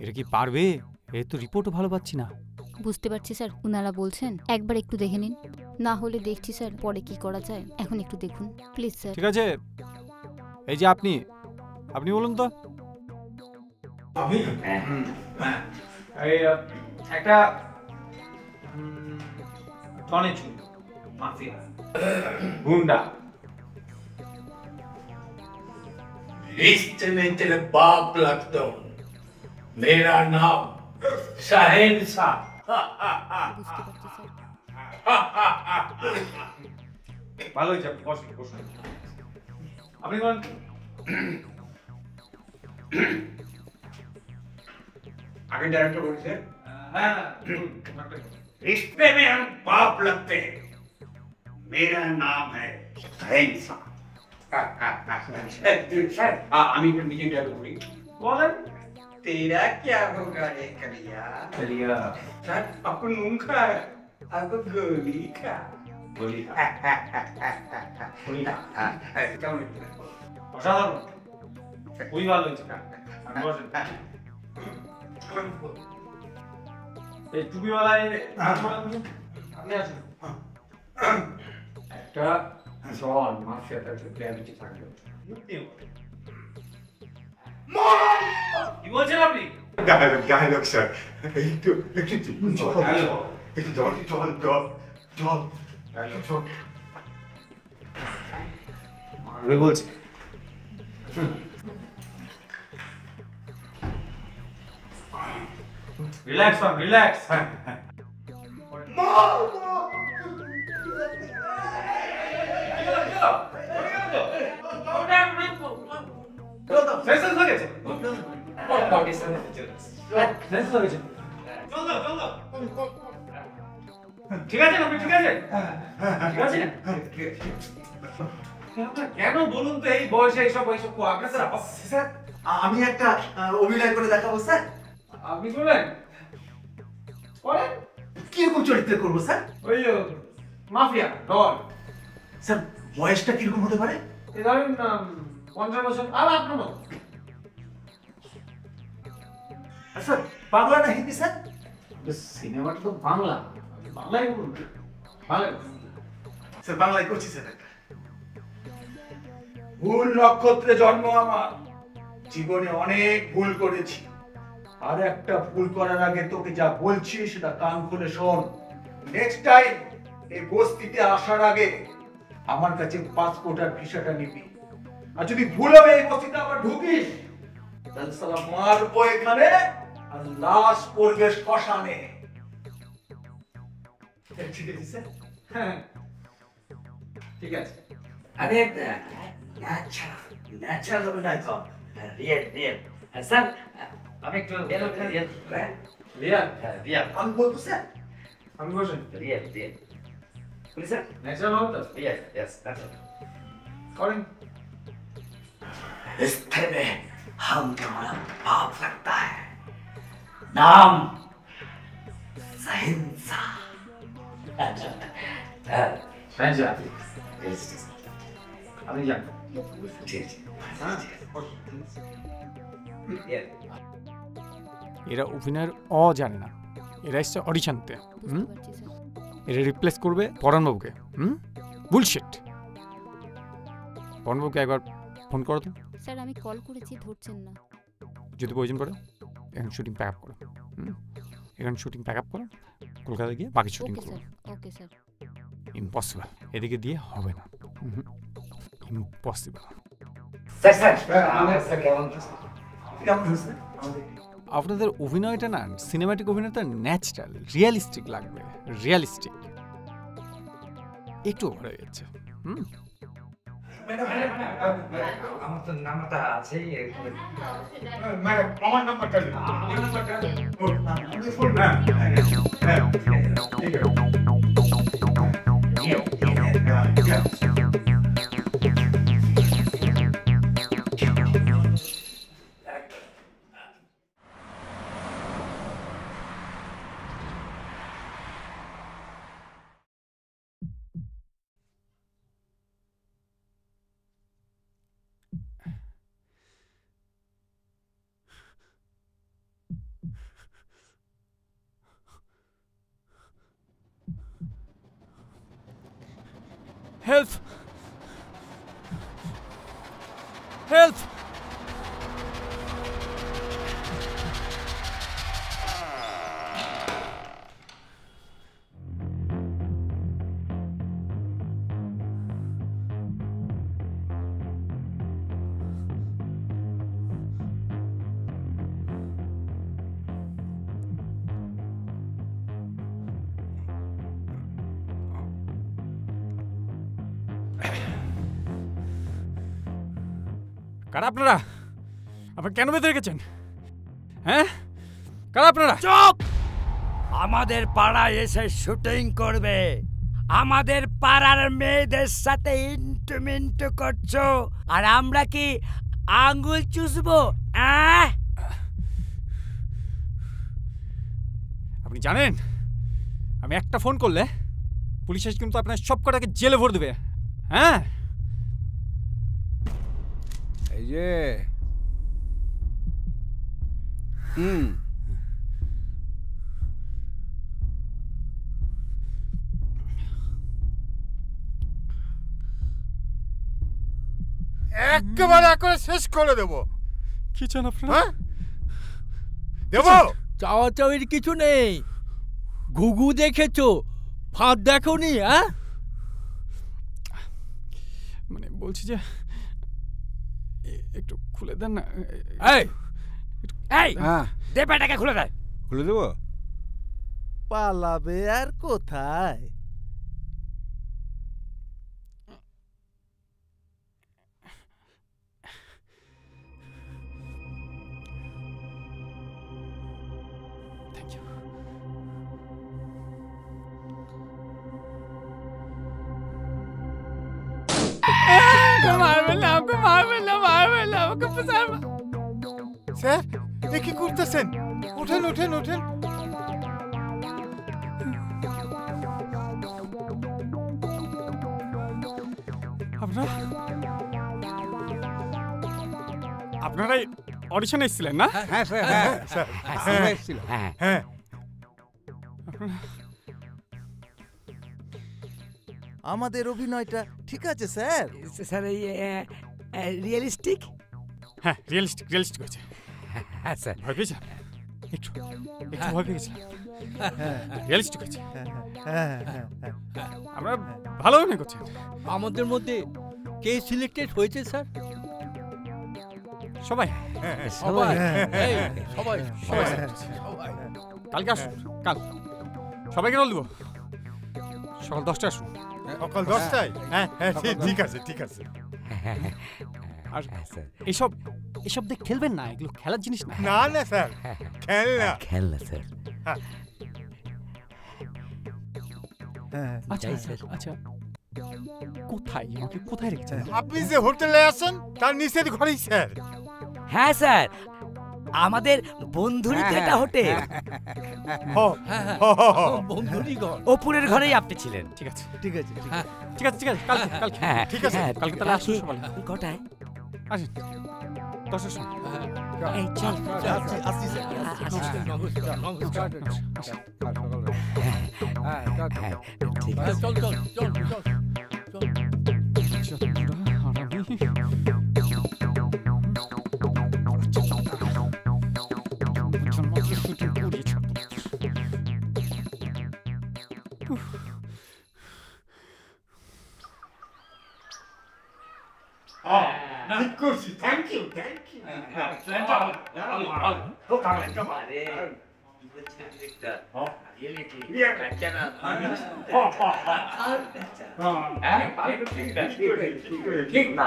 [SPEAKER 17] এটা কি পারবে? এর তো রিপোর্টও ভালো পাচ্ছি না।
[SPEAKER 22] বুঝতে পারছি স্যার, ওনারা বলছেন একবার একটু দেখে নিন। না হলে দেখছি স্যার পরে কি করা যায়, এখন একটু দেখুন প্লিজ স্যার।
[SPEAKER 17] ঠিক আছে, এই যে আপনি বলুন তো।
[SPEAKER 6] আমি এই একটা টনেচু মাফিয়া গুন্ডা
[SPEAKER 1] लिस्ट में तेरे बाप लगता हूं। मेरा नाम शहंशाह।
[SPEAKER 6] ভালো হয়েছে আপনি বসুন বসুন। আপনি বলেন आगे डायरेक्टर बोलिए। हाँ
[SPEAKER 1] रिश्ते में हम बाप लगते हैं। मेरा नाम है शहंशाह।
[SPEAKER 6] আমি একটু নিজে ডায়লগ বলি। বলেন
[SPEAKER 1] तेरा क्या होगा रे कलिया?
[SPEAKER 6] चलिए
[SPEAKER 1] सर आपको नून खा है, आपको गोली खा।
[SPEAKER 6] गोली
[SPEAKER 1] गोली
[SPEAKER 6] কেমন অসাধারণ, খুবই ভালো হয়েছে। এই টুপিওয়ালায় আপনি আসুন। একটা জল মাফিয়াটা গ্র্যাভিটি থাকবে। কি বলছেন আপনি?
[SPEAKER 9] ডায়লগ স্যার, একটু জল
[SPEAKER 6] আমি বলছি রিল্যাক্স ম্যাম রিল্যাক্স। ঠিক আছে আপনি ঠিক আছে ঠিক আছে কেন বলুন তো এই বয়সে এইসব আপনার
[SPEAKER 12] স্যার আমি একটা অভিনয় করে দেখাবো স্যার।
[SPEAKER 6] আপনি করবেন?
[SPEAKER 12] কিরকম চরিত্র করবো স্যার?
[SPEAKER 6] ওই মাফিয়া ডন।
[SPEAKER 12] স্যার বয়সটা কিরকম হতে পারে?
[SPEAKER 6] এই ধরেন 50 বছর। আর আপনার মতো।
[SPEAKER 12] স্যার বাংলা না হিন্দি স্যার?
[SPEAKER 6] সিনেমাটা তো বাংলা, বাংলায় বলুন। বাংলায়
[SPEAKER 12] স্যার বাংলায় করছি স্যার।
[SPEAKER 1] ভুল নক্ষত্রে জন্ম আমার, জীবনে অনেক ভুল করেছি। আর একটা ভুল করার আগে তোকে যা বলছি সেটা কান খুলে শোন। নেক্সট টাইম এই বস্তিতে আসার আগে আমার কাছে পাসপোর্ট আর ভিসাটা নিবি। আর যদি ভুলভাবে এই বস্তিতে আবার ঢুকিস তাহলে সালা মারবো এখানে আর লাশ পড়বে শ্মশানে।
[SPEAKER 12] ঠিক আছে স্যার। হ্যাঁ ঠিক আছে।
[SPEAKER 11] আরে ন্যাচারাল অভিনয় তো, রিয়েল রিয়েল। স্যার আমি একটু রিয়েল রিয়েল
[SPEAKER 12] আমি বলবো স্যার, আমি বলছেন
[SPEAKER 11] রিয়েল রিয়েল স্যার,
[SPEAKER 12] ন্যাচারাল হবে তো?
[SPEAKER 11] ইয়েস ইয়েস ন্যাচারাল
[SPEAKER 12] করেন।
[SPEAKER 11] इस घर में हम तुम्हारा पाप लगता है, नाम सहिंसा।
[SPEAKER 12] আমি জানি।
[SPEAKER 11] ঠিক
[SPEAKER 17] এরা অভিনয়ের জানে না, এরা এসছে অডিশনতে। এরা রিপ্লেস করবে পরাণবাবুকে। বুলশিট। পরাণবাবুকে একবার ফোন করো তো।
[SPEAKER 22] স্যার আমি কল করেছি, ধরছেন না।
[SPEAKER 17] যদি প্রয়োজন পড়ে এখন শুটিং প্যাক আপ করো। এখন শুটিং প্যাক আপ করো, কলকাতায় গিয়ে বাকি শুটিং করো।
[SPEAKER 22] Okay sir.
[SPEAKER 17] ইম্পসিবল, এদিকে দিয়ে হবে না। ইম্পসিবল। আপনাদের অভিনয়টা না, সিনেমাটিক অভিনয়টা ন্যাচারাল রিয়েলিস্টিক লাগবে। রিয়েলিস্টিক একটু ওভার হয়ে যাচ্ছে।
[SPEAKER 11] আমার তো নাম্বারটা আছেই।
[SPEAKER 12] ম্যাডাম আমার নাম্বারটা দিন।
[SPEAKER 17] Help! Help! কারা আপনারা? আপনারা কেন বেঁধে রেখেছেন? হ্যাঁ, কারা আপনারা?
[SPEAKER 11] চুপ! আমাদের পাড়ায় এসে শুটিং করবে, আমাদের পাড়ার মেয়েদের সাথে ইন্টু করছো, আর আমরা কি আঙ্গুল চুষবো?
[SPEAKER 17] আপনি জানেন আমি একটা ফোন করলে পুলিশ এসে কিন্তু আপনার সব কটাকে জেলে ভরে দেবে। হ্যাঁ,
[SPEAKER 15] এই যে
[SPEAKER 9] একেবারে করে শেষ করে দেবো।
[SPEAKER 17] কি চান আপনারা?
[SPEAKER 9] দেবো?
[SPEAKER 18] চাওয়া চাওয়ির কিছু নেই। ঘুঘু দেখেছো, ফাঁদ দেখোনি? হ্যাঁ,
[SPEAKER 17] মানে বলছি যে একটু খুলে দেন না।
[SPEAKER 11] এই এই দে ব্যাটাকে খুলে দেয়।
[SPEAKER 15] খুলে দেবো?
[SPEAKER 18] পালাবে আর কোথায়?
[SPEAKER 9] স্যার এ কি করতেছেন? উঠেন উঠেন উঠেন।
[SPEAKER 17] আপনারাই অডিশনে এসেছিলেন না?
[SPEAKER 15] হ্যাঁ স্যার, হ্যাঁ স্যার, আমরা এসেছিলাম।
[SPEAKER 9] হ্যাঁ,
[SPEAKER 18] আমাদের অভিনয়টা ঠিক আছে স্যার?
[SPEAKER 11] স্যার এই রিয়েলিস্টিক?
[SPEAKER 17] হ্যাঁ, রিয়েলিস্টিক রিয়েলিস্টিক হয়েছে।
[SPEAKER 11] হ্যাঁ স্যার।
[SPEAKER 17] ভয় পেয়েছেন? একটু একটু ভয় পেয়েছিলাম। রিয়েলিস্টিক হয়েছে। আমরা ভালো অভিনয় করছি।
[SPEAKER 18] আমাদের মধ্যে কে সিলেক্টেড হয়েছে স্যার?
[SPEAKER 17] সবাই
[SPEAKER 18] সবাই সবাই
[SPEAKER 17] সবাই। কালকে আসুন, কাল সবাইকে রোল দেবো। সকাল 10টায় আসুন।
[SPEAKER 9] সকাল 10টায়? হ্যাঁ হ্যাঁ ঠিক আছে ঠিক আছে।
[SPEAKER 17] আর এসব দিয়ে খেলবেন না, এগুলো খেলার জিনিস না।
[SPEAKER 9] না না স্যার, খেলনা।
[SPEAKER 11] খেলনা স্যার।
[SPEAKER 17] আচ্ছা আচ্ছা, কোথায় আমাকে কোথায় রেখেছেন?
[SPEAKER 9] আপনি যে হোটেলে আছেন তার নিচের ঘরেই স্যার।
[SPEAKER 11] হ্যাঁ স্যার, আমাদের বন্ধুরই তো এটা হোটেল।
[SPEAKER 18] বন্ধুরই ঘর।
[SPEAKER 11] ওপরের ঘরেই আপনি ছিলেন।
[SPEAKER 17] ঠিক আছে
[SPEAKER 18] ঠিক আছে
[SPEAKER 17] ঠিক আছে, কালকে
[SPEAKER 9] ঠিক আছে
[SPEAKER 17] কালকে তাহলে আসুন সকালে।
[SPEAKER 11] কটায়
[SPEAKER 17] আসুন 10টার সময়।
[SPEAKER 11] এই চল
[SPEAKER 18] আসছি স্যার। নমস্কার।
[SPEAKER 11] ঠিক আছে
[SPEAKER 18] চল চল চল চল
[SPEAKER 9] ঠিক করছি, থ্যাংক ইউ।
[SPEAKER 1] ঠিক না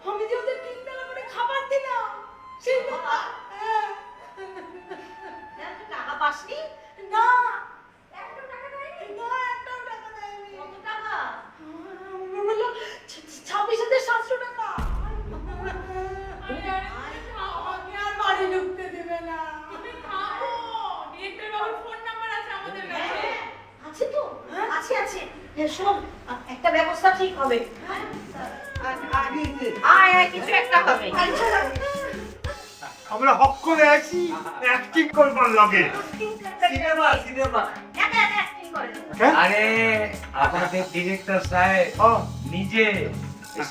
[SPEAKER 5] আমি যে ওদের 3 বেলা করে খাবার দিলাম সেই টাকা পাসনি? না, একটাও টাকা দেয়নি। না, একটাও টাকা দেয়নি। কত টাকা? বললো 26,700 টাকা। আমাকে আর বাড়ি ঢুকতে দেবে না।
[SPEAKER 3] তুমি থামো, ডিরেক্টর বাবুর ফোন নাম্বার আছে আমাদের কাছে।
[SPEAKER 5] আছে তো? আছে। শোন, একটা ব্যবস্থা ঠিক হবে। কিছু একটা হবে।
[SPEAKER 9] আমরা হক করে আছি অ্যাক্টিং করবার লগে।
[SPEAKER 1] সিনেমা
[SPEAKER 11] আরে আপনাদের ডিরেক্টর সাহেব নিজে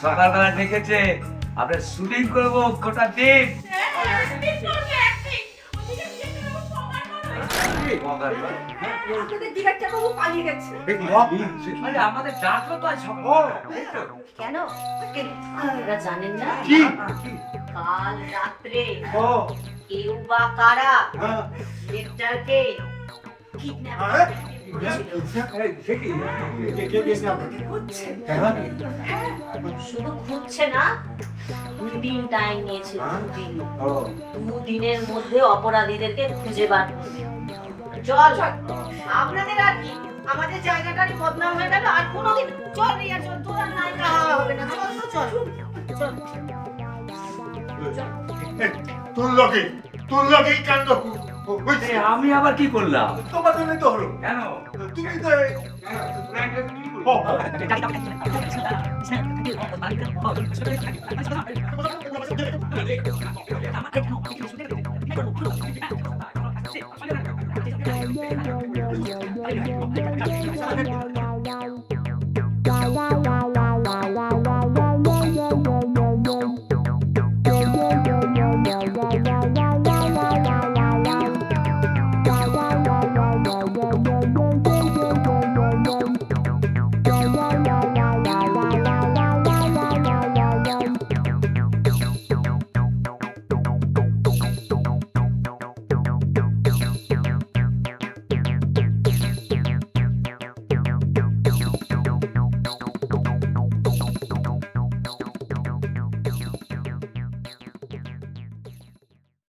[SPEAKER 11] সকালবেলা ডেকেছে, আমরা শুটিং করবো গোটা দিন। আমাদের ডাকলো তো
[SPEAKER 5] কেন আপনারা জানেন না কাল রাত্রে কেউ বা কারা ডিরেক্টরকে শুধু খুঁজছে না, 2 দিন টাইম নিয়েছে। 2 দিনের মধ্যে অপরাধীদেরকে খুঁজে বার করবে। চল আপনাদের আর কি, আমাদের জায়গাটারই বদনাম হয়ে গেল। আর কোনোদিন চল রিয়া, চল, তোর আর নায়িকা হওয়া হবে না। চল
[SPEAKER 9] তোর লগেই কাণ্ড হয়েছে।
[SPEAKER 11] আমি আবার কি করলাম?
[SPEAKER 9] তোমার জন্য তো হলো।
[SPEAKER 11] কেন?
[SPEAKER 9] তুমি তো
[SPEAKER 11] আমাকে